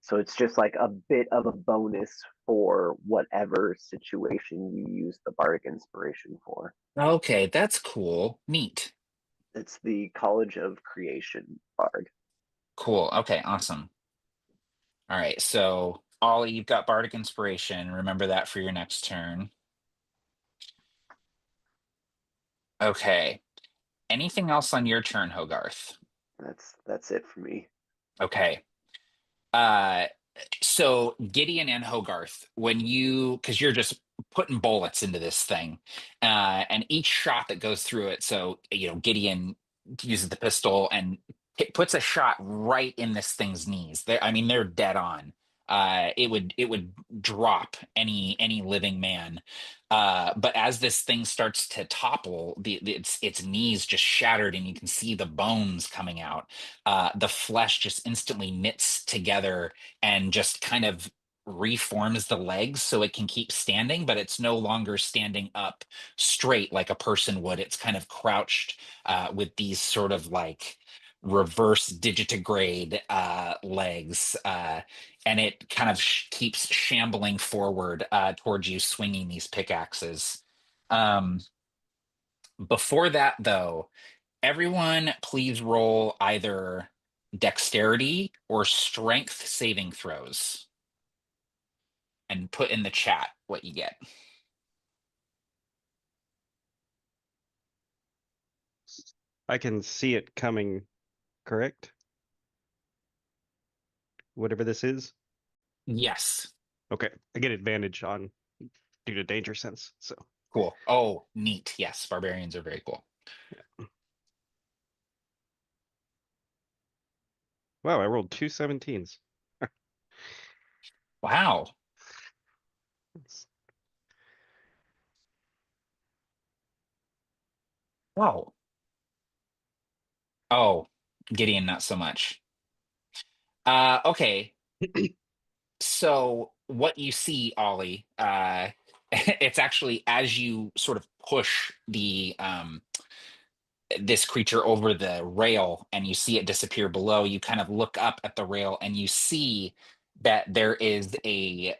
So it's just like a bit of a bonus for whatever situation you use the bardic inspiration for. Okay, that's cool. Neat. It's the College of Creation bard. Cool. Okay, awesome. All right, so Ollie, you've got bardic inspiration. Remember that for your next turn. Okay. Anything else on your turn, Hogarth? That's it for me. Okay. So Gideon and Hogarth, because you're just putting bullets into this thing, and each shot that goes through it, so Gideon uses the pistol and puts a shot right in this thing's knees. They're dead on. It would drop any living man. But as this thing starts to topple, its knees just shattered, and you can see the bones coming out. The flesh just instantly knits together and just kind of reforms the legs so it can keep standing, but it's no longer standing up straight like a person would. It's kind of crouched with these sort of like reverse digitigrade legs, and it kind of keeps shambling forward towards you, swinging these pickaxes. Before that, though, everyone please roll either dexterity or strength saving throws and put in the chat what you get. I can see it coming, correct? Whatever this is. Yes. Okay, I get advantage on due to danger sense. So Cool. Oh, neat. Yes, barbarians are very cool. yeah. Wow, I rolled 2 17s. Wow. Wow. Oh, Gideon, not so much. Okay. So what you see, Ollie, it's actually as you sort of push this creature over the rail and you see it disappear below, you kind of look up at the rail and you see that there is a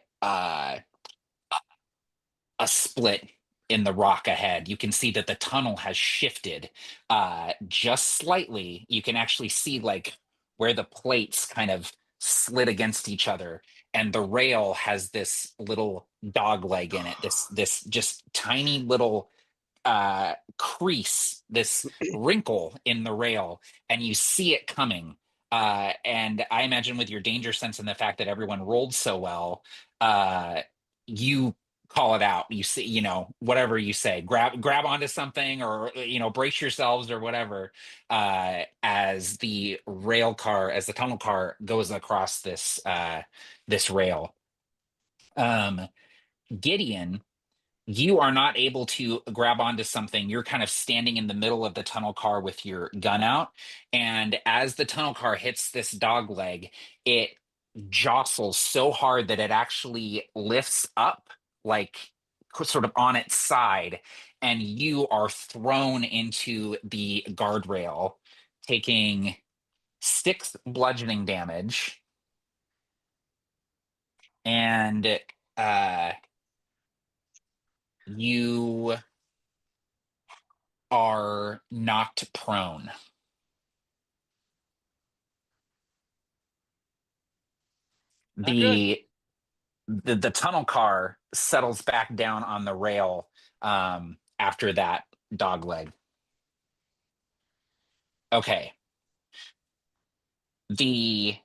split in the rock ahead. You can see that the tunnel has shifted just slightly. You can actually see like where the plates kind of slid against each other, and the rail has this little dog leg in it. This just tiny little crease, this wrinkle in the rail, and you see it coming. And I imagine with your danger sense and the fact that everyone rolled so well, you call it out. You see, whatever you say, grab onto something, or brace yourselves or whatever, as the tunnel car goes across this rail. Gideon, you are not able to grab onto something. You're kind of standing in the middle of the tunnel car with your gun out. And as the tunnel car hits this dog leg, it jostles so hard that it actually lifts up, like sort of on its side. And you are thrown into the guardrail, taking 6 bludgeoning damage. And you are knocked prone. The tunnel car settles back down on the rail after that dog leg. Okay. The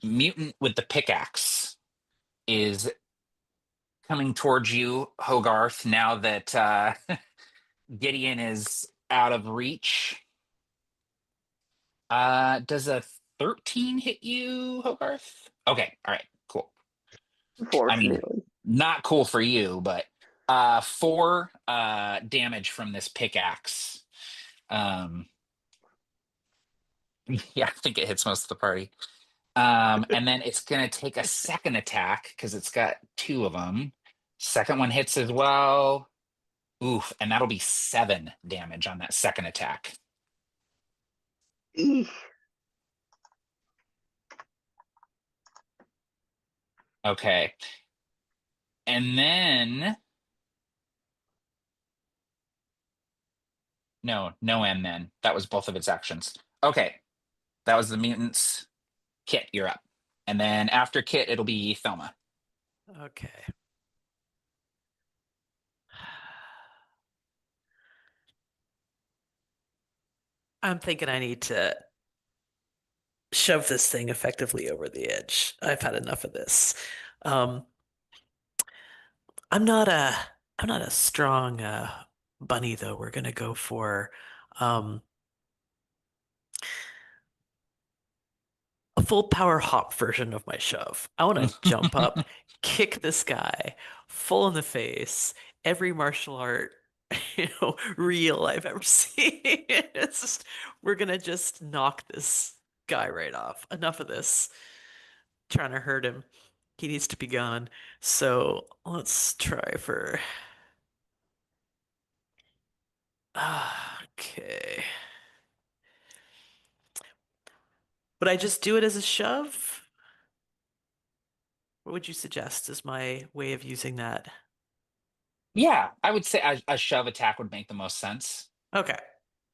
mutant with the pickaxe is coming towards you, Hogarth, now that Gideon is out of reach. Does a 13 hit you, Hogarth? Okay, all right, cool. I mean, not cool for you, but 4 damage from this pickaxe. Yeah, I think it hits most of the party. And then it's gonna take a second attack because it's got 2 of them. Second one hits as well. Oof, and that'll be 7 damage on that second attack. Okay. And then no, and then. That was both of its actions. Okay. That was the mutants. Kit, you're up. And then after Kit, it'll be Thelma. Okay. I'm thinking I need to shove this thing effectively over the edge. I've had enough of this. I'm not a strong bunny though. We're gonna go for a full power hop version of my shove. I want to jump up, kick this guy full in the face. Every martial art, reel I've ever seen. It's just, we're gonna just knock this guy right off. Enough of this. Trying to hurt him. He needs to be gone. So let's try for. Okay. Would I just do it as a shove? What would you suggest is my way of using that? Yeah, I would say a shove attack would make the most sense. Okay.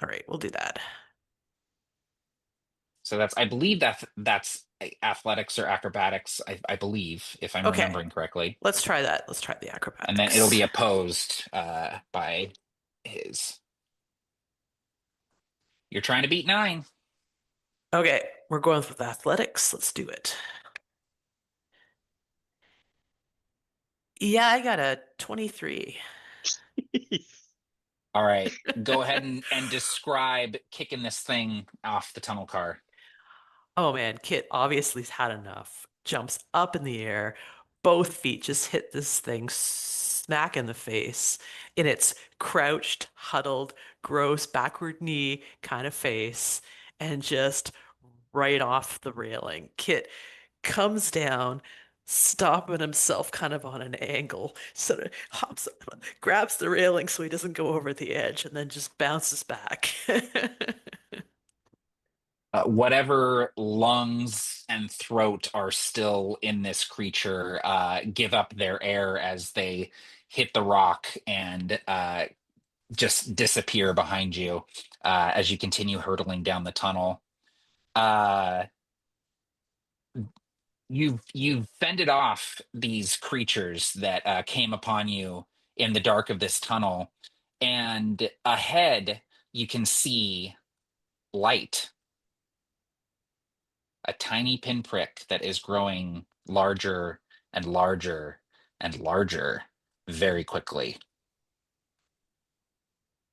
All right, we'll do that. So I believe that's athletics or acrobatics, I believe, if I'm remembering correctly. Let's try that. Let's try the acrobatics. And then it'll be opposed by his. You're trying to beat 9. Okay, we're going with athletics. Let's do it. Yeah, I got a 23. All right, go ahead and describe kicking this thing off the tunnel car. Oh man, Kit obviously's had enough. Jumps up in the air. Both feet just hit this thing smack in the face in its crouched, huddled, gross backward knee kind of face, and just right off the railing. Kit comes down, stopping himself kind of on an angle, sort of hops up, grabs the railing so he doesn't go over the edge, and then just bounces back. whatever lungs and throat are still in this creature give up their air as they hit the rock and just disappear behind you as you continue hurtling down the tunnel. You've fended off these creatures that came upon you in the dark of this tunnel, and ahead you can see light, a tiny pinprick that is growing larger and larger and larger very quickly.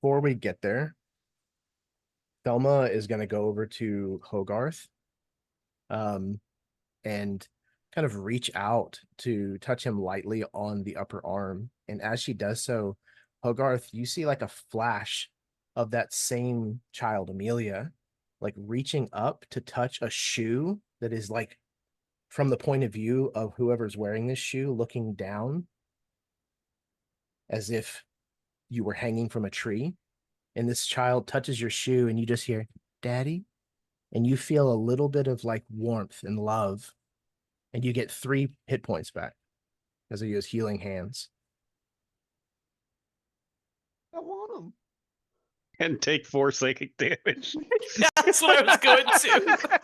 Before we get there, Thelma is going to go over to Hogarth and kind of reach out to touch him lightly on the upper arm. And as she does so, Hogarth, you see like a flash of that same child, Amelia, like reaching up to touch a shoe that is like from the point of view of whoever's wearing this shoe, looking down as if you were hanging from a tree. And this child touches your shoe and you just hear, "Daddy," and you feel a little bit of like warmth and love, and you get 3 hit points back as he has healing hands. I want them. And take 4 psychic damage. That's what I was going to.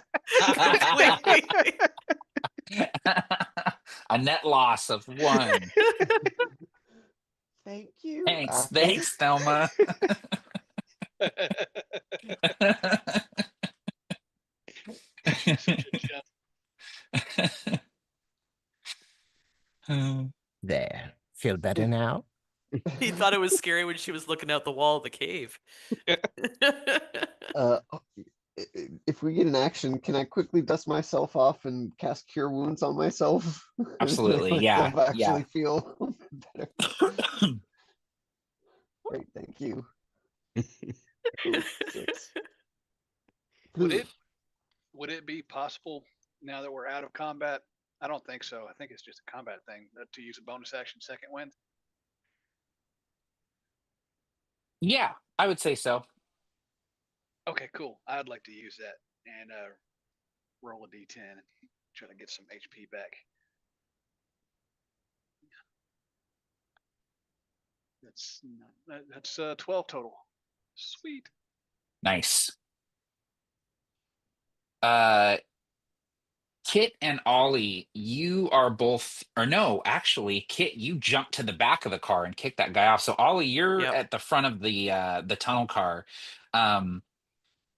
Completely. A net loss of 1. Thank you. Thanks, Thelma. There. Feel better now? He thought it was scary when she was looking out the wall of the cave. If we get an action, can I quickly dust myself off and cast Cure Wounds on myself? Absolutely, yeah. Actually feel better. Great, thank you. Ooh, 6. Would it be possible now that we're out of combat? I don't think so. I think it's just a combat thing to use a bonus action second wind. Yeah, I would say so. Okay, cool. I'd like to use that and roll a d10 and try to get some HP back. That's 12 total. Sweet. Nice. Kit and Ollie, you are both, or no, actually, Kit, you jumped to the back of the car and kicked that guy off. So Ollie, you're at the front of the tunnel car.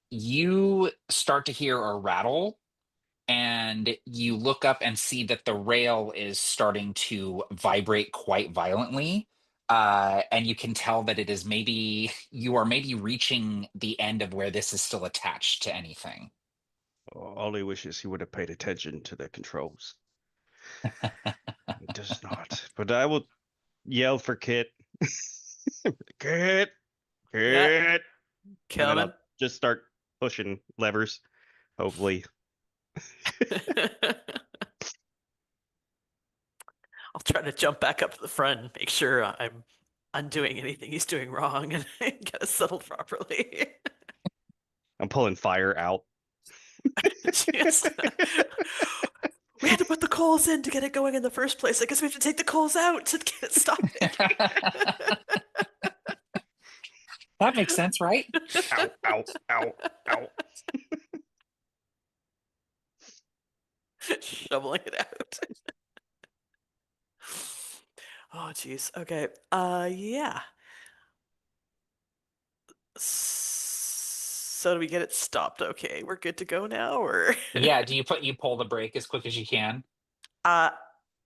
You start to hear a rattle, and you look up and see that the rail is starting to vibrate quite violently. And you can tell that it is you are maybe reaching the end of where this is still attached to anything. Ollie wishes he would have paid attention to the controls. He does not. But I will yell for Kit. Kit! Kit! Coming. Just start pushing levers, hopefully. I'll try to jump back up to the front and make sure I'm undoing anything he's doing wrong and get it settled properly. I'm pulling fire out. We had to put the coals in to get it going in the first place. I guess we have to take the coals out to get it started. That makes sense, right? Ow, ow, ow, ow. Shoveling it out. Oh, jeez. Okay. Yeah. So do we get it stopped? Okay, we're good to go now, or? Yeah. Do you pull the brake as quick as you can? I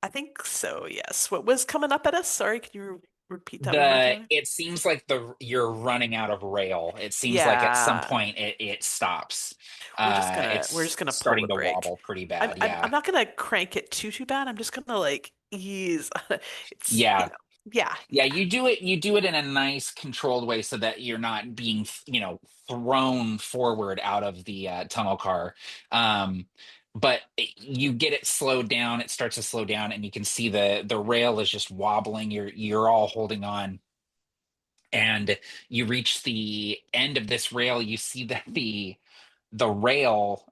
think so. Yes. What was coming up at us? Sorry, can you repeat that one more time? It seems like you're running out of rail. It seems like at some point it stops. We're just gonna starting pull the to brake. wobble pretty bad. I'm not gonna crank it too bad. I'm just gonna like ease. It's yeah. Yeah. You do it in a nice controlled way so that you're not being thrown forward out of the tunnel car. But you get it slowed down. It starts to slow down, and you can see the rail is just wobbling. You're all holding on, and you reach the end of this rail. You see that the rail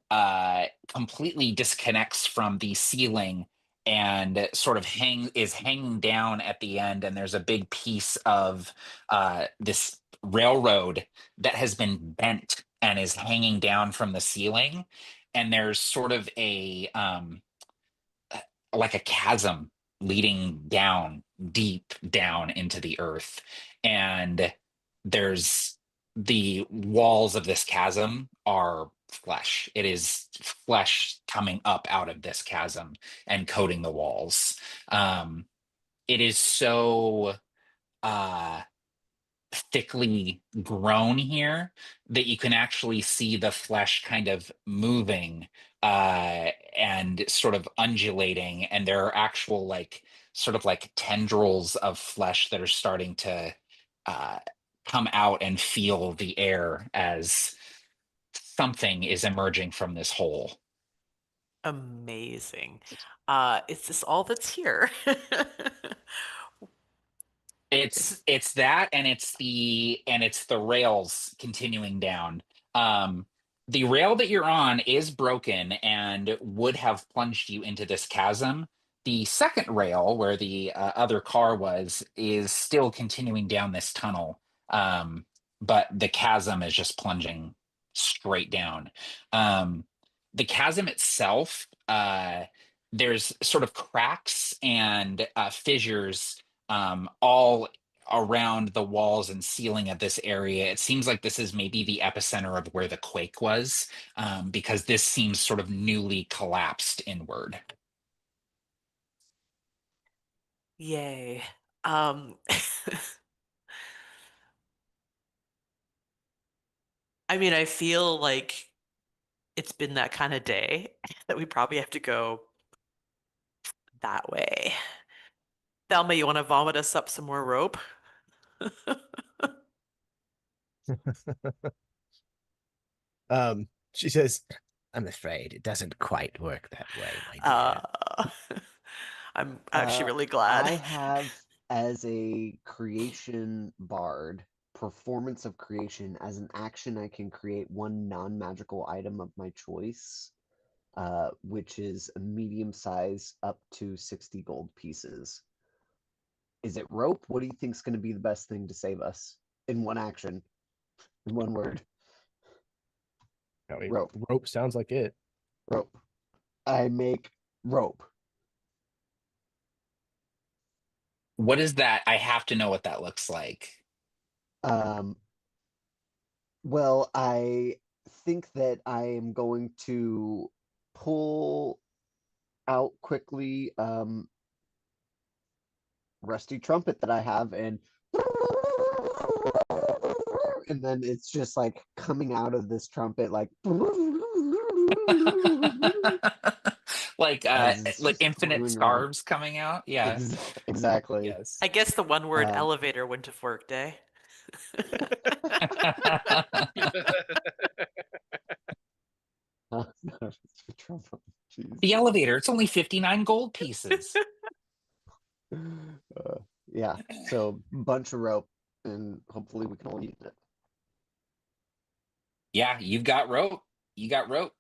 completely disconnects from the ceiling and sort of hanging down at the end, and there's a big piece of this railroad that has been bent and is hanging down from the ceiling, and there's sort of a like a chasm leading down deep down into the earth, and there's the walls of this chasm are flesh. It is flesh coming up out of this chasm and coating the walls. It is so uh thickly grown here that you can actually see the flesh kind of moving and sort of undulating, and there are actual like sort of like tendrils of flesh that are starting to uh, come out and feel the air as something is emerging from this hole. Amazing. Is this all that's here? It's that, and it's the rails continuing down. Um, the rail that you're on is broken and would have plunged you into this chasm. The second rail, where the other car was, is still continuing down this tunnel. But the chasm is just plunging straight down. The chasm itself, there's sort of cracks and fissures all around the walls and ceiling of this area. It seems like this is maybe the epicenter of where the quake was, because this seems sort of newly collapsed inward. Yay. I mean, I feel like it's been that kind of day that we probably have to go that way. Thelma, you want to vomit us up some more rope? She says, I'm afraid it doesn't quite work that way, my dear. I'm actually really glad. I have, as a creation bard, performance of creation. As an action, I can create one non-magical item of my choice, which is a medium size up to 60 gold pieces. Is it rope? What do you think is going to be the best thing to save us in one action, in one word? I mean, Rope. rope sounds like it. Rope. I make rope. What is that? I have to know what that looks like. Well, I think that I am going to pull out quickly rusty trumpet that I have, and then it's just like coming out of this trumpet like like just infinite screwing around. scarves coming out. Yeah. Exactly. Yes. I guess the one word Um, elevator wouldn't have worked, eh? The elevator, it's only 59 gold pieces. Yeah, so bunch of rope, and hopefully we can all use it. Yeah, you've got rope. You got rope.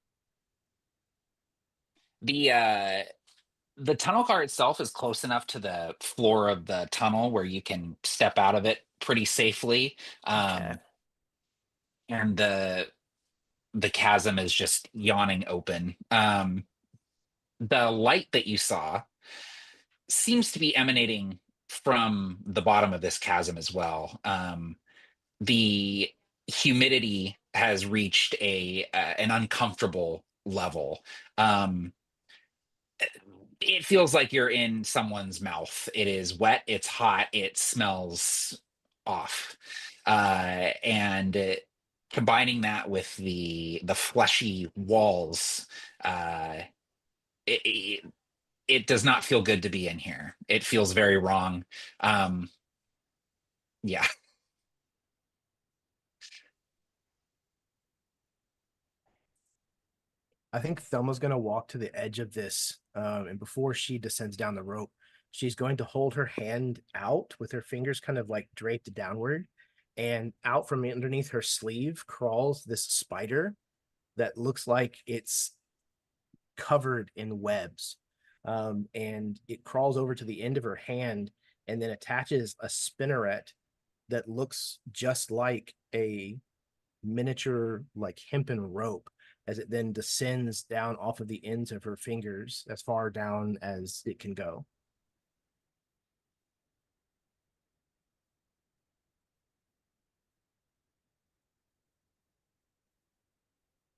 The tunnel car itself is close enough to the floor of the tunnel where you can step out of it pretty safely. Okay. And the chasm is just yawning open. The light that you saw seems to be emanating from the bottom of this chasm as well. The humidity has reached an uncomfortable level. It feels like you're in someone's mouth. It is wet, it's hot, it smells off. And combining that with the fleshy walls, it does not feel good to be in here. It feels very wrong. Yeah. I think Thelma's going to walk to the edge of this, and before she descends down the rope, she's going to hold her hand out with her fingers kind of like draped downward, and out from underneath her sleeve crawls this spider that looks like it's covered in webs. And it crawls over to the end of her hand and then attaches a spinneret that looks just like a miniature, like hempen rope, as it then descends down off of the ends of her fingers as far down as it can go.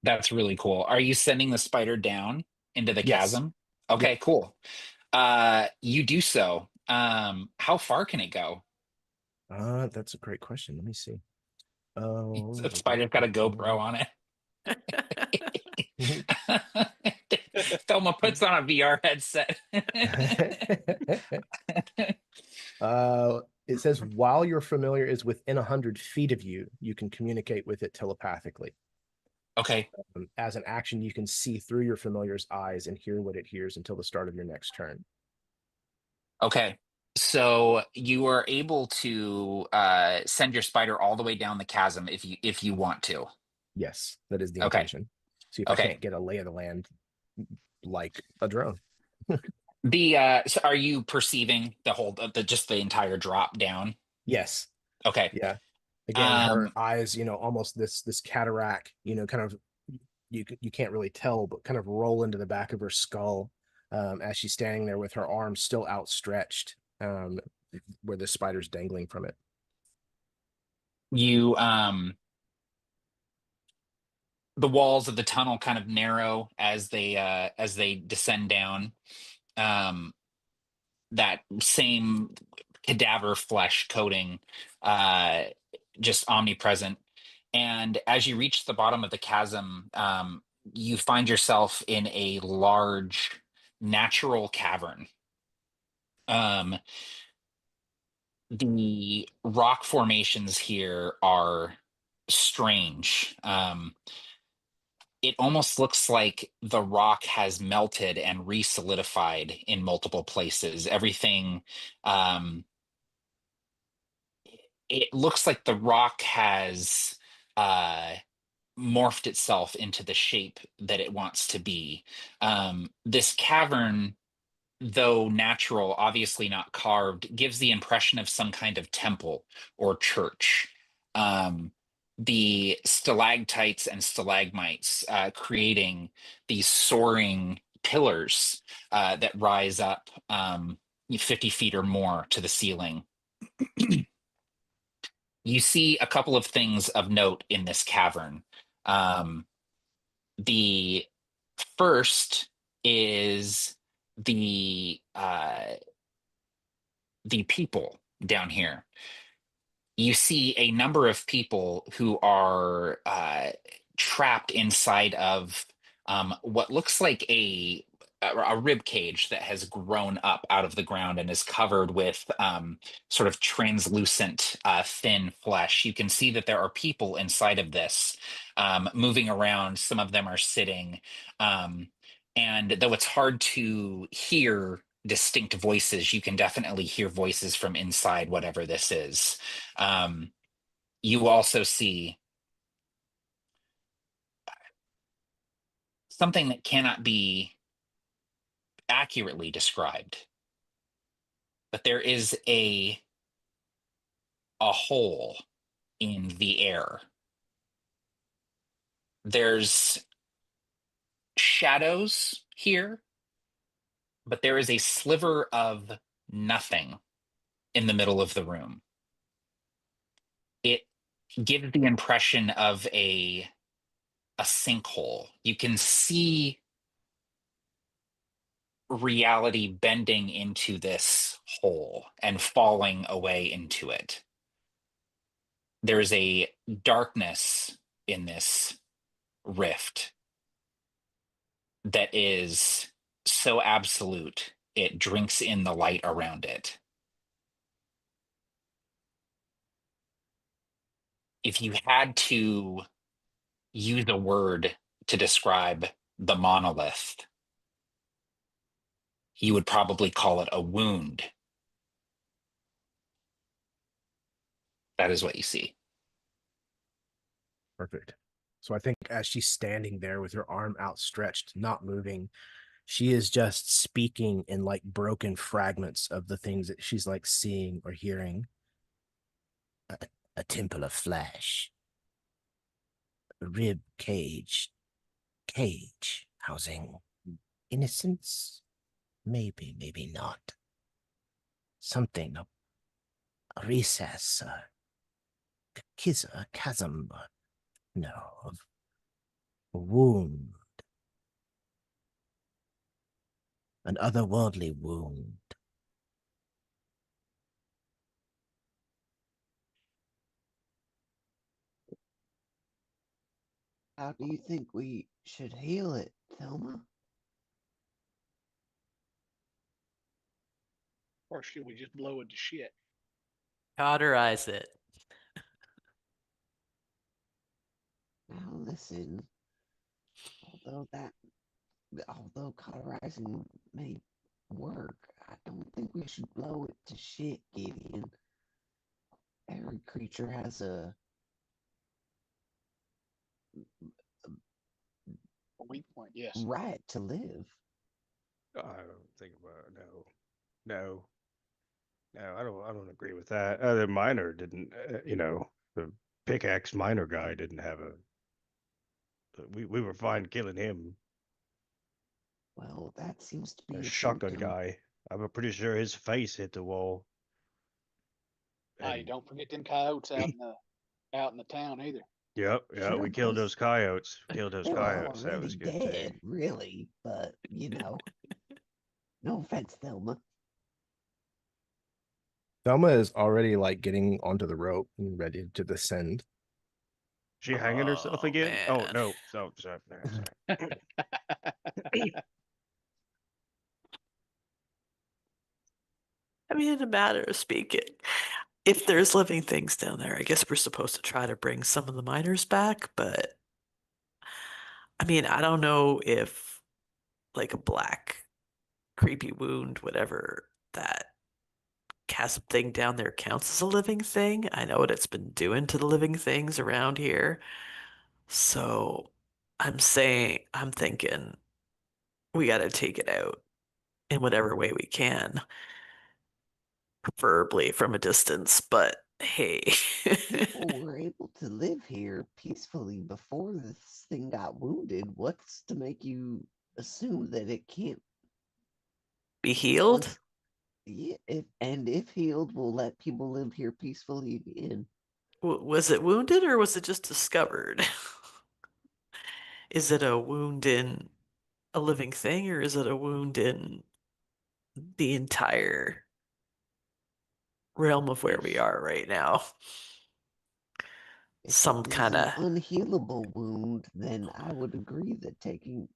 That's really cool. Are you sending the spider down into the Yes. chasm? Okay, Yep. cool. You do so. How far can it go? That's a great question. Let me see. Oh, The spider's got a GoPro on it. Thelma puts on a VR headset. It says while your familiar is within 100 feet of you, you can communicate with it telepathically. Okay. As an action, you can see through your familiar's eyes and hear what it hears until the start of your next turn. Okay. So you are able to send your spider all the way down the chasm if you want to. Yes, that is the Okay. intention. See if Okay. I can't get a lay of the land like a drone. So are you perceiving just the entire drop down? Yes. Okay. Yeah. Again, her eyes, almost this cataract, kind of you can't really tell, but kind of roll into the back of her skull as she's standing there with her arms still outstretched, where the spider's dangling from it. You the walls of the tunnel kind of narrow as they descend down. That same cadaver flesh coating just omnipresent. And as you reach the bottom of the chasm, you find yourself in a large natural cavern. The rock formations here are strange. It almost looks like the rock has melted and re-solidified in multiple places. Everything, it looks like the rock has morphed itself into the shape that it wants to be. This cavern, though natural, obviously not carved, gives the impression of some kind of temple or church. The stalactites and stalagmites creating these soaring pillars that rise up 50 feet or more to the ceiling. You see a couple of things of note in this cavern. The first is the people down here. You see a number of people who are trapped inside of what looks like a rib cage that has grown up out of the ground and is covered with sort of translucent thin flesh. You can see that there are people inside of this moving around. Some of them are sitting. And though it's hard to hear distinct voices, you can definitely hear voices from inside whatever this is. You also see something that cannot be accurately described, but there is a hole in the air. There's shadows here, but there is a sliver of nothing in the middle of the room. It gives the impression of a sinkhole. You can see reality bending into this hole and falling away into it. There's a darkness in this rift that is so absolute it drinks in the light around it. If you had to use a word to describe the monolith, you would probably call it a wound. That is what you see. Perfect. So I think as she's standing there with her arm outstretched, not moving, she is just speaking in like broken fragments of the things that she's like seeing or hearing. A temple of flesh. A rib cage housing innocence. Maybe, maybe not. Something, a recess, a chasm, no, a wound. An otherworldly wound. How do you think we should heal it, Thelma? Or should we just blow it to shit? Cauterize it. Now listen, although cauterizing may work, I don't think we should blow it to shit, Gideon. Every creature has a weak point, yes. right to live. I don't think about it. No. I don't agree with that. The miner didn't, the pickaxe miner guy didn't have a. We were fine killing him. Well, that seems to be The a shotgun symptom. guy. I'm pretty sure his face hit the wall. Hey, don't forget them coyotes out in the town either. Yep, Sure, we killed those coyotes. They were That was already good dead, too. really, but no offense, Thelma. Thelma is already like getting onto the rope and ready to descend. She hanging herself Oh, again? Oh man. no, sorry. I mean, in a matter of speaking, if there's living things down there, I guess we're supposed to try to bring some of the miners back, but I mean, I don't know if like a black creepy wound, whatever that chasm thing down there counts as a living thing. I know what it's been doing to the living things around here. So I'm thinking we got to take it out in whatever way we can, preferably from a distance, but hey. People were able to live here peacefully before this thing got wounded. What's to make you assume that it can't Be healed? once if healed will let people live here peacefully again? Was it wounded or was it just discovered? Is it a wound in a living thing or is it a wound in the entire realm of where we are right now? If Some it is kind an of unhealable wound, then I would agree that taking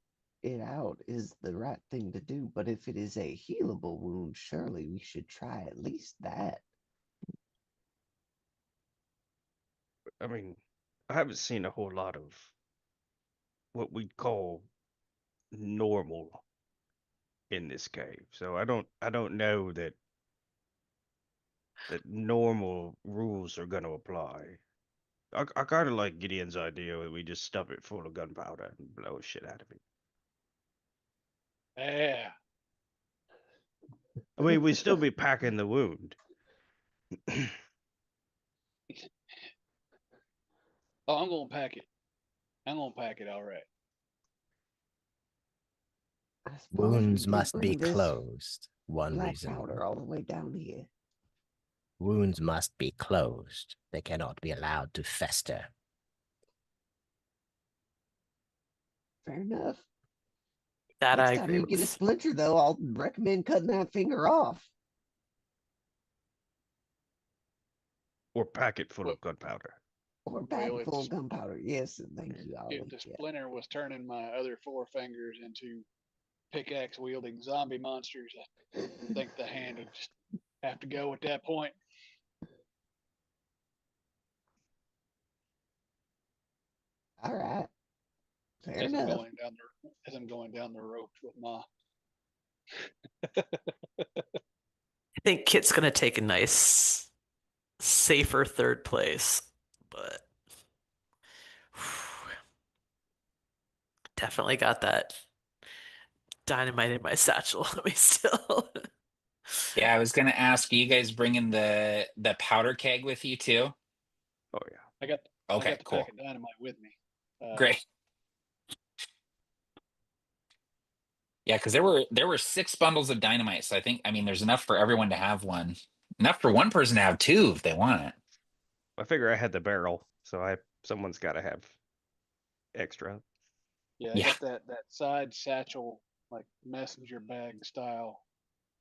it out is the right thing to do. But if it is a healable wound, surely we should try at least that. I mean, I haven't seen a whole lot of what we'd call normal in this cave. So I don't know that normal rules are gonna apply. I kind of like Gideon's idea that we just stuff it full of gunpowder and blow shit out of it. Yeah. I mean, we'd still be packing the wound. Oh, I'm gonna pack it. I'm gonna pack it all right. I suppose we Wounds did must be bring this closed. One black reason. powder all the way down here. Wounds must be closed. They cannot be allowed to fester. Fair enough. that I Next time agree you get a with. splinter, though, I'll recommend cutting that finger off. Or pack it full Well, of gunpowder. Or a bag well, if full of gunpowder. Yes, thank you, if Ollie. the Yeah. splinter was turning my other four fingers into pickaxe wielding zombie monsters, I think the hand would just have to go at that point. All right. Fair As enough. I'm going down the ropes with my. I think Kit's gonna take a nice, safer third place, but Definitely got that dynamite in my satchel. Let me still. Yeah, I was gonna ask, are you guys bringing the powder keg with you too? Oh yeah. I got Okay, the cool. pack of dynamite with me. Great. Yeah, because there were 6 bundles of dynamite, so I mean there's enough for everyone to have one. Enough for one person to have 2 if they want it. I figure I had the barrel, so someone's got to have extra. Yeah, I Yeah. got that side satchel, like messenger bag style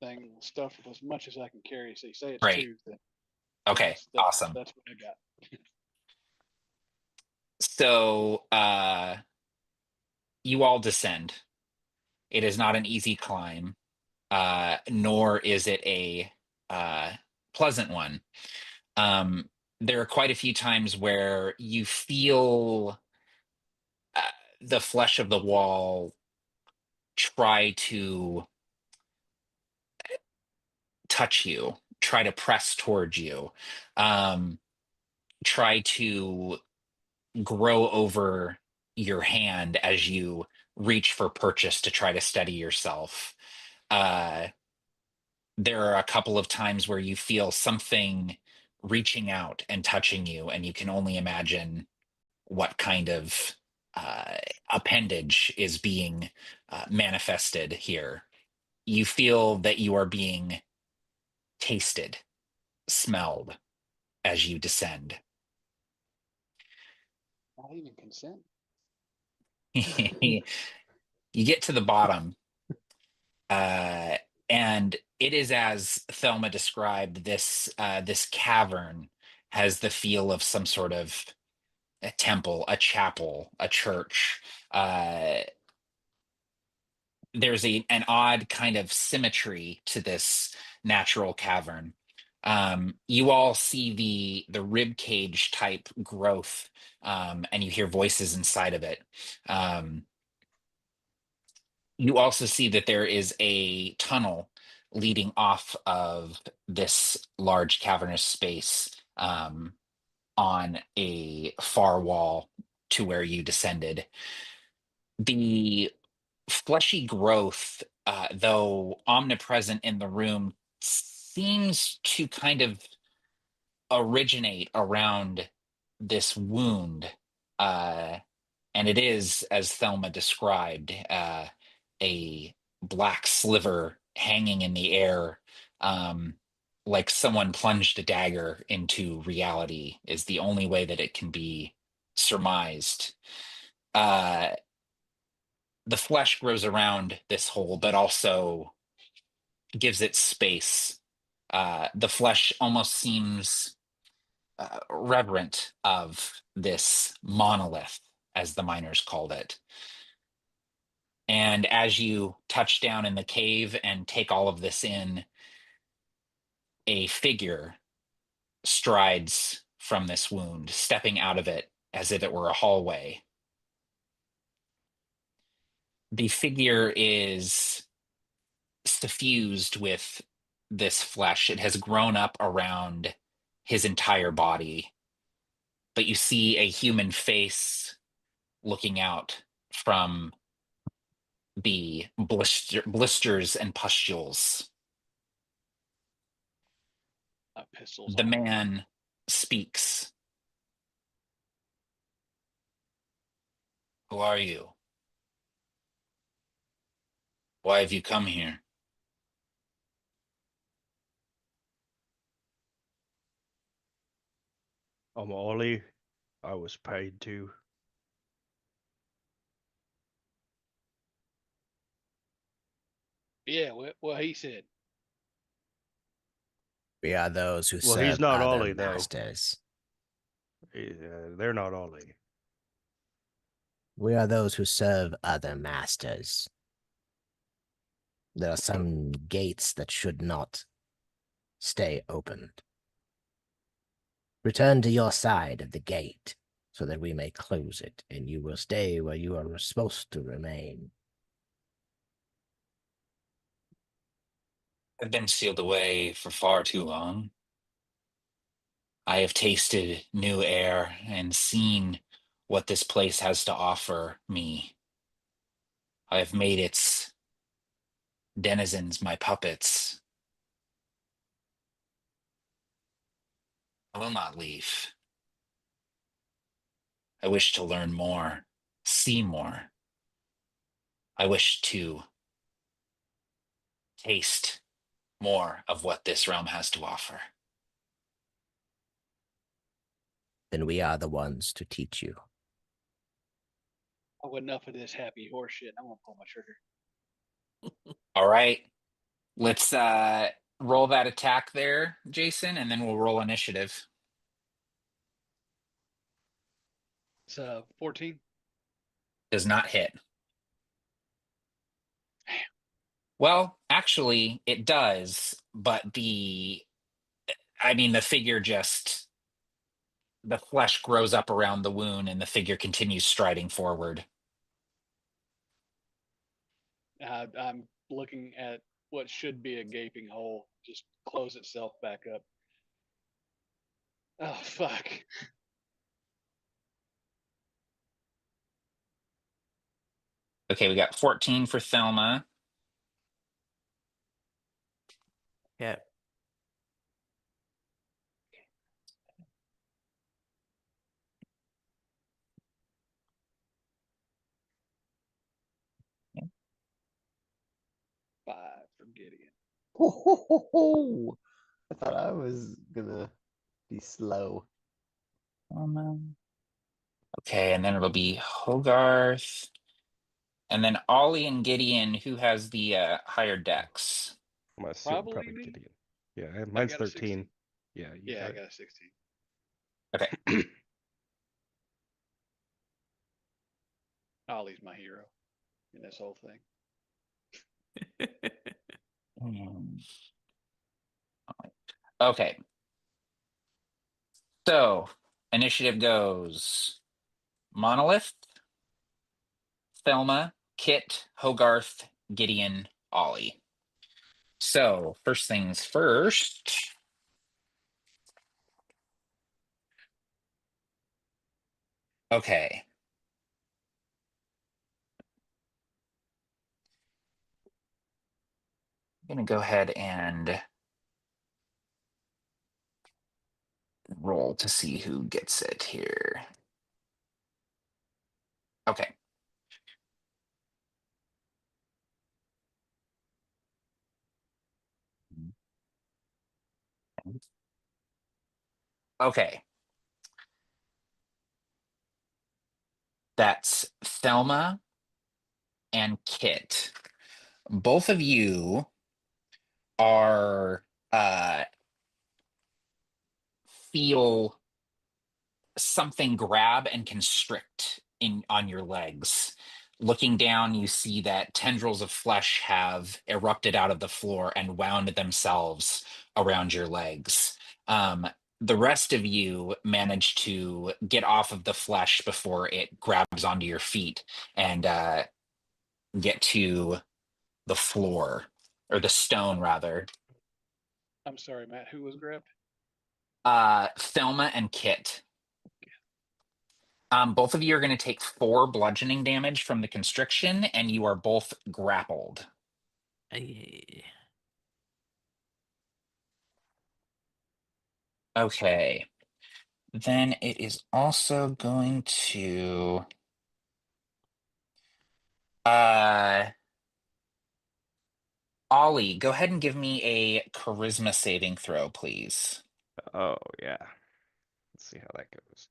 thing, stuffed with as much as I can carry. So you say it's Right. 2, then Okay, awesome. That's what I got. So you all descend. It is not an easy climb, nor is it a pleasant one. There are quite a few times where you feel uh, the flesh of the wall try to touch you, try to press towards you, um, try to grow over your hand as you reach for purchase to try to steady yourself. There are a couple of times where you feel something reaching out and touching you, and you can only imagine what kind of appendage is being manifested here. You feel that you are being tasted, smelled as you descend. Not even consent. You get to the bottom, and it is as Thelma described. This cavern has the feel of some sort of a temple, a chapel, a church. There's an odd kind of symmetry to this natural cavern. You all see the rib cage type growth, and you hear voices inside of it. You also see that there is a tunnel leading off of this large cavernous space, on a far wall to where you descended. The fleshy growth, though omnipresent in the room, seems to kind of originate around this wound. And it is, as Thelma described, a black sliver hanging in the air, like someone plunged a dagger into reality, is the only way that it can be surmised. Uh, the flesh grows around this hole, but also gives it space. The flesh almost seems reverent of this monolith, as the miners called it. And as you touch down in the cave and take all of this in, a figure strides from this wound, stepping out of it as if it were a hallway. The figure is suffused with this flesh. It has grown up around his entire body, but you see a human face looking out from the blisters and pustules. Pistols. The man speaks. Who are you? Why have you come here? I'm Ollie. I was paid to. Yeah, well, he said. We are those who Well, he's serve not other Ollie, though. masters. They're not Ollie. We are those who serve other masters. There are some gates that should not stay opened. Return to your side of the gate so that we may close it, and you will stay where you are supposed to remain. I've been sealed away for far too long. I have tasted new air and seen what this place has to offer me. I have made its denizens my puppets. I will not leave. I wish to learn more, see more. I wish to taste more of what this realm has to offer. Then we are the ones to teach you. Oh, enough of this happy horse shit. I won't pull my trigger. All right. Let's roll that attack there, Jason, and then we'll roll initiative. It's 14. Does not hit. Well, actually, it does, but the figure just, the flesh grows up around the wound and the figure continues striding forward. I'm looking at what should be a gaping hole just close itself back up. Oh, fuck. Okay, we got 14 for Thelma. Yeah. Five for Gideon. I thought I was gonna be slow. Okay, and then it'll be Hogarth. And then Ollie and Gideon, who has the higher dex? I'm gonna assume Probably probably me. Gideon. Yeah, mine's got a 13. 16. Yeah, you Yeah, got I it. got a 16. Okay. Ollie's my hero in this whole thing. Okay. So, initiative goes Monolith, Thelma, Kit, Hogarth, Gideon, Ollie. So, first things first. Okay. I'm going to go ahead and roll to see who gets it here. Okay. Okay. That's Thelma and Kit. Both of you are feel something grab and constrict on your legs. Looking down, you see that tendrils of flesh have erupted out of the floor and wound themselves around your legs. The rest of you manage to get off of the flesh before it grabs onto your feet and get to the floor, or the stone rather. I'm sorry, Matt. Who was grabbed? Thelma and Kit. Both of you are going to take 4 bludgeoning damage from the constriction, and you are both grappled. Okay. Then it is also going to... Ollie, go ahead and give me a charisma saving throw, please. Oh yeah. Let's see how that goes.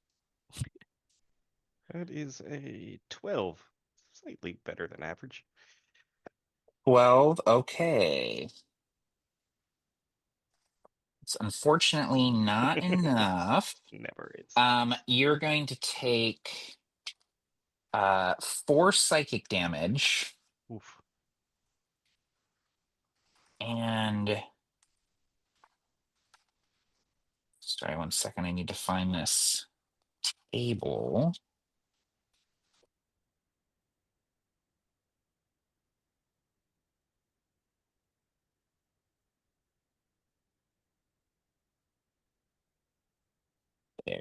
That is a 12. Slightly better than average. 12, okay. It's unfortunately not enough. Never is. You're going to take 4 psychic damage. Oof. And sorry, one second. I need to find this table. There.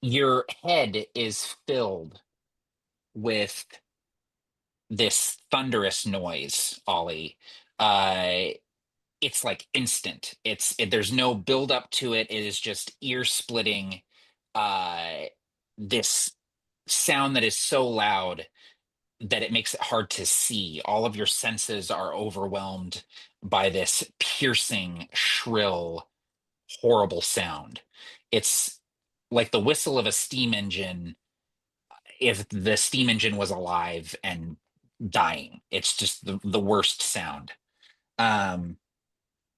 Your head is filled with this thunderous noise, Ollie. It's like instant. There's no build up to it. It is just ear splitting. This sound that is so loud that it makes it hard to see. All of your senses are overwhelmed by this piercing, shrill, horrible sound. It's like the whistle of a steam engine if the steam engine was alive and dying. It's just the worst sound. Um,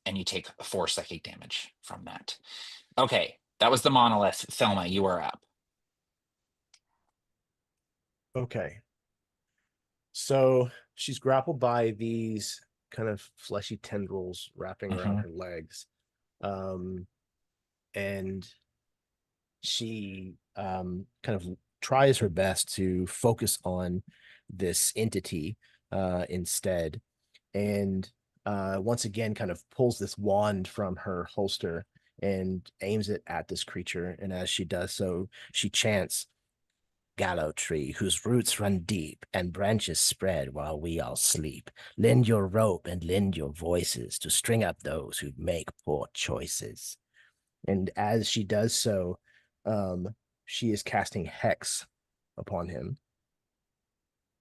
and you take 4 psychic damage from that. Okay, that was the monolith. Thelma, you are up. Okay. So she's grappled by these kind of fleshy tendrils wrapping around her legs. And she kind of tries her best to focus on this entity instead. And once again, kind of pulls this wand from her holster and aims it at this creature. And as she does so, she chants, "Gallow tree, whose roots run deep and branches spread while we all sleep. Lend your rope and lend your voices to string up those who make poor choices." And as she does so, she is casting Hex upon him.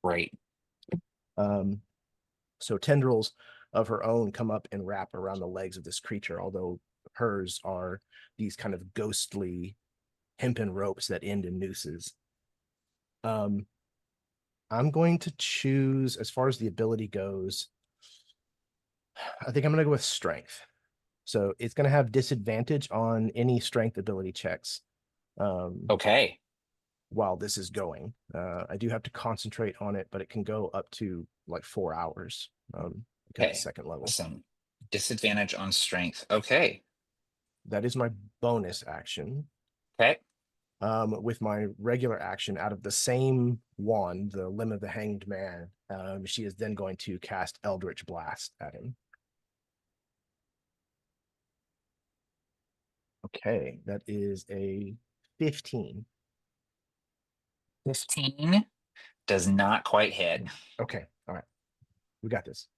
Right. So tendrils of her own come up and wrap around the legs of this creature, although hers are these kind of ghostly hempen ropes that end in nooses. I'm going to choose, as far as the ability goes, I think I'm going to go with strength. So it's going to have disadvantage on any strength ability checks. Okay. While this is going, I do have to concentrate on it, but it can go up to like 4 hours. Because it's second level. Some disadvantage on strength. Okay. That is my bonus action. Okay. With my regular action, out of the same wand, the Limb of the Hanged Man, she is then going to cast Eldritch Blast at him. Okay, that is a 15. 15 does not quite hit. Okay, all right. We got this.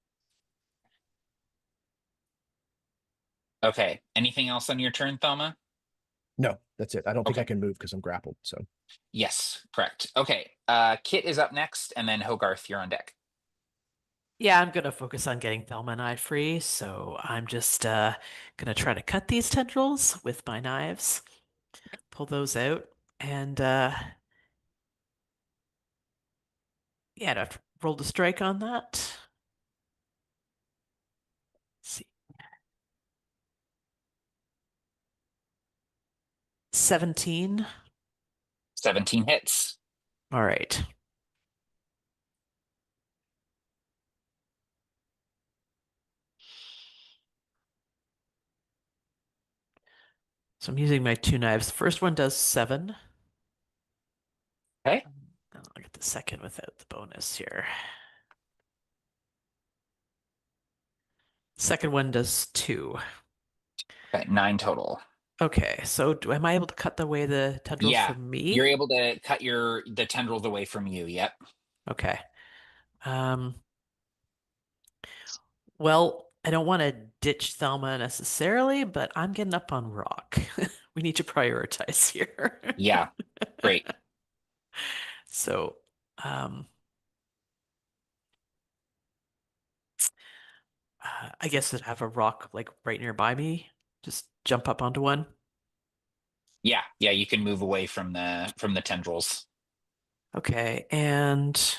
Okay. Anything else on your turn, Thelma? No, that's it. I don't think I can move because I'm grappled, so. Yes, correct. Okay. Kit is up next, and then Hogarth, you're on deck. Yeah, I'm gonna focus on getting Thelma and I free, so I'm just gonna try to cut these tendrils with my knives, pull those out, and yeah, I'd have to roll the strike on that. Let's see. 17. 17 hits. All right. So I'm using my 2 knives. The first one does 7. Okay. I'll get the second without the bonus here. Second one does 2. Okay, 9 total. Okay, so am I able to cut away the tendrils from me? You're able to cut the tendrils away from you. Yep. Okay. Well, I don't want to ditch Thelma necessarily, but I'm getting up on rock. We need to prioritize here. Yeah. Great. So, I guess I'd have a rock like right nearby me. Just jump up onto one. Yeah, you can move away from the tendrils. Okay, and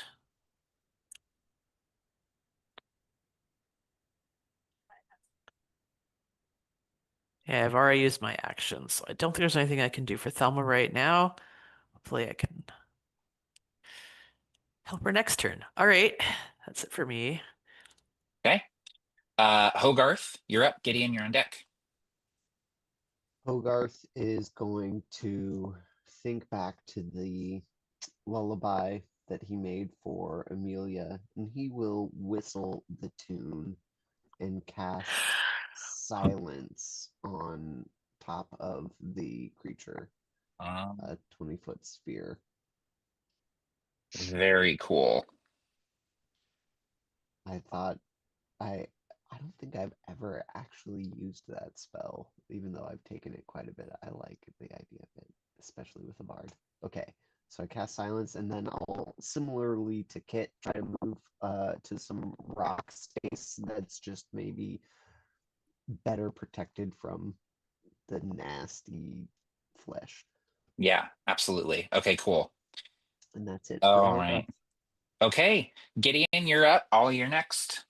yeah, I've already used my actions, so I don't think there's anything I can do for Thelma right now. Hopefully I can help her next turn. All right, that's it for me. Okay. Hogarth, you're up. Gideon, you're on deck. Hogarth is going to think back to the lullaby that he made for Amelia, and he will whistle the tune and cast silence on top of the creature, a 20-foot sphere. Very cool. I thought I don't think I've ever actually used that spell, even though I've taken it quite a bit. I like the idea of it, especially with a bard. Okay, so I cast silence, and then I'll, similarly to Kit, try to move to some rock space that's just maybe better protected from the nasty flesh. Yeah, absolutely. Okay, cool. And that's it for All my right. go. Okay, Gideon, you're up. Ollie, you're next.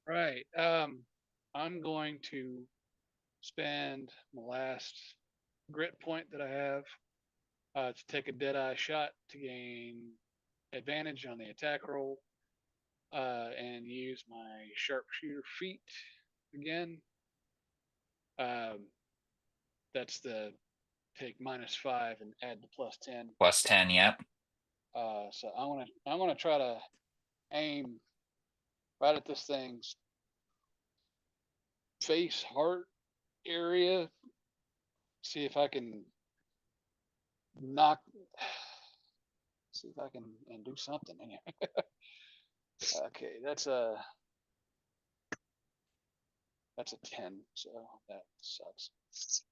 Right. I'm going to spend my last grit point that I have to take a dead-eye shot to gain advantage on the attack roll, and use my sharpshooter feat again. That's the take -5 and add the +10. +10, yep. So I'm gonna try to aim right at this thing's face, heart area. See if I can knock. See if I can and do something in here. Okay, that's a 10, so that sucks.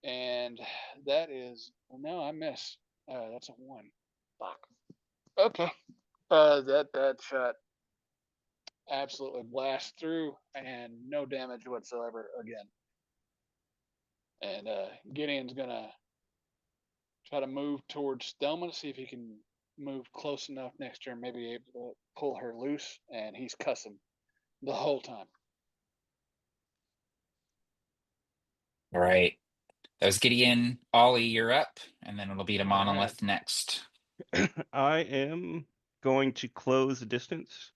And that is, well, no, I miss. That's a 1. Fuck. Okay. That shot absolutely blasts through and no damage whatsoever again. And Gideon's gonna try to move towards Thelma to see if he can move close enough next turn, maybe able to pull her loose, and he's cussing the whole time. All right. That was Gideon. Ollie, you're up, and then it'll be to All right. Monolith next. I am going to close the distance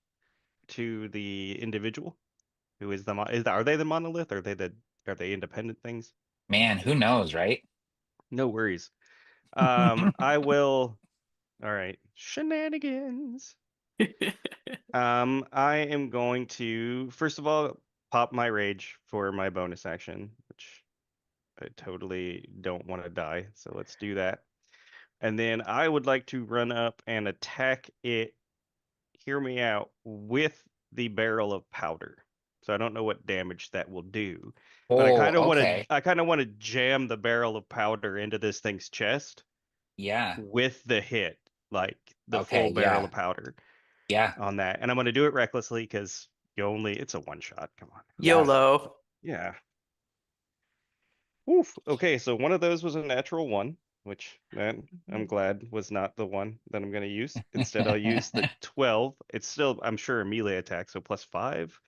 to the individual who is are they the monolith? Are they independent things? Man, who knows, right? No worries. I will. All right, shenanigans. I am going to first of all pop my rage for my bonus action, which I totally don't want to die, so let's do that. And then I would like to run up and attack it, hear me out, with the barrel of powder. So I don't know what damage that will do. But I Oh, kind of want to okay. jam the barrel of powder into this thing's chest Yeah. with the hit, like the Okay, full barrel yeah. of powder Yeah. on that. And I'm going to do it recklessly because it's a one shot. Come on. YOLO. Yeah. Oof. Okay, so one of those was a natural 1, which I'm glad was not the one that I'm going to use. Instead, I'll use the 12. It's still, I'm sure, a melee attack, so +5,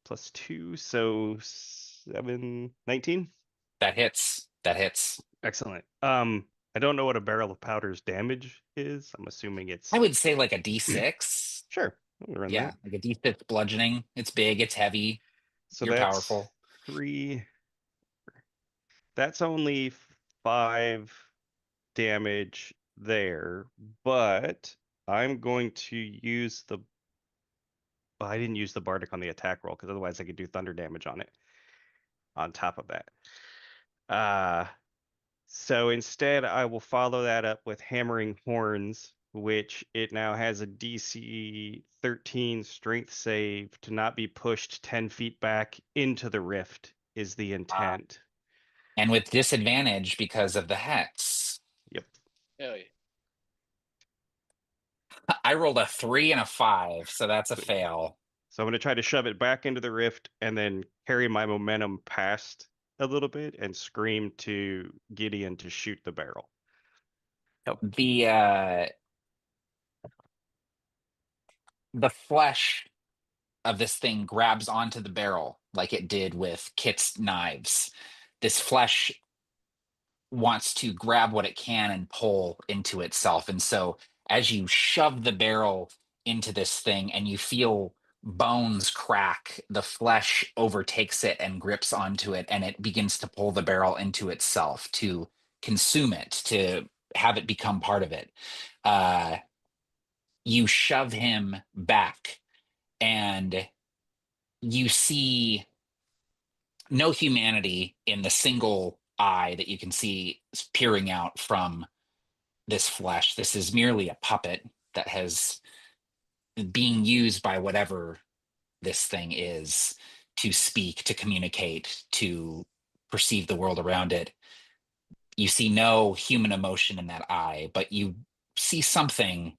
+2, so 7, 19. That hits. That hits. Excellent. I don't know what a barrel of powder's damage is. I'm assuming it's. I would say like a D6. Sure. I'll run Yeah, that. like a D6 bludgeoning. It's big, it's heavy. So You're that's powerful. 3. That's only 5 damage there, but I'm going to use the. Well, I didn't use the bardic on the attack roll because otherwise I could do thunder damage on it. On top of that, so instead I will follow that up with hammering horns, which it now has a DC 13 strength save to not be pushed 10 feet back into the rift. Is the intent? And with disadvantage because of the hex. Yep. Hell yeah. I rolled a 3 and a 5, so that's a fail. So I'm going to try to shove it back into the rift and then carry my momentum past a little bit and scream to Gideon to shoot the barrel. The flesh of this thing grabs onto the barrel like it did with Kit's knives. This flesh wants to grab what it can and pull into itself. And so as you shove the barrel into this thing and you feel bones crack, the flesh overtakes it and grips onto it, and it begins to pull the barrel into itself, to consume it, to have it become part of it. You shove him back and you see no humanity in the single eye that you can see peering out from this flesh. This is merely a puppet that has being used by whatever this thing is to speak, to communicate, to perceive the world around it. You see no human emotion in that eye, but you see something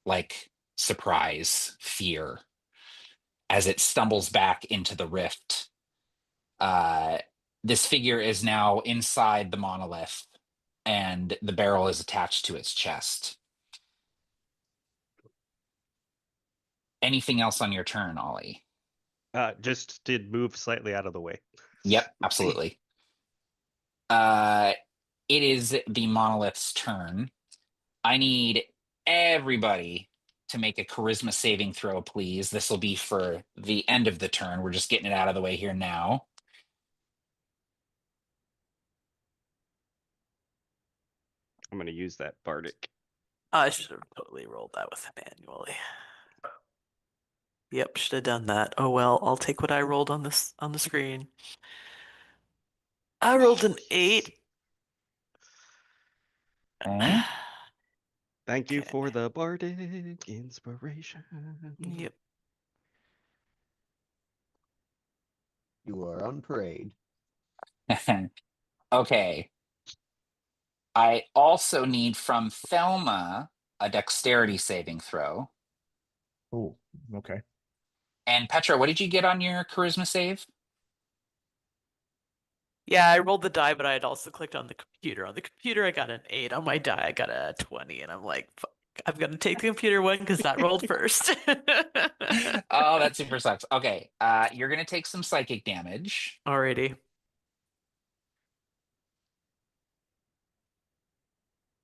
like surprise, fear, as it stumbles back into the rift. This figure is now inside the monolith, and the barrel is attached to its chest. Anything else on your turn, Ollie? Just did move slightly out of the way. Yep, absolutely. It is the monolith's turn. I need everybody to make a charisma saving throw, please. This will be for the end of the turn. We're just getting it out of the way here now. I'm going to use that bardic. I should have totally rolled that with manually. Yep, should have done that. Oh well, I'll take what I rolled on the screen. I rolled an 8. Okay. Thank you Okay. for the bardic inspiration. Yep. You are on parade. Okay. I also need from Thelma a dexterity saving throw. Oh, okay. And Petra, what did you get on your charisma save? Yeah, I rolled the die, but I had also clicked on the computer. On the computer, I got an 8. On my die, I got a 20, and I'm like, fuck, I'm gonna take the computer one because that rolled first. Oh, that super sucks. Okay, you're gonna take some psychic damage. Alrighty.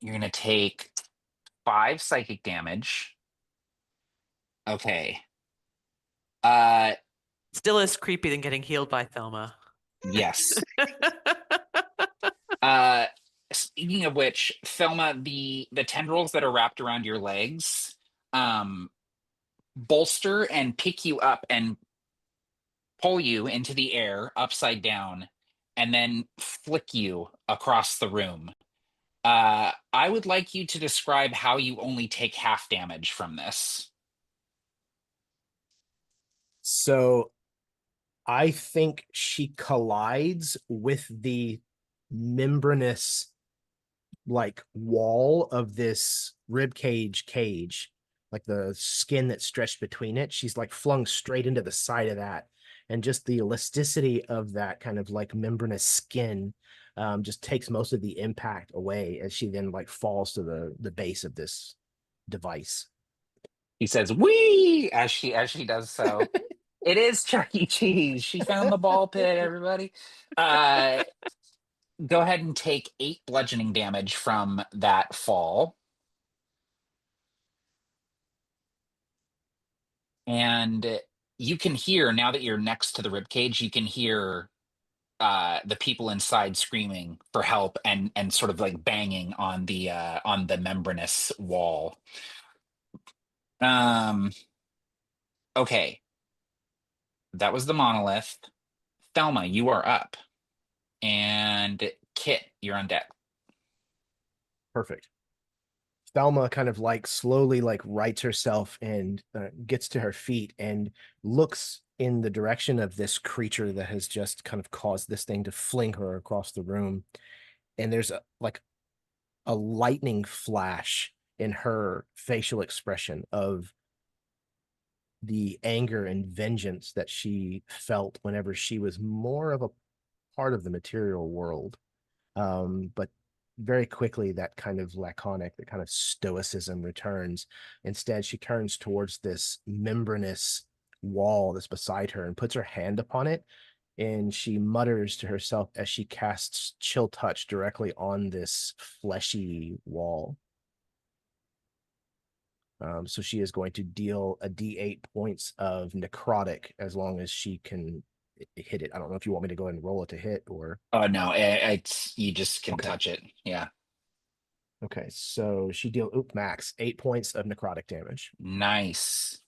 You're gonna take 5 psychic damage. Okay. Still is creepy than getting healed by Thelma. Yes. Speaking of which, Thelma, the tendrils that are wrapped around your legs, bolster and pick you up and pull you into the air upside down, and then flick you across the room. I would like you to describe how you only take half damage from this. So I think she collides with the membranous like wall of this rib cage, like the skin that's stretched between it. She's like flung straight into the side of that. And just the elasticity of that kind of like membranous skin just takes most of the impact away as she then like falls to the base of this device. He says, "Wee!" as she does so. It is Chuck E. Cheese. She found the ball pit, everybody. Go ahead and take 8 bludgeoning damage from that fall. And you can hear, now that you're next to the ribcage, you can hear the people inside screaming for help and sort of like banging on the membranous wall. Okay. That was the monolith. Thelma, you are up. And Kit, you're on deck. Perfect. Thelma kind of like slowly like rights herself and gets to her feet and looks in the direction of this creature that has just kind of caused this thing to fling her across the room. And there's a lightning flash in her facial expression of the anger and vengeance that she felt whenever she was more of a part of the material world. But very quickly, that kind of laconic, that kind of stoicism returns. Instead, she turns towards this membranous wall that's beside her and puts her hand upon it. And she mutters to herself as she casts Chill Touch directly on this fleshy wall. So she is going to deal a D8 points of necrotic as long as she can hit it. I don't know if you want me to go ahead and roll it to hit or. Oh no, it's you just can Okay. touch it. Yeah. Okay, so she max 8 points of necrotic damage. Nice.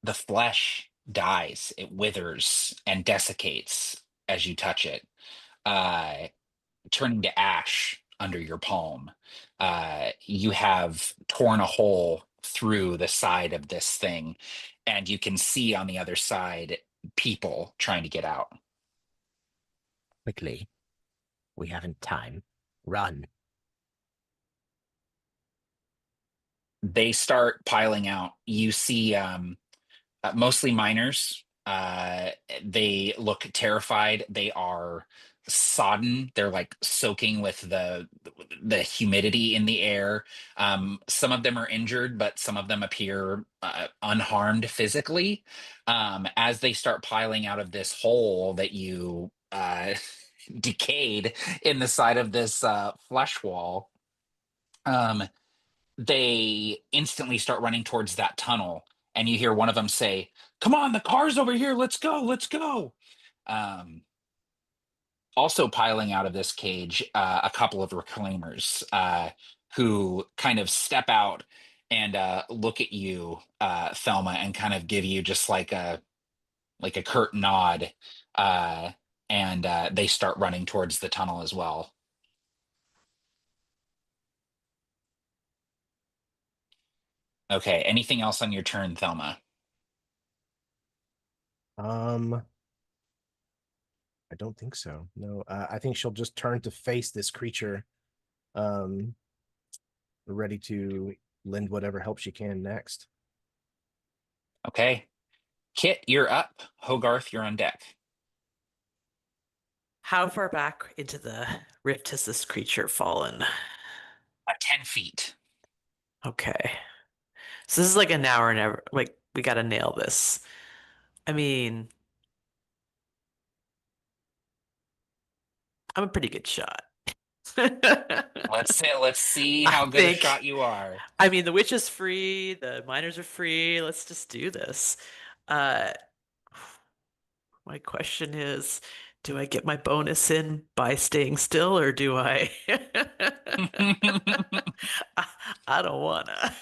the flesh dies, it withers and desiccates as you touch it, turning to ash under your palm. You have torn a hole through the side of this thing, and you can see on the other side people trying to get out. Quickly. We haven't time. Run. They start piling out. You see mostly miners. They look terrified. They are sodden. They're like soaking with the humidity in the air. Some of them are injured, but some of them appear unharmed physically. As they start piling out of this hole that you decayed in the side of this flesh wall, they instantly start running towards that tunnel, and you hear one of them say, "Come on, the car's over here, let's go, let's go." um, Also piling out of this cage, a couple of reclaimers who kind of step out and look at you, Thelma, and kind of give you just like a curt nod, and they start running towards the tunnel as well. Okay, anything else on your turn, Thelma? I don't think so. No, I think she'll just turn to face this creature, ready to lend whatever help she can next. Okay. Kit, you're up. Hogarth, you're on deck. How far back into the rift has this creature fallen? 10 feet. Okay. So this is like an hour and ever, like we gotta nail this. I mean, I'm a pretty good shot. Let's see I how good a think- shot you are. I mean, the witch is free, the miners are free. Let's just do this. My question is, do I get my bonus in by staying still, or do I? I don't wanna,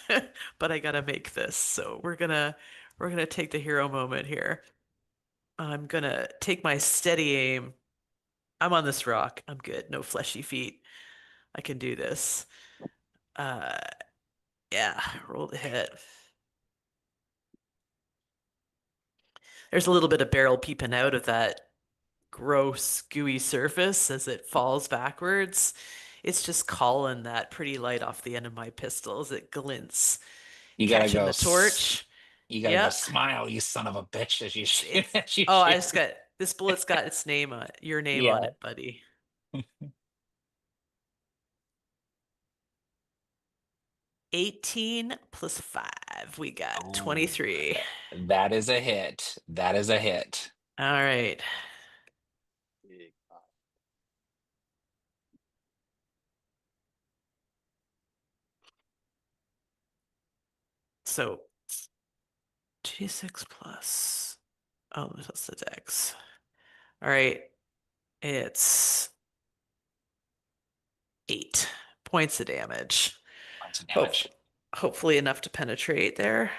but I gotta make this. So we're gonna take the hero moment here. I'm gonna take my steady aim. I'm on this rock. I'm good. No fleshy feet. I can do this. Uh, yeah, roll the hit. There's a little bit of barrel peeping out of that gross, gooey surface as it falls backwards. It's just calling that pretty light off the end of my pistol as it glints, You gotta catching go. the torch. You gotta go Yep. smile, you son of a bitch, as you shoot. It's, as you oh, I shoot. just got this bullet's got its name on it, your name on Yeah. it, buddy. 18 plus 5. We got Ooh, 23. That is a hit. That is a hit. All right. So 2d6 plus. Oh, that's the dex. All right. It's 8 points of damage. Points of damage. Hopefully enough to penetrate there.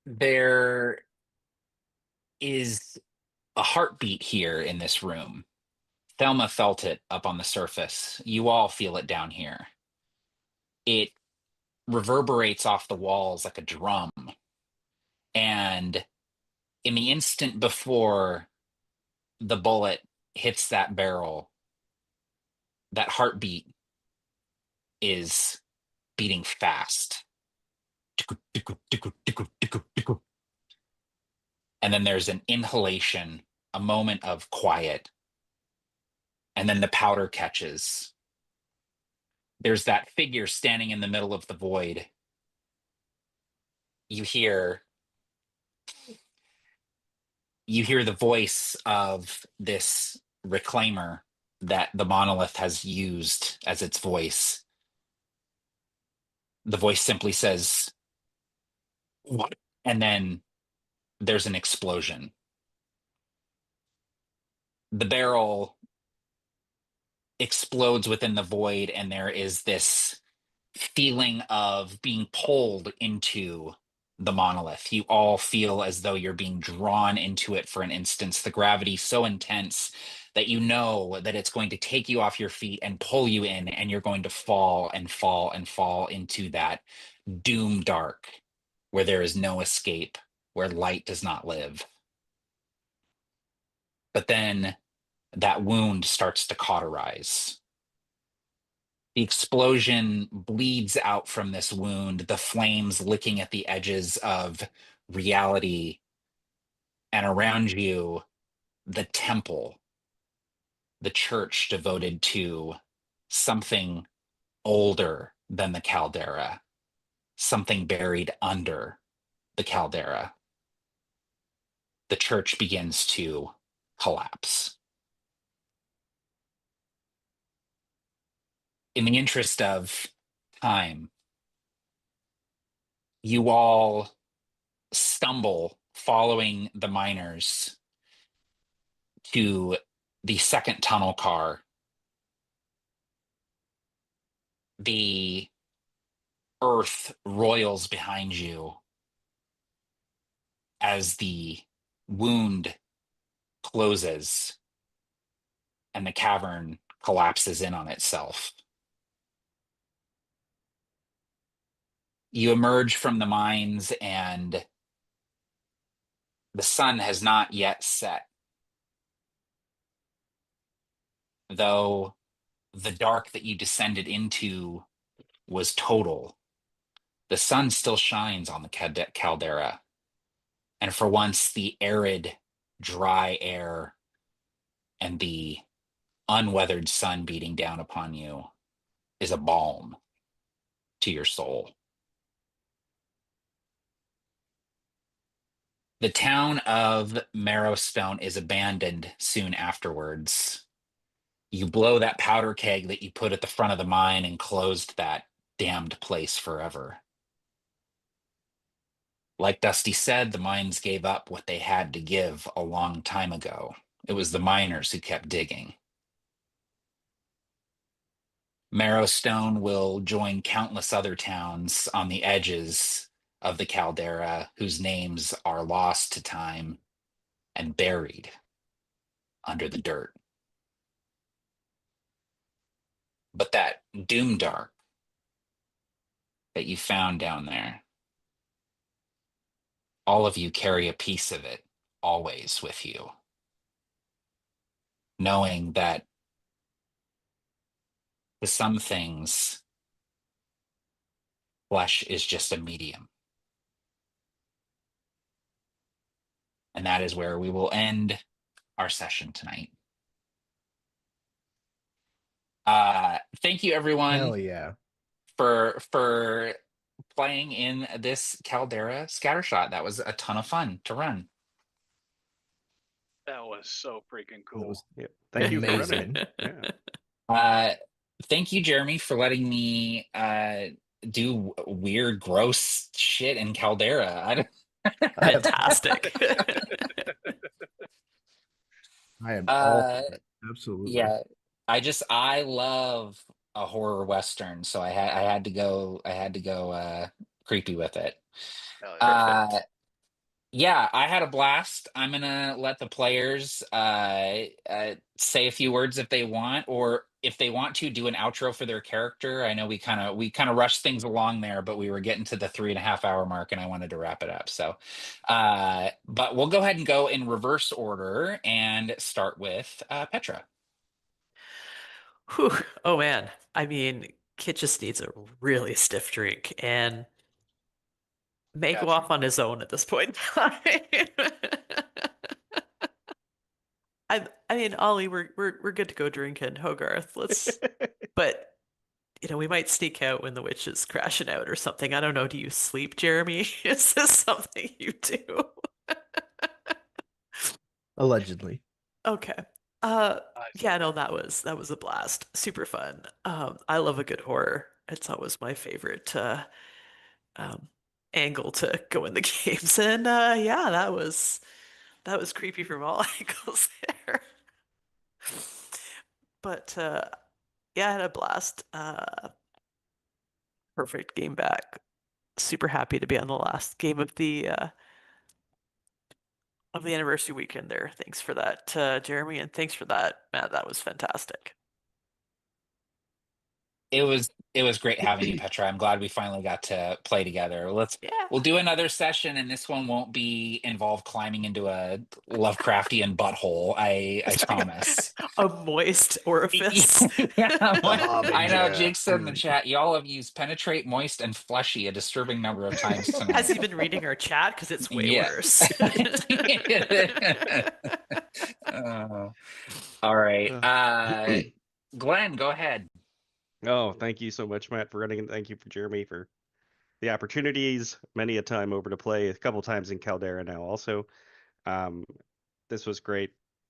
There is a heartbeat here in this room. Thelma felt it up on the surface. You all feel it down here. It reverberates off the walls like a drum. And in the instant before the bullet hits that barrel, that heartbeat is beating fast. And then there's an inhalation, a moment of quiet. And then the powder catches. There's that figure standing in the middle of the void. You hear the voice of this reclaimer that the monolith has used as its voice. The voice simply says, "What?" And then there's an explosion. The barrel explodes within the void, and there is this feeling of being pulled into the monolith. You all feel as though you're being drawn into it for an instance. The gravity so intense that you know that it's going to take you off your feet and pull you in, and you're going to fall and fall and fall into that doom dark where there is no escape, where light does not live. But then that wound starts to cauterize. The explosion bleeds out from this wound, the flames licking at the edges of reality. And around you, the temple, the church devoted to something older than the caldera, something buried under the caldera. The church begins to collapse. In the interest of time, you all stumble following the miners to the second tunnel car. The earth roils behind you as the wound closes and the cavern collapses in on itself. You emerge from the mines and the sun has not yet set. Though the dark that you descended into was total, the sun still shines on the caldera. And for once, the arid, dry air and the unweathered sun beating down upon you is a balm to your soul. The town of Marrowstone is abandoned soon afterwards. You blow that powder keg that you put at the front of the mine and closed that damned place forever. Like Dusty said, the mines gave up what they had to give a long time ago. It was the miners who kept digging. Marrowstone will join countless other towns on the edges of the caldera whose names are lost to time and buried under the dirt. But that doom dark that you found down there, all of you carry a piece of it always with you, knowing that to some things, flesh is just a medium. And that is where we will end our session tonight. Thank you, everyone. Hell yeah. For playing in this Caldera scattershot. That was a ton of fun to run. That was so freaking That cool. was Thank you for amazing. running. Yeah. Thank you, Jeremy, for letting me do weird, gross shit in Caldera. Fantastic. I am all for it. Absolutely. Yeah, I love a horror western, so I had to go creepy with it. Perfect. Yeah, I had a blast. I'm gonna let the players say a few words if they want, or if they want to do an outro for their character. I know we kind of rushed things along there, but we were getting to the 3.5 hour mark, and I wanted to wrap it up. So, but we'll go ahead and go in reverse order and start with Petra. Whew. Oh man. I mean, Kit just needs a really stiff drink and may go Gotcha. off on his own at this point in time. I mean, Ollie, we're good to go drinking Hogarth. But we might sneak out when the witch is crashing out or something. I don't know. Do you sleep, Jeremy? Is this something you do? Allegedly. Okay. Yeah, no, that was a blast. Super fun. I love a good horror. It's always my favorite angle to go in the games. And yeah, that was creepy from all angles there. But yeah, I had a blast. Perfect game back. Super happy to be on the last game of the anniversary weekend there. Thanks for that, Jeremy, and thanks for that, Matt. That was fantastic. It was great having you, Petra. I'm glad we finally got to play together. Yeah. We'll do another session, and this one won't be involved climbing into a Lovecraftian butthole. I promise. A moist orifice. I know Jake said in the chat, y'all have used penetrate, moist, and fleshy a disturbing number of times tonight. Has he been reading our chat? Because it's way worse. All right. Glenn, go ahead. Oh, thank you so much, Matt, for running, and thank you for Jeremy for the opportunities. Many a time over to play, a couple times in Caldera now also. This was great.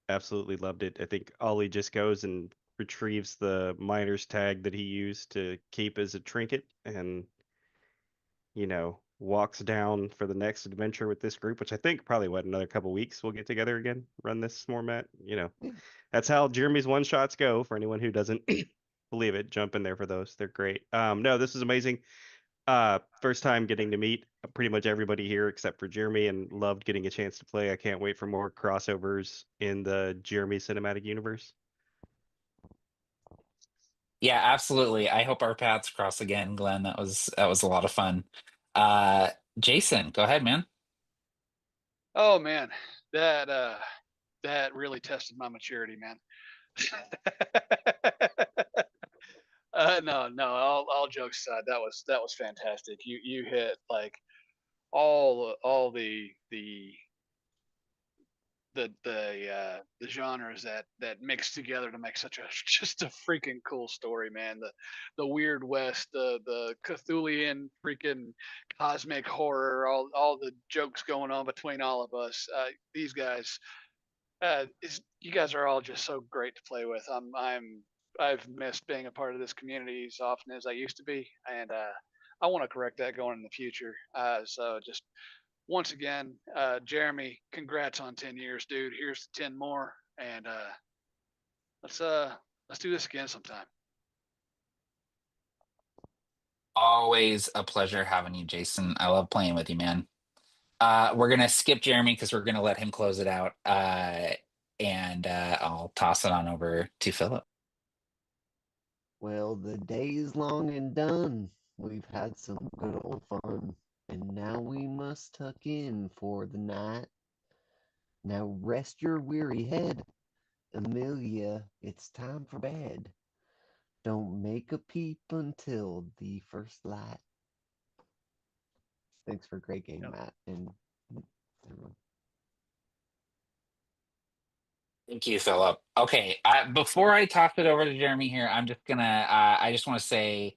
Absolutely loved it. I think Ollie just goes and retrieves the miner's tag that he used to keep as a trinket and, you know, walks down for the next adventure with this group, which I think probably, another couple weeks we'll get together again, run this format. You know, that's how Jeremy's one-shots go. For anyone who doesn't believe it, jump in there for those. They're great. No, this is amazing. First time getting to meet pretty much everybody here except for Jeremy, and loved getting a chance to play. I can't wait for more crossovers in the Jeremy cinematic universe. Yeah, absolutely. I hope our paths cross again, Glenn. That was a lot of fun. Jason, go ahead, man. Oh man, that really tested my maturity, man. No, all jokes aside, that was fantastic. You hit like all the genres that mix together to make such a just a freaking cool story, man. The Weird West, the Cthulhian freaking cosmic horror, all the jokes going on between all of us. These guys, you guys are all just so great to play with. I've missed being a part of this community as often as I used to be, and I want to correct that going in the future. So just once again, Jeremy, congrats on 10 years, dude. Here's 10 more, and let's do this again sometime. Always a pleasure having you, Jason. I love playing with you, man. We're gonna skip Jeremy because we're gonna let him close it out, and I'll toss it on over to Phillip. Well, the day is long and done. We've had some good old fun, and now we must tuck in for the night. Now rest your weary head, Amelia, it's time for bed. Don't make a peep until the first light. Thanks for a great game, Matt, and everyone. Thank you, Phillip. Okay, before I toss it over to Jeremy here, I'm just gonna. I just want to say,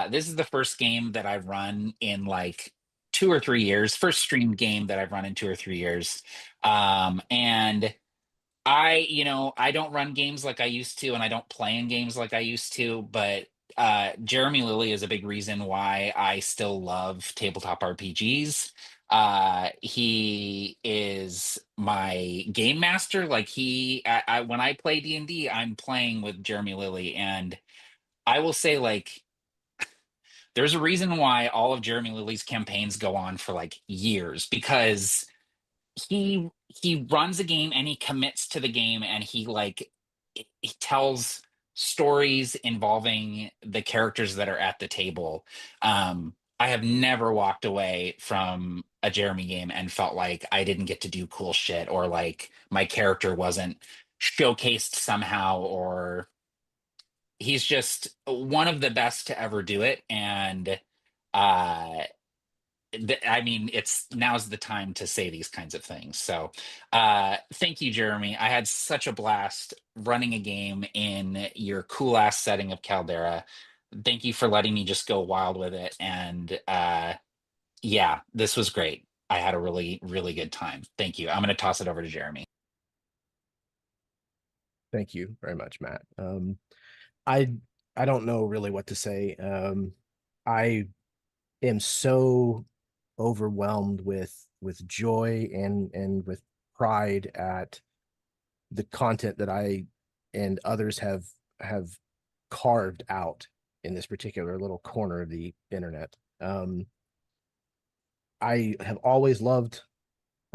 this is the first game that I've run in like 2 or 3 years. First streamed game that I've run in 2 or 3 years, and I don't run games like I used to, and I don't play in games like I used to. But Jeremy Lilley is a big reason why I still love tabletop RPGs. He is my game master. Like when I play D&D, I'm playing with Jeremy Lilley, and I will say, like, there's a reason why all of Jeremy Lilley's campaigns go on for like years, because he runs a game and he commits to the game, and he tells stories involving the characters that are at the table. I have never walked away from a Jeremy game and felt like I didn't get to do cool shit, or like my character wasn't showcased somehow, or he's just one of the best to ever do it. And I mean, now's the time to say these kinds of things. So thank you, Jeremy. I had such a blast running a game in your cool ass setting of Caldera. Thank you for letting me just go wild with it. And yeah, this was great. I had a really, really good time. Thank you. I'm going to toss it over to Jeremy. Thank you very much, Matt. I don't know really what to say. I am so overwhelmed with joy and with pride at the content that I and others have carved out in this particular little corner of the internet. I have always loved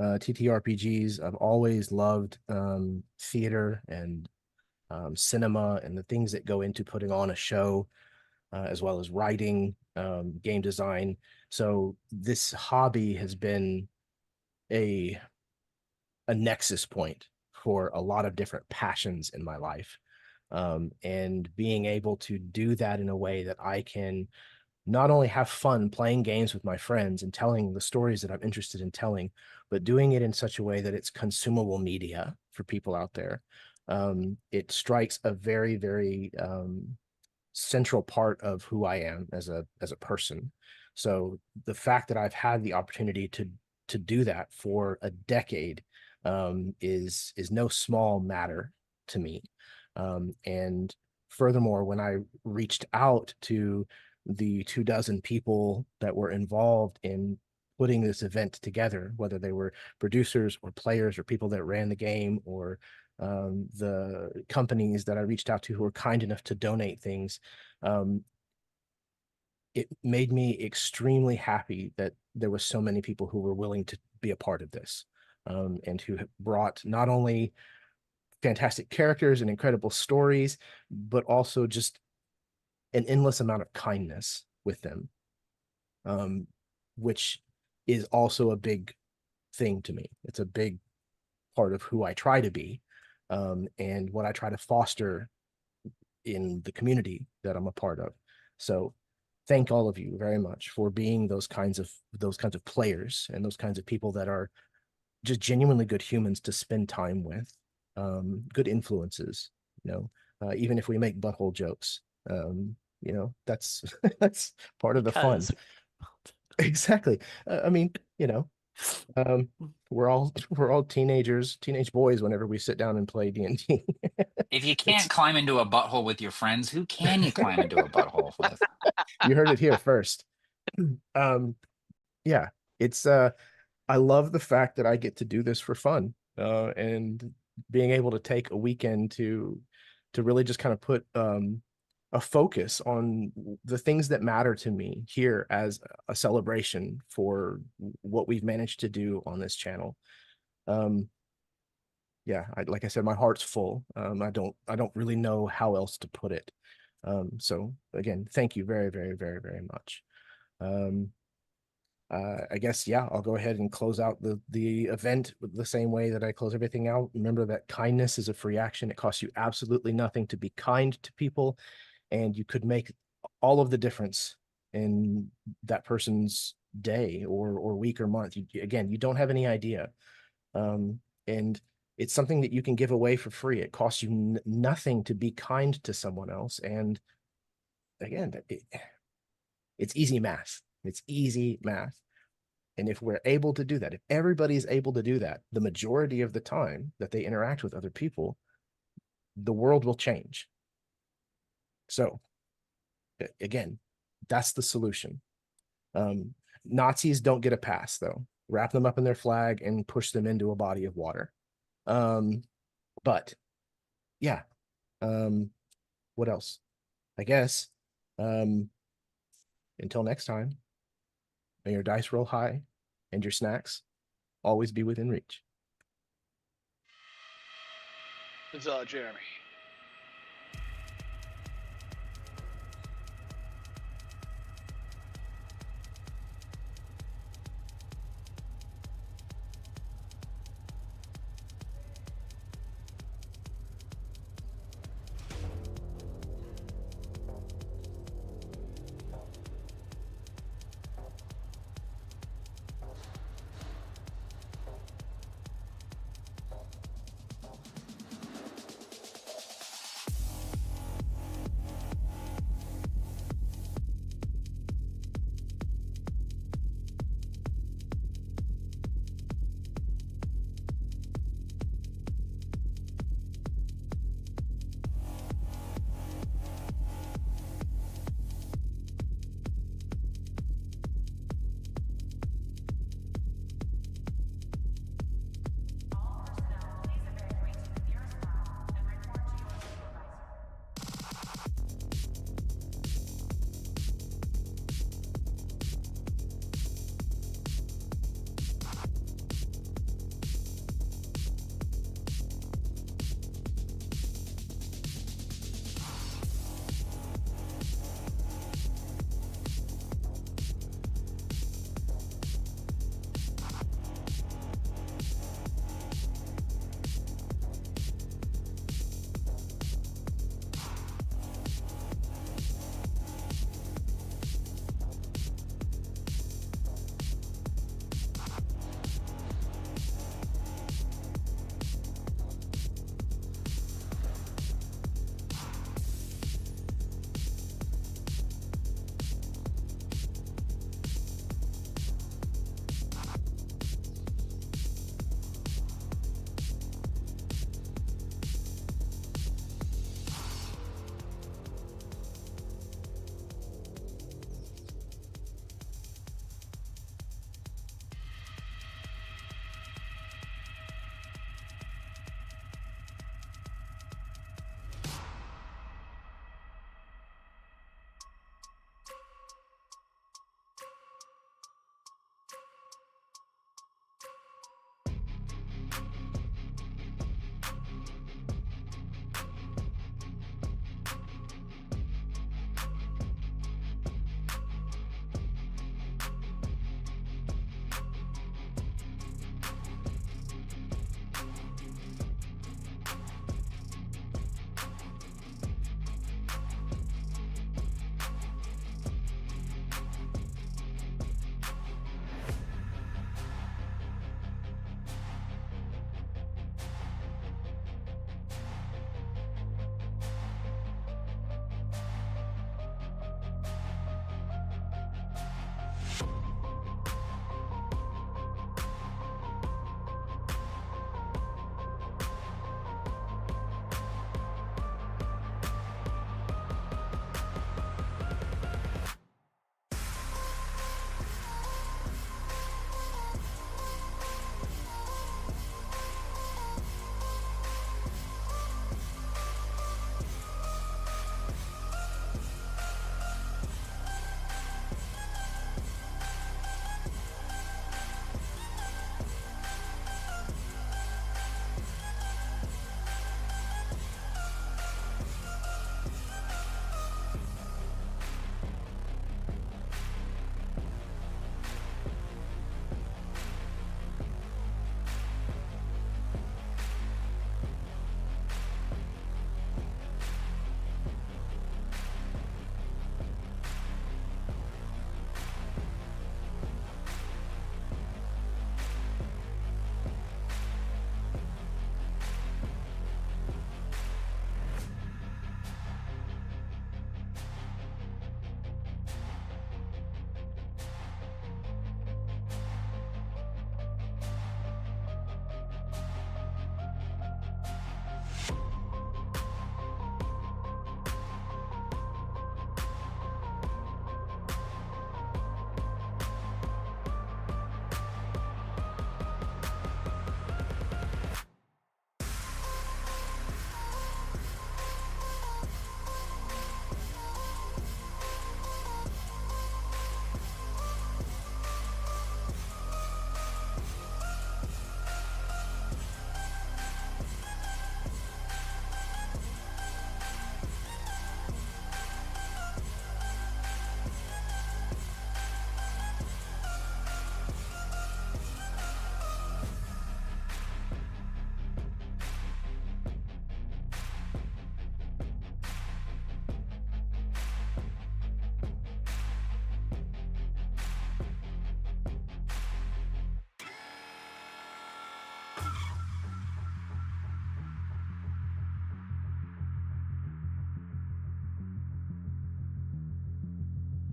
TTRPGs. I've always loved theater and cinema and the things that go into putting on a show, as well as writing, game design. So this hobby has been a nexus point for a lot of different passions in my life. And being able to do that in a way that I can not only have fun playing games with my friends and telling the stories that I'm interested in telling, but doing it in such a way that it's consumable media for people out there. It strikes a very, very central part of who I am as a person. So the fact that I've had the opportunity to do that for a decade is no small matter to me. And furthermore, when I reached out to the 24 people that were involved in putting this event together, whether they were producers or players or people that ran the game or the companies that I reached out to who were kind enough to donate things, it made me extremely happy that there were so many people who were willing to be a part of this, and who brought not only fantastic characters and incredible stories, but also just an endless amount of kindness with them, which is also a big thing to me. It's a big part of who I try to be, and what I try to foster in the community that I'm a part of. So thank all of you very much for being those kinds of players and those kinds of people that are just genuinely good humans to spend time with, good influences, even if we make butthole jokes, that's that's part of the fun. Because Exactly. I mean, we're all teenage boys whenever we sit down and play D&D. If you can't climb into a butthole with your friends, who can you climb into a butthole with? You heard it here first. Yeah, it's I love the fact that I get to do this for fun, and being able to take a weekend to really just kind of put a focus on the things that matter to me here as a celebration for what we've managed to do on this channel. Yeah, like I said, my heart's full. I don't really know how else to put it. So again, thank you very, very, very, very much. I guess, yeah, I'll go ahead and close out the event the same way that I close everything out. Remember that kindness is a free action. It costs you absolutely nothing to be kind to people, and you could make all of the difference in that person's day or week or month. Again, you don't have any idea. And it's something that you can give away for free. It costs you nothing to be kind to someone else. And again, it's easy math. It's easy math. And if we're able to do that, if everybody's able to do that, the majority of the time that they interact with other people, the world will change. So again, that's the solution. Nazis don't get a pass, though. Wrap them up in their flag and push them into a body of water. But yeah, what else? I guess, until next time, may your dice roll high and your snacks always be within reach. It's Jeremy.